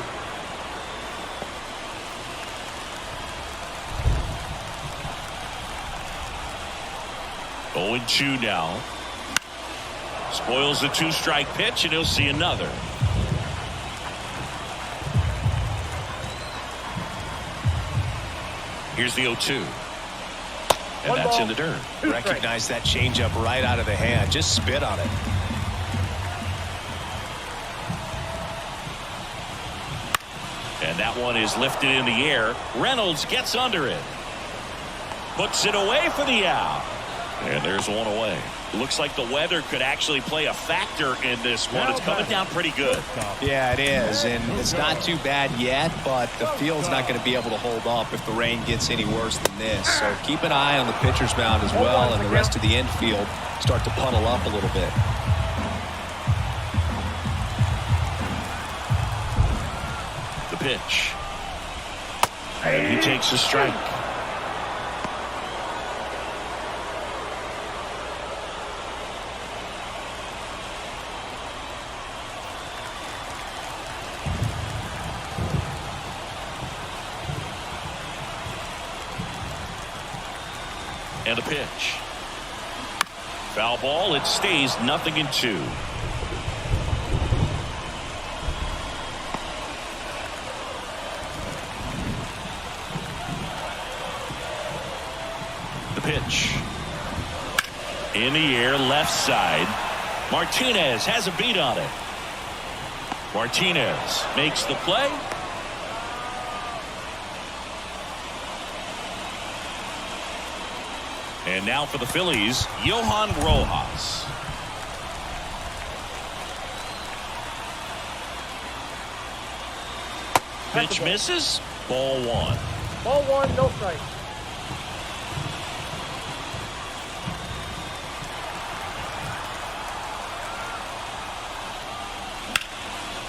S1: Oh, 0-2 now. Spoils the 2-strike pitch, and he'll see another. Here's the 0-2. And that's in the dirt.
S2: Recognize that changeup right out of the hand. Just spit on it.
S1: And that one is lifted in the air. Reynolds gets under it. Puts it away for the out. And there's one away. Looks like the weather could actually play a factor in this one. It's coming down pretty good.
S2: Yeah, it is. And it's not too bad yet, but the field's not going to be able to hold up if the rain gets any worse than this. So keep an eye on the pitcher's mound as well, and the rest of the infield start to puddle up a little bit.
S1: The pitch. And he takes a strike. And a pitch. Foul ball. It stays 0-2. The pitch. In the air, left side. Martinez has a beat on it. Martinez makes the play. And now for the Phillies, Johan Rojas. Pitch misses. Ball 1.
S3: Ball 1, no strike.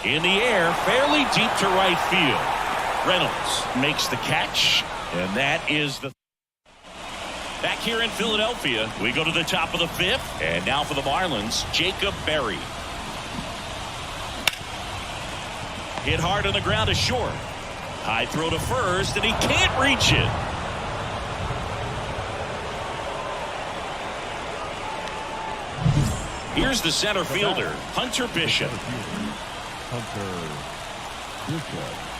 S1: In the air, fairly deep to right field. Reynolds makes the catch, and that is the... Back here in Philadelphia, we go to the top of the 5th, and now for the Marlins, Jacob Berry. Hit hard on the ground to short. High throw to first, and he can't reach it. Here's the center fielder, Hunter Bishop.
S4: Hunter Bishop.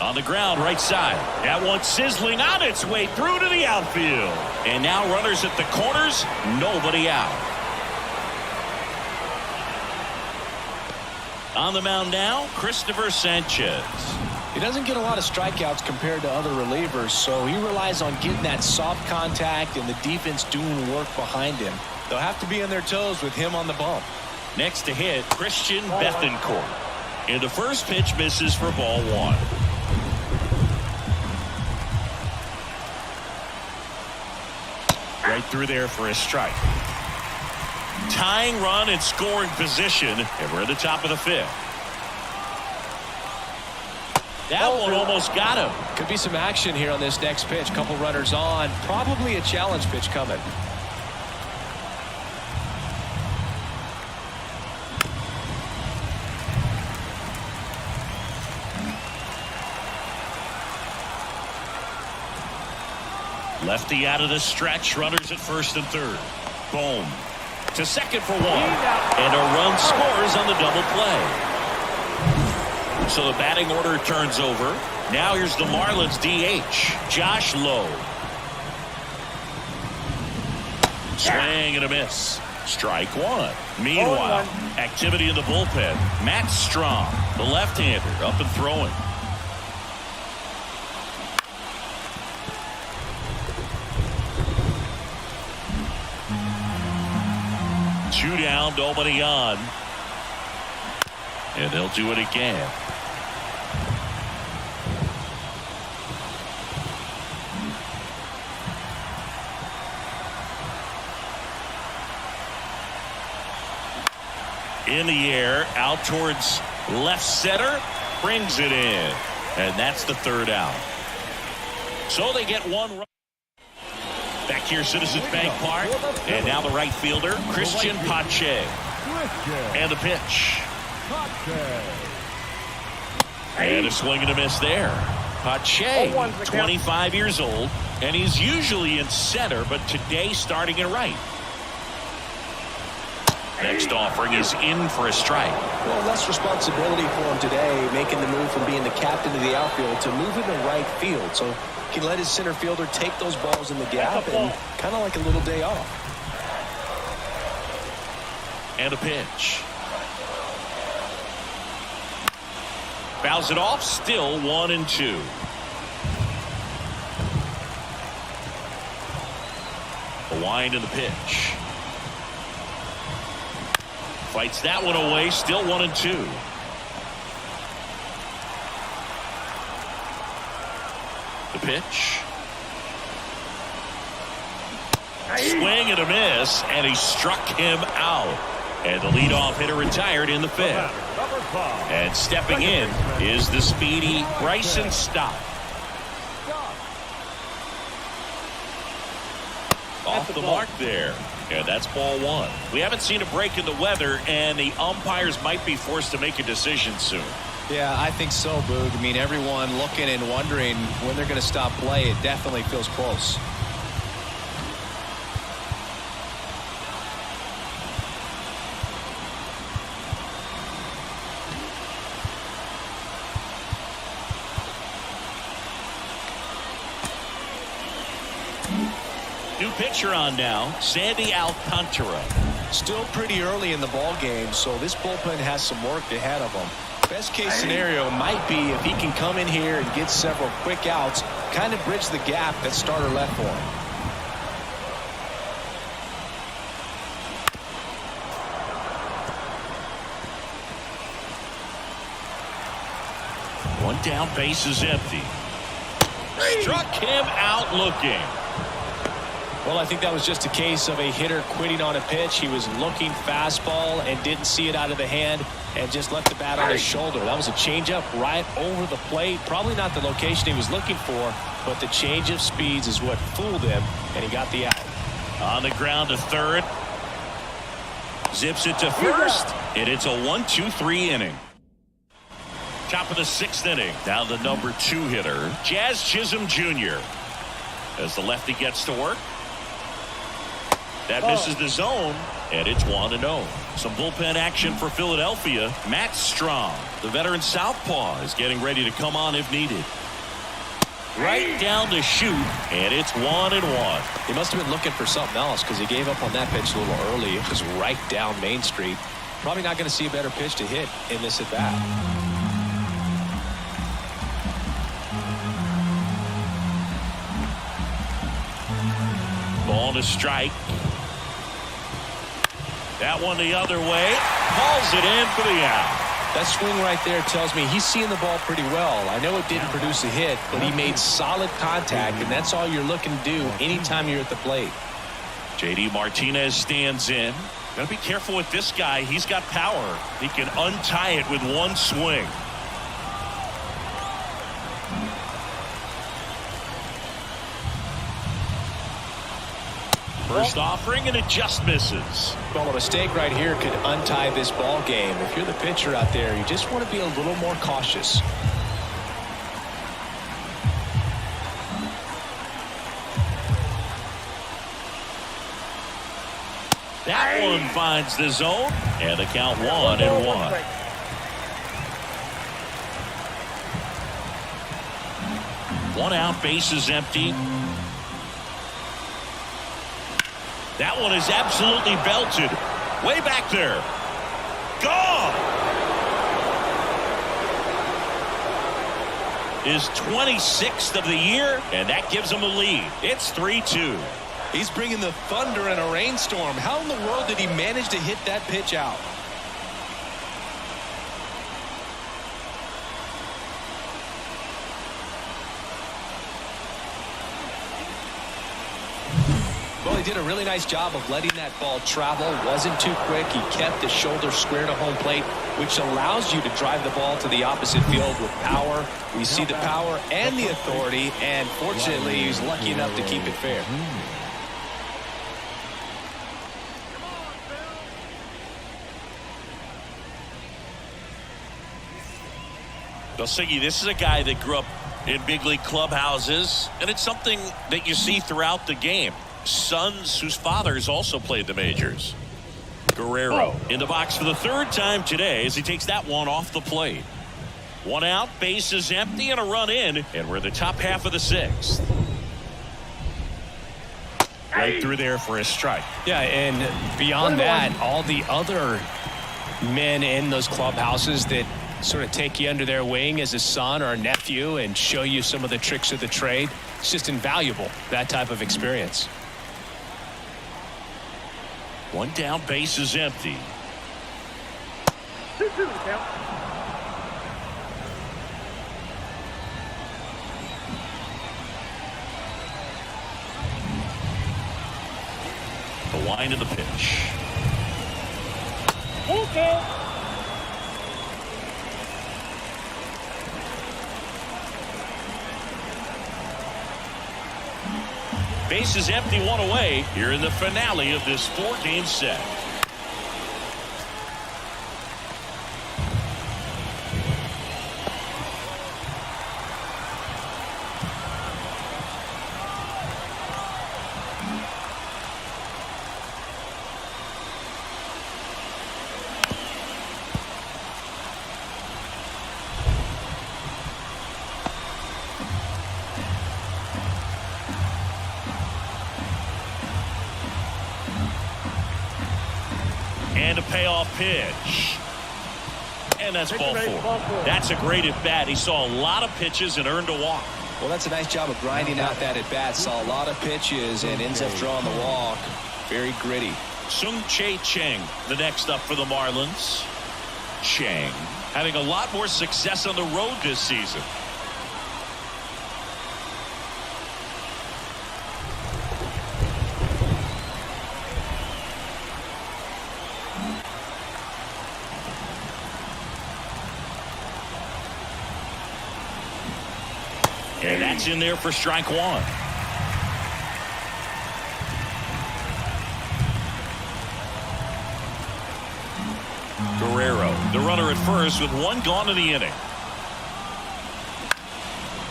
S1: On the ground, right side. That one sizzling on its way through to the outfield. And now runners at the corners, nobody out. On the mound now, Christopher Sanchez.
S2: He doesn't get a lot of strikeouts compared to other relievers, so he relies on getting that soft contact and the defense doing work behind him. They'll have to be on their toes with him on the bump.
S1: Next to hit, Christian Bethancourt. And the first pitch misses for ball one. Right through there for a strike. Tying run in scoring position, and we're at the top of the fifth. That one almost got him.
S2: Could be some action here on this next pitch. Couple runners on. Probably a challenge pitch coming.
S1: Lefty out of the stretch. Runners at first and third. Boom. To second for one. And a run scores on the double play. So the batting order turns over. Now here's the Marlins DH, Josh Lowe. Swing and a miss. Strike one. Meanwhile, activity in the bullpen. Matt Strom, the left-hander, up and throwing. Two down, nobody on. And they'll do it again. In the air, out towards left center, brings it in. And that's the third out. So they get one run. Back here, Citizens Bank Park. And now the right fielder, Christian Pache. And the pitch. And a swing and a miss there. Pache, 25 years old, and he's usually in center, but today starting in right. Next offering is in for a strike.
S2: Well, less responsibility for him today, making the move from being the captain of the outfield to moving to right field. So he can let his center fielder take those balls in the gap and kind of like a little day off.
S1: And a pitch. Fouls it off, still 1-2. A wind in the pitch. Fights that one away, still 1-2. The pitch. Swing and a miss, and he struck him out. And the leadoff hitter retired in the fifth. And stepping in is the speedy Bryson Stott. Off the mark there. And that's ball one. We haven't seen a break in the weather, and the umpires might be forced to make a decision soon.
S2: Yeah, I think so, Boog. I mean, everyone looking and wondering when they're going to stop play. It definitely feels close.
S1: New pitcher on now, Sandy Alcantara.
S2: Still pretty early in the ball game, so this bullpen has some work ahead of them. Best case scenario might be if he can come in here and get several quick outs, kind of bridge the gap that starter left for him.
S1: One down, base is empty. Struck him out looking.
S2: Well, I think that was just a case of a hitter quitting on a pitch. He was looking fastball and didn't see it out of the hand and just left the bat on his shoulder. That was a changeup right over the plate. Probably not the location he was looking for, but the change of speeds is what fooled him, and he got the out.
S1: On the ground to third. Zips it to first, and it's a 1-2-3 inning. Top of the sixth inning. Now the number 2 hitter, Jazz Chisholm Jr. As the lefty gets to work. That misses the zone, and it's 1-0. Some bullpen action for Philadelphia. Matt Strong, the veteran southpaw, is getting ready to come on if needed. Right down to shoot, and it's 1-1.
S2: He must have been looking for something else because he gave up on that pitch a little early. It was right down Main Street. Probably not going to see a better pitch to hit in this at bat.
S1: Ball to strike. That one the other way. Calls it in for the out.
S2: That swing right there tells me he's seeing the ball pretty well. I know it didn't produce a hit, but he made solid contact, and that's all you're looking to do anytime you're at the plate.
S1: JD Martinez stands in. Gotta be careful with this guy. He's got power. He can untie it with one swing. First offering, and it just misses.
S2: Well, a mistake right here could untie this ball game. If you're the pitcher out there, you just want to be a little more cautious.
S1: That one finds the zone, and the count 1-1. One out, bases empty. That one is absolutely belted. Way back there. Gone! His 26th of the year, and that gives him a lead. It's 3-2.
S2: He's bringing the thunder in a rainstorm. How in the world did he manage to hit that pitch out? Well, he did a really nice job of letting that ball travel. Wasn't too quick. He kept the shoulder square to home plate, which allows you to drive the ball to the opposite field with power. We see the power and the authority, and fortunately, he's lucky enough to keep it fair.
S1: Well, Siggy, this is a guy that grew up in big league clubhouses, and it's something that you see throughout the game. Sons whose fathers also played the majors. Guerrero in the box for the third time today as he takes that one off the plate. One out, bases empty, and a run in, and we're in the top half of the sixth. Right through there for a strike.
S2: Yeah, and beyond that, all the other men in those clubhouses that sort of take you under their wing as a son or a nephew and show you some of the tricks of the trade. It's just invaluable, that type of experience.
S1: One down, base is empty.
S3: 2-2 the count.
S1: The line of the pitch.
S3: Okay.
S1: Base is empty, one away here in the finale of this 4-game set. And a payoff pitch. And that's ball four. That's a great at-bat. He saw a lot of pitches and earned a walk.
S2: Well, that's a nice job of grinding out that at-bat. Saw a lot of pitches and ends up drawing the walk. Very gritty.
S1: Sung-Chae Cheng, the next up for the Marlins. Cheng having a lot more success on the road this season. And that's in there for strike one. Guerrero, the runner at first with one gone in the inning.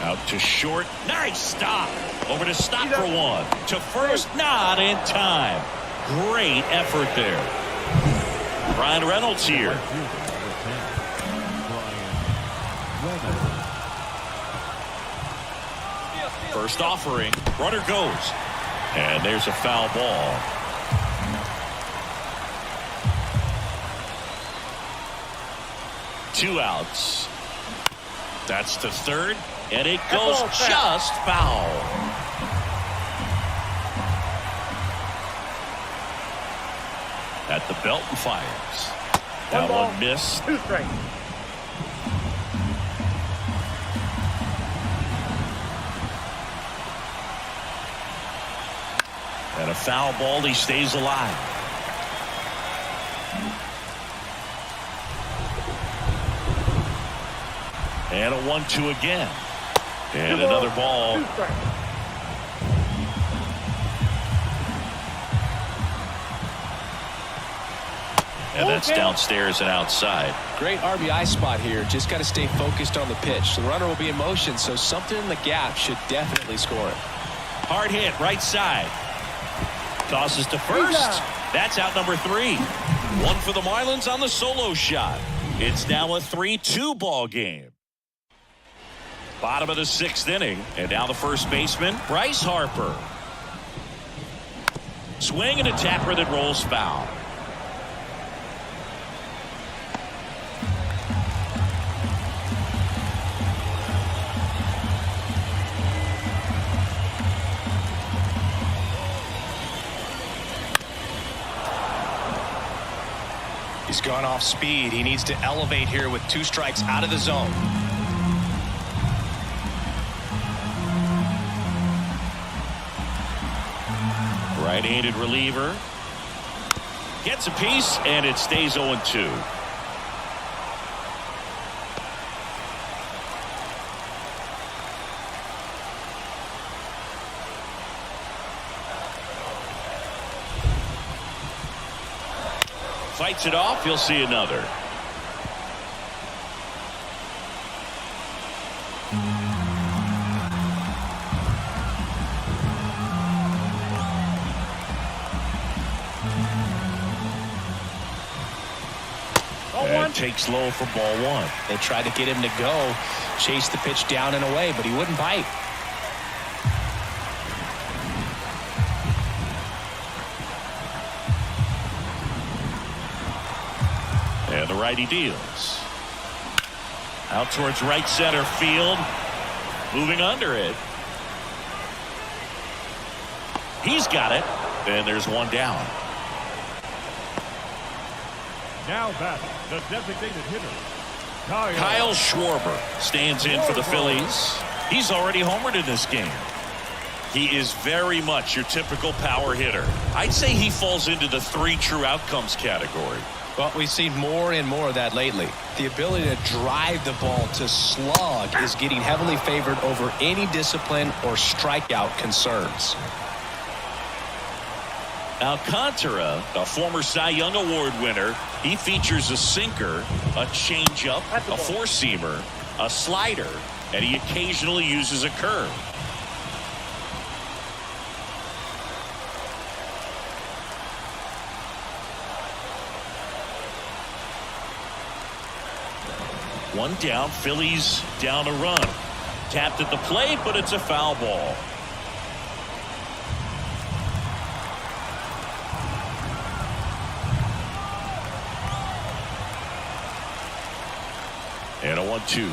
S1: Out to short. Nice stop. Over to stop for one. To first, not in time. Great effort there. Ryan Reynolds here. First offering. Runner goes. And there's a foul ball. Two outs. That's to third. And it goes just foul. At the belt and fires. That one missed.
S3: 2 strikes.
S1: And a foul ball. He stays alive. And a 1-2 again. And another ball.
S3: 2 strikes.
S1: And that's downstairs and outside.
S2: Great RBI spot here. Just got to stay focused on the pitch. The runner will be in motion, so something in the gap should definitely score it.
S1: Hard hit, right side. Tosses to first. That's out number 3. One for the Marlins on the solo shot. It's now a 3-2 ball game. Bottom of the 6th inning. And now the first baseman, Bryce Harper. Swing and a tapper that rolls foul.
S2: He's gone off speed. He needs to elevate here with 2 strikes out of the zone.
S1: Right-handed reliever. Gets a piece, and it stays 0-2. Fights it off. You'll see another. And takes low for ball 1.
S2: They tried to get him to go, chase the pitch down and away, but he wouldn't bite.
S1: And the righty deals. Out towards right center field. Moving under it. He's got it. And there's one down.
S4: Now batting, the designated hitter,
S1: Kyle Schwarber stands in for the Phillies. He's already homered in this game. He is very much your typical power hitter. I'd say he falls into the 3 true outcomes category.
S2: Well, we've seen more and more of that lately. The ability to drive the ball to slug is getting heavily favored over any discipline or strikeout concerns.
S1: Alcantara, a former Cy Young Award winner, he features a sinker, a changeup, a four-seamer, a slider, and he occasionally uses a curve. One down, Phillies down a run. Tapped at the plate, but it's a foul ball. And a 1-2.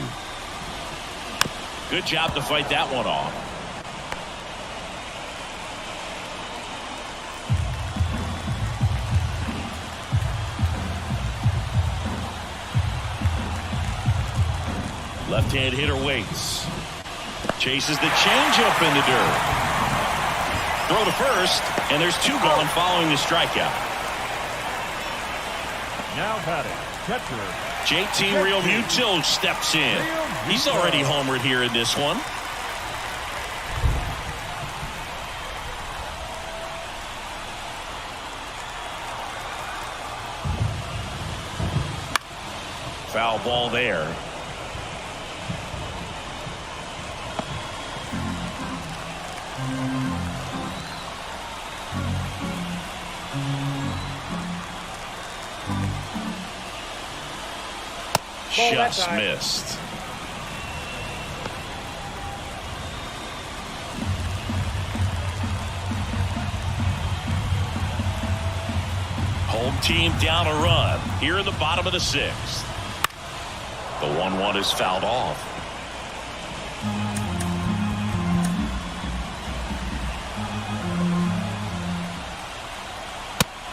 S1: Good job to fight that one off. Left-hand hitter waits. Chases the changeup in the dirt. Throw to first, and there's 2 gone following the strikeout.
S4: now batting, catcher.
S1: JT Realmuto steps in. He's already homered here in this one. Foul ball there.
S3: ball that
S1: just
S3: time.
S1: missed. Home team down a run here in the bottom of the 6th. The 1-1 is fouled off.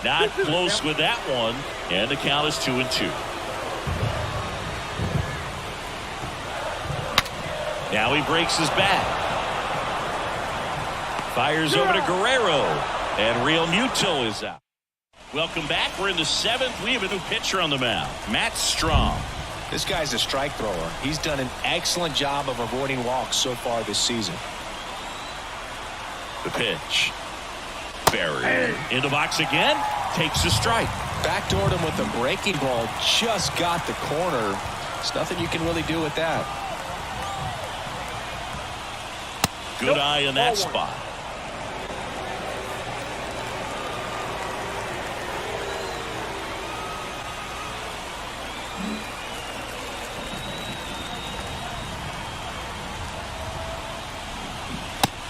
S1: Not close with that one, and the count is 2-2. Now he breaks his back. Fires over to Guerrero, and Real Muto is out. Welcome back. We're in the 7th. We have a new pitcher on the mound, Matt Strong.
S2: This guy's a strike thrower. He's done an excellent job of avoiding walks so far this season.
S1: The pitch. Buried in the box again. Takes a strike.
S2: Backdoored him with the breaking ball. Just got the corner. There's nothing you can really do with that.
S1: Good eye in that spot.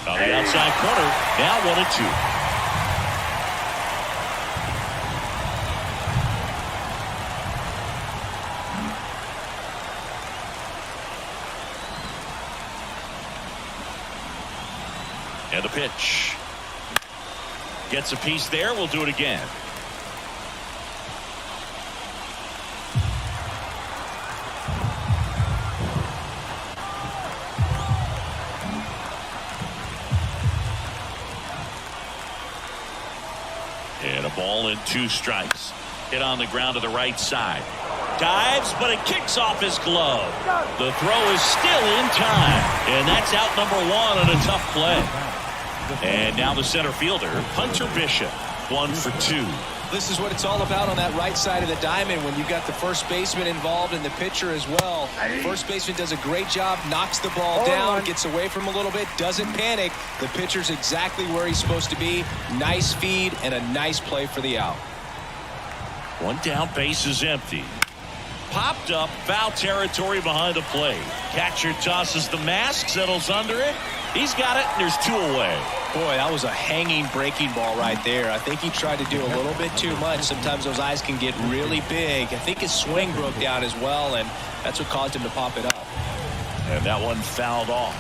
S1: On the outside corner. Now 1-2. And the pitch. Gets a piece there. We'll do it again. And a ball and 2 strikes. Hit on the ground to the right side. Dives, but it kicks off his glove. The throw is still in time. And that's out number 1 on a tough play. And now the center fielder, Hunter Bishop, 1 for 2.
S2: This is what it's all about on that right side of the diamond when you've got the first baseman involved and the pitcher as well. First baseman does a great job, knocks the ball down, gets away from him a little bit, doesn't panic. The pitcher's exactly where he's supposed to be. Nice feed and a nice play for the out.
S1: 1 down, base is empty. Popped up, foul territory behind the plate. Catcher tosses the mask, settles under it. He's got it, and there's 2 away.
S2: Boy, that was a hanging breaking ball right there. I think he tried to do a little bit too much. Sometimes those eyes can get really big. I think his swing broke down as well, and that's what caused him to pop it up.
S1: And that one fouled off.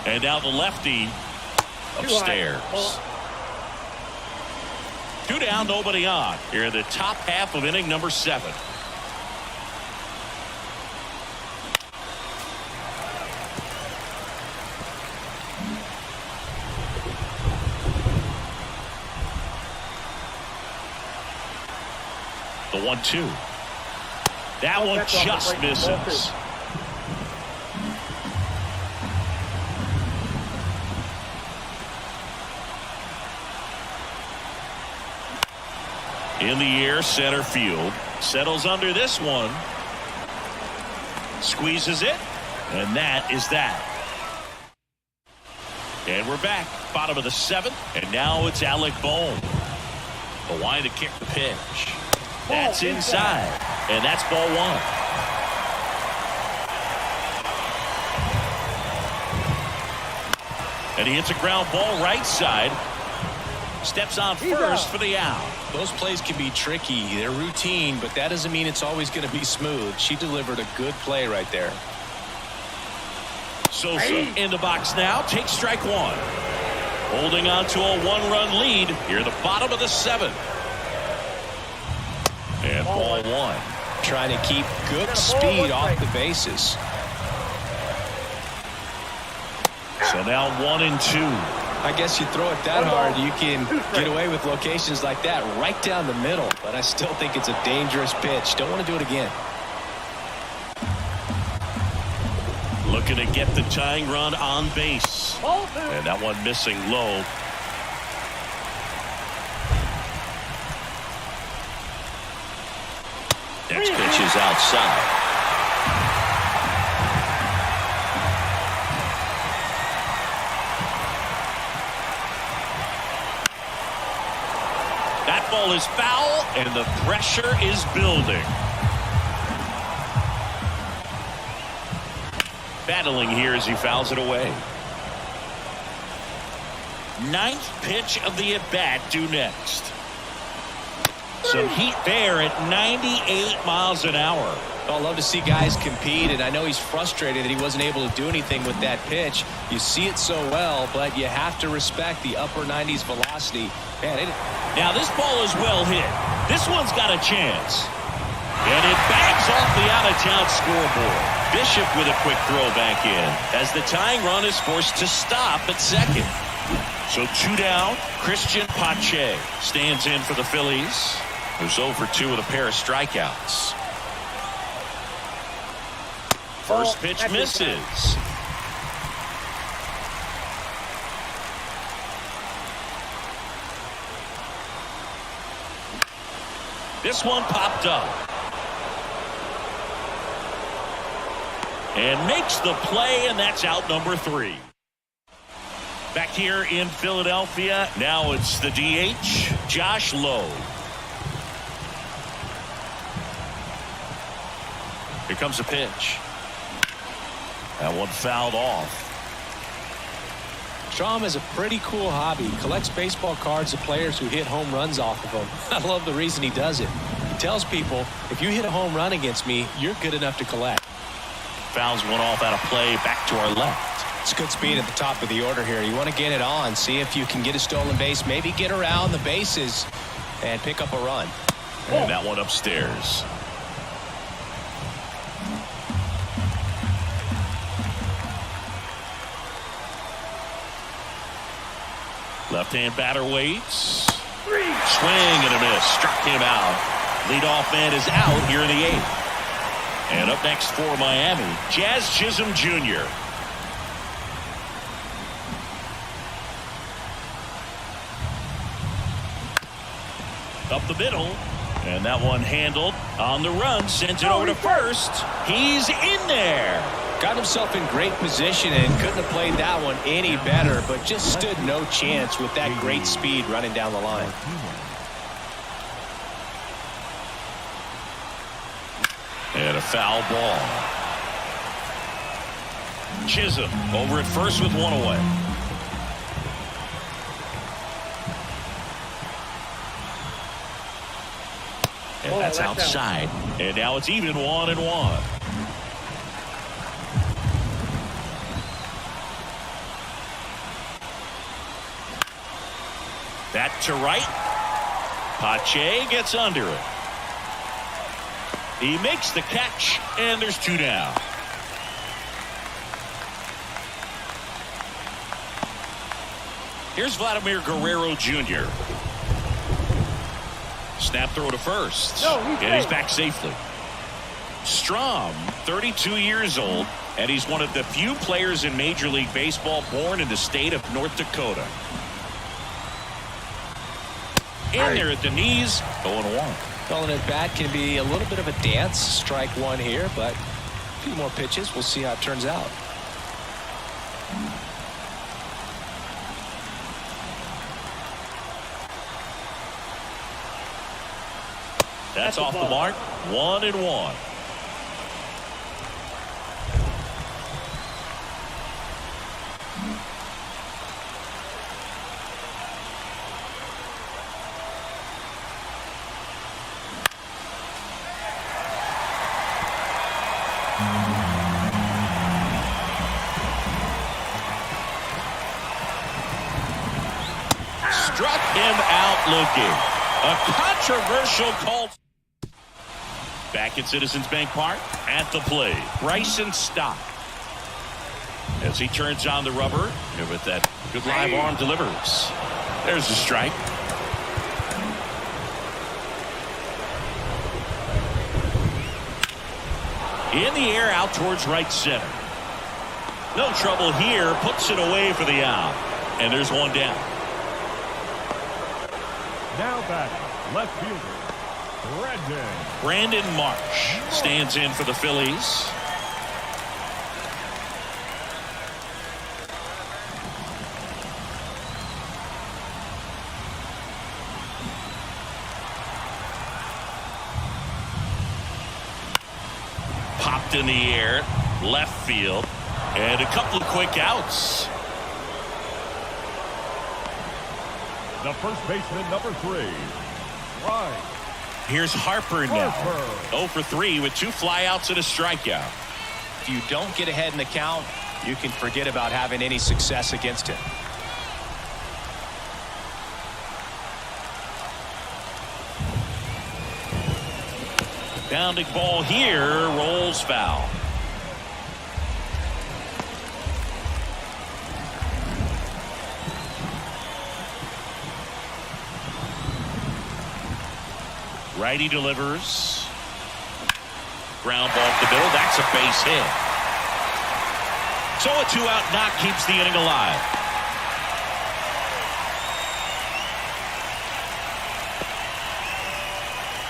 S1: And now the lefty upstairs. 2 down, nobody on. Here in the top half of inning number 7. The 1-2. That one just misses. In the air, center field. Settles under this one. Squeezes it. And that is that. And we're back. Bottom of the 7th. And now it's Alec Bohm. The line to kick the pitch. That's inside. And that's ball 1. And he hits a ground ball right side. Steps on first for the out.
S2: Those plays can be tricky. They're routine, but that doesn't mean it's always going to be smooth. She delivered a good play right there.
S1: Sosa in the box now. Takes strike 1. Holding on to a 1-run lead here at the bottom of the 7th. And ball 1.
S2: Trying to keep good speed off the bases.
S1: So now 1-2.
S2: I guess you throw it that hard, you can get away with locations like that right down the middle. But I still think it's a dangerous pitch. Don't want to do it again.
S1: Looking to get the tying run on base. And that one missing low. Next pitch is outside. That ball is foul, and the pressure is building. Battling here as he fouls it away. Ninth pitch of the at-bat due next. Some heat there at 98 miles an hour.
S2: I love to see guys compete, and I know he's frustrated that he wasn't able to do anything with that pitch. You see it so well, but you have to respect the upper 90s velocity. Man,
S1: now this ball is well hit. This one's got a chance. And it bangs off the out-of-town scoreboard. Bishop with a quick throw back in as the tying run is forced to stop at second. So 2 down. Christian Pache stands in for the Phillies. Who's 0 for 2 with a pair of strikeouts. First pitch misses. This one popped up. And makes the play, and that's out number 3. Back here in Philadelphia, now it's the DH, Josh Lowe. Here comes a pitch. That one fouled off.
S2: Strom has a pretty cool hobby. He collects baseball cards of players who hit home runs off of him. I love the reason he does it. He tells people, if you hit a home run against me, you're good enough to collect.
S1: Fouls one off out of play, back to our left.
S2: It's good speed at the top of the order here. You want to get it on, see if you can get a stolen base, maybe get around the bases and pick up a run.
S1: And that one upstairs. Left-hand batter waits. Swing and a miss. Struck him out. Leadoff man is out here in the 8th. And up next for Miami, Jazz Chisholm Jr. Up the middle. And that one handled on the run. Sends it over to first. He's in there.
S2: Got himself in great position and couldn't have played that one any better, but just stood no chance with that great speed running down the line.
S1: And a foul ball. Chisholm over at first with one away. And that's outside. And now it's even 1-1. That to right. Pache gets under it. He makes the catch, and there's 2 down. Here's Vladimir Guerrero Jr. Snap throw to first. And he's back safely. Strom, 32 years old, and he's one of the few players in Major League Baseball born in the state of North Dakota. In there at the knees, 0-1.
S2: Calling it bat can be a little bit of a dance. Strike one here, but a few more pitches. We'll see how it turns out.
S1: That's off the mark. 1-1. Struck him out looking. A controversial call. Back at Citizens Bank Park at the plate. Bryson Stott. As he turns on the rubber. And with that good live arm delivers. There's the strike. In the air out towards right center. No trouble here. Puts it away for the out. And there's 1 down.
S4: Now batting, left fielder,
S1: Brandon Marsh stands in for the Phillies. knocked in the air, left field, and a couple of quick outs.
S4: The first baseman, number 3. Right.
S1: Here's Harper now. 0 for 3 with 2 flyouts and a strikeout.
S2: If you don't get ahead in the count, you can forget about having any success against him.
S1: Bounding ball here, rolls foul. Righty delivers. Ground ball up the middle. That's a base hit. So a 2-out knock keeps the inning alive.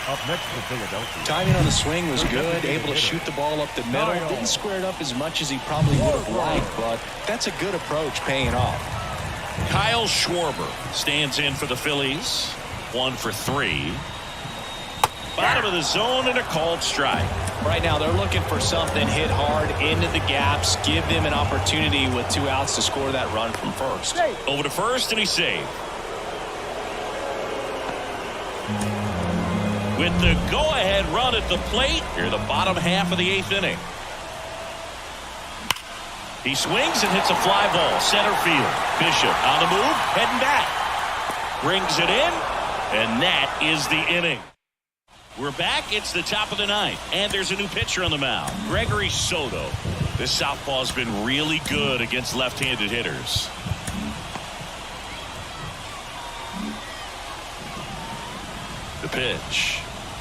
S4: Up next for Philadelphia.
S2: Timing on the swing was good. Able to shoot the ball up the middle. Didn't square it up as much as he probably would have liked, but that's a good approach, paying off.
S1: Kyle Schwarber stands in for the Phillies. 1 for 3. Bottom of the zone and a called strike.
S2: Right now they're looking for something hit hard into the gaps, give them an opportunity with 2 outs to score that run from first.
S1: Over to first, and he's saved. With the go-ahead run at the plate, here the bottom half of the 8th inning. He swings and hits a fly ball, center field. Bishop on the move, heading back. Brings it in, and that is the inning. We're back. It's the top of the 9th, and there's a new pitcher on the mound, Gregory Soto. This southpaw's been really good against left-handed hitters. The pitch.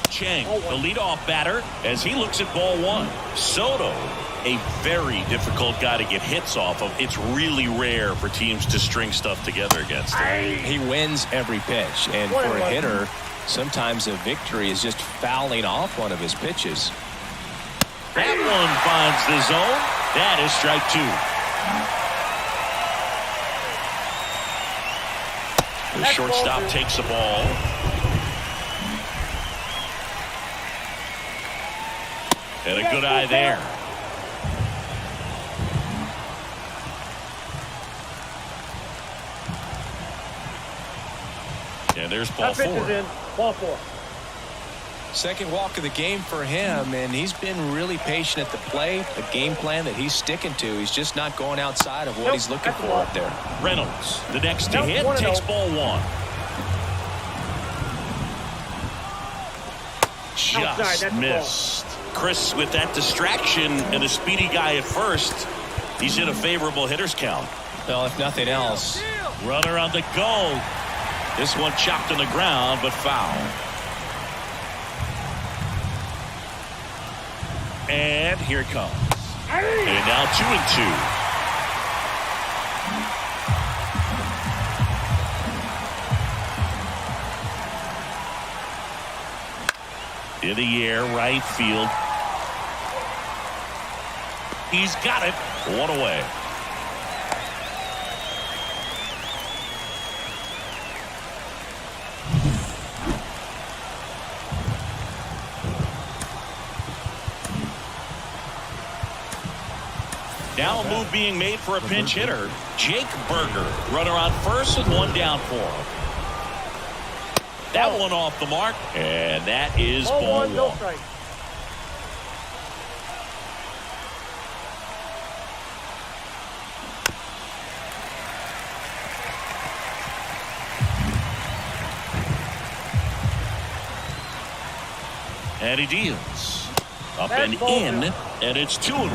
S1: Chang, the leadoff batter, as he looks at ball 1. Soto, a very difficult guy to get hits off of. It's really rare for teams to string stuff together against him.
S2: He wins every pitch, and for a hitter, sometimes a victory is just fouling off one of his pitches.
S1: That one finds the zone. That is strike 2. The shortstop takes the ball. And a good eye there. And there's ball 4.
S3: Ball 4.
S2: Second walk of the game for him, and he's been really patient at the plate. The game plan that he's sticking to. He's just not going outside of what he's looking for up there.
S1: Reynolds, the next to hit, takes ball 1. Just missed. Chris, with that distraction and a speedy guy at first, he's in a favorable hitter's count.
S2: Well, if nothing else.
S1: Runner on the go. This one chopped on the ground, but foul. And here it comes. And now 2-2. In the air, right field. He's got it. 1 away. Now a move being made for a pinch hitter. Jake Berger. Runner on first and 1 down for him. That one off the mark, and that is ball 1.
S3: No strike.
S1: And he deals. Up and in, and it's 2-1.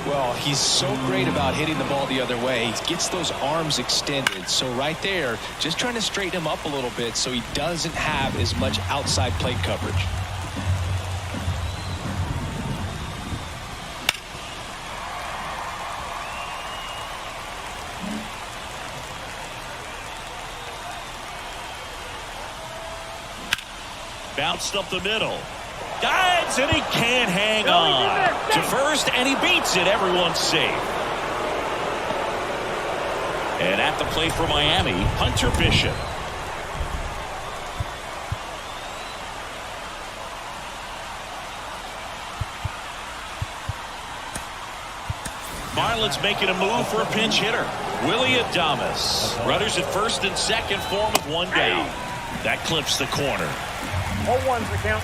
S2: Well, he's so great about hitting the ball the other way. He gets those arms extended. So right there, just trying to straighten him up a little bit so he doesn't have as much outside plate coverage.
S1: Bounced up the middle. Dives, and he can't hang on. To first, and he beats it. Everyone's safe. And at the plate for Miami, Hunter Bishop. Marlins making a move for a pinch hitter. Willie Adames. Runners at first and second for him with one down. That clips the corner.
S3: All ones the count.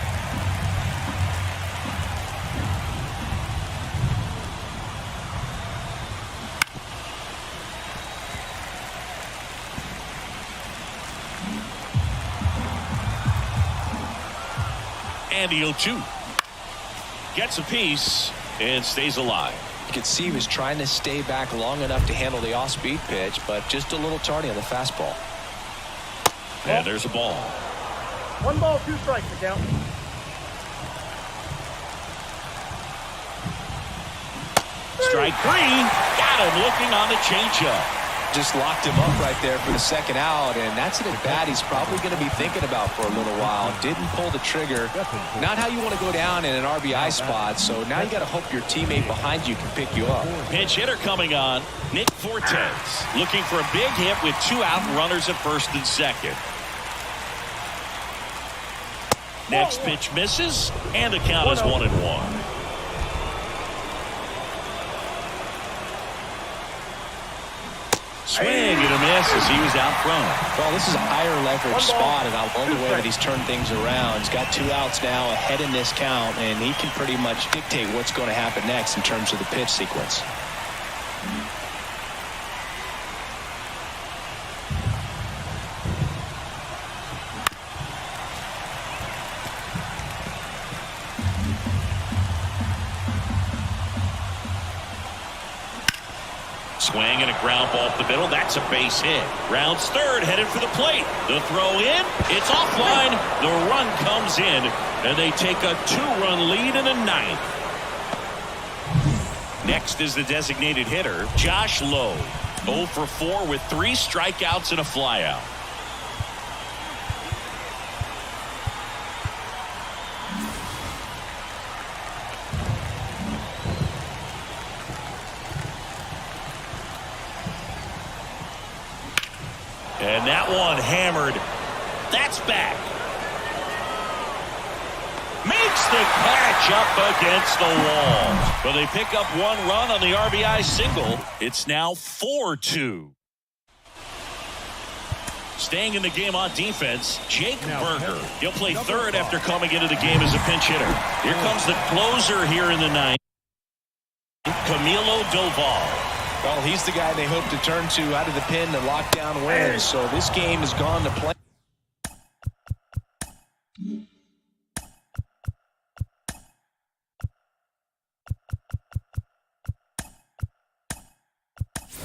S1: And the 0-2. Gets a piece and stays alive.
S2: You could see he was trying to stay back long enough to handle the off-speed pitch, but just a little tardy on the fastball.
S1: And there's a ball.
S3: 1 ball, 2 strikes the count.
S1: Strike 3. Got him looking on the changeup.
S2: Just locked him up right there for the second out, and that's an at-bat he's probably going to be thinking about for a little while. Didn't pull the trigger. Not how you want to go down in an RBI spot, so now you got to hope your teammate behind you can pick you up.
S1: Pinch hitter coming on, Nick Fortes. Looking for a big hit with 2 out, runners at first and second. Next pitch misses, and the count is 1-1. Swing and a miss as he was out front.
S2: Well, this is a higher leverage spot, and I love the way that he's turned things around. He's got 2 outs now ahead in this count, and he can pretty much dictate what's going to happen next in terms of the pitch sequence.
S1: Swing and a ground ball up the middle. That's a base hit. Rounds third, headed for the plate. The throw in. It's offline. The run comes in, and they take a 2-run lead in the 9th. Next is the designated hitter, Josh Lowe. 0 for 4 with 3 strikeouts and a flyout. And that one hammered. That's back. Makes the catch up against the wall. But they pick up 1 run on the RBI single. It's now 4-2. Staying in the game on defense, Jake Berger. He'll play third after coming into the game as a pinch hitter. Here comes the closer here in the 9th, Camilo Doval.
S2: Well, he's the guy they hope to turn to out of the pen to lock down wins. So this game has gone to play.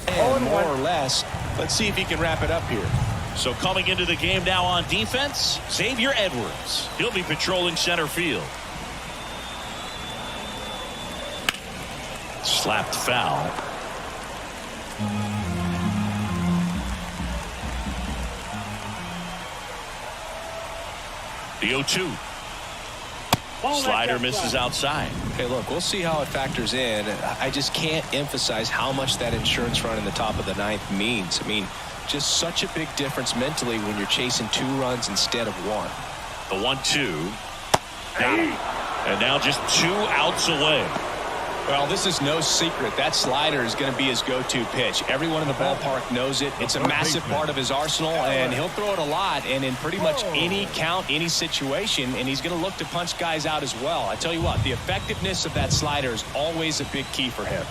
S2: And more or less, let's see if he can wrap it up here.
S1: So coming into the game now on defense, Xavier Edwards. He'll be patrolling center field. Slapped foul. The 0-2. Slider misses outside.
S2: Hey, look, we'll see how it factors in. I just can't emphasize how much that insurance run in the top of the 9th means. I mean, just such a big difference mentally when you're chasing 2 runs instead of 1.
S1: The 1-2. And now just 2 outs away.
S2: Well, this is no secret. That slider is going to be his go-to pitch. Everyone in the ballpark knows it. It's a massive part of his arsenal, and he'll throw it a lot and in pretty much any count, any situation, and he's going to look to punch guys out as well. I tell you what, the effectiveness of that slider is always a big key for him.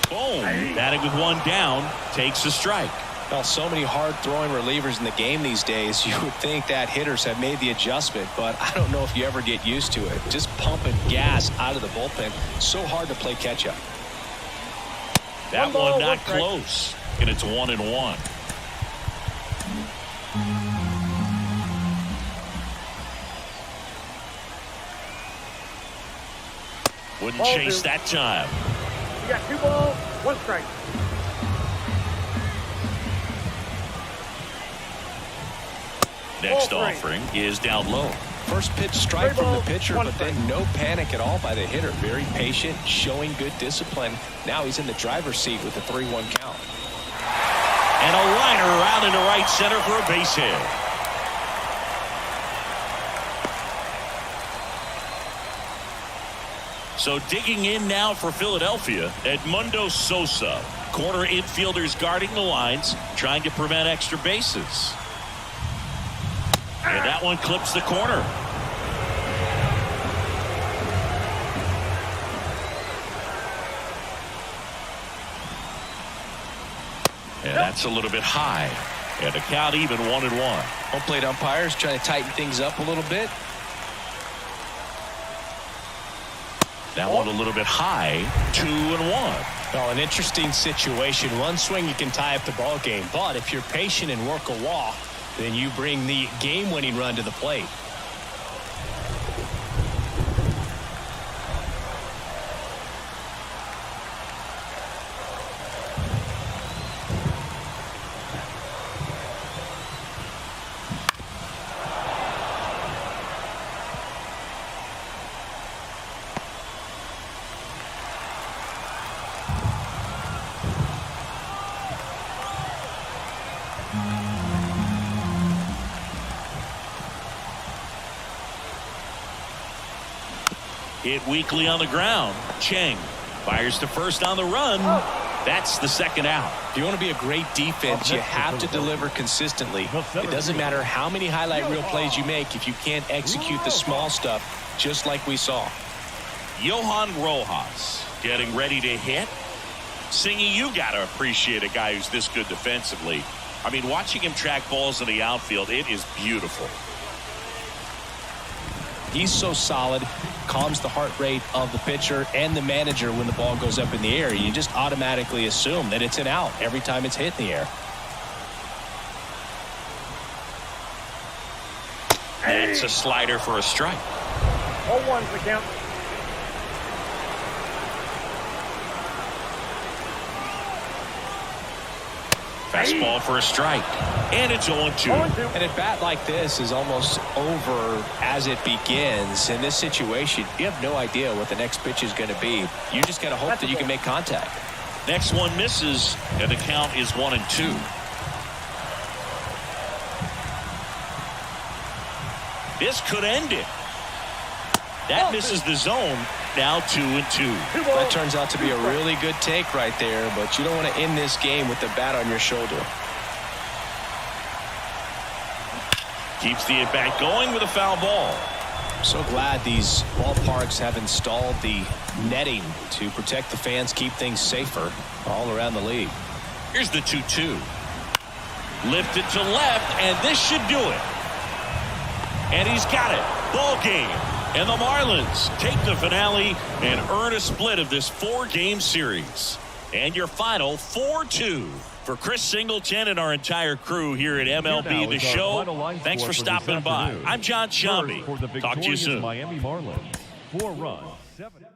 S1: Boom. Batting with 1 down, takes a strike.
S2: Well, so many hard-throwing relievers in the game these days, you would think that hitters have made the adjustment, but I don't know if you ever get used to it. Just pumping gas out of the bullpen, so hard to play catch-up.
S1: That one not close, and it's 1-1. Wouldn't chase that time.
S3: You got 2 balls, 1 strike.
S1: Next offering is down low.
S2: First pitch strike from the pitcher, but then no panic at all by the hitter. Very patient, showing good discipline. Now he's in the driver's seat with a 3-1 count.
S1: And a liner around into right center for a base hit. So digging in now for Philadelphia, Edmundo Sosa. Corner infielders guarding the lines, trying to prevent extra bases. And that one clips the corner. And that's a little bit high. And the count even 1-1.
S2: Home plate umpires trying to tighten things up a little bit.
S1: That one a little bit high. 2-1.
S2: Well, an interesting situation. One swing you can tie up the ball game, but if you're patient and work a walk, then you bring the game-winning run to the plate.
S1: Hit weakly on the ground. Cheng fires to first on the run. That's the second out.
S2: If you want to be a great defense, you have to deliver consistently. It doesn't matter how many highlight reel plays you make if you can't execute the small stuff, just like we saw.
S1: Johan Rojas getting ready to hit. Singy, you got to appreciate a guy who's this good defensively. I mean, watching him track balls in the outfield, it is beautiful.
S2: He's so solid, calms the heart rate of the pitcher and the manager when the ball goes up in the air. You just automatically assume that it's an out every time it's hit in the air.
S1: That's a slider for a strike.
S3: 0-1's the count.
S1: Fastball for a strike. And it's 0-2.
S2: And a bat like this is almost over as it begins. In this situation, you have no idea what the next pitch is going to be. You just got to hope that you can make contact.
S1: Next one misses, and the count is 1-2. This could end it. That misses the zone. Now 2-2.
S2: That turns out to be a really good take right there, but you don't want to end this game with the bat on your shoulder.
S1: Keeps the at-bat going with a foul ball.
S2: I'm so glad these ballparks have installed the netting to protect the fans, keep things safer all around the league.
S1: Here's the 2-2. Lifted to left, and this should do it. And he's got it. Ball game. And the Marlins take the finale and earn a split of this 4-game series. And your final 4-2 for Chris Singleton and our entire crew here at MLB The Show. Thanks for stopping by. I'm John Shambi. Talk to you soon.
S4: Miami Marlins. 4 runs, 7.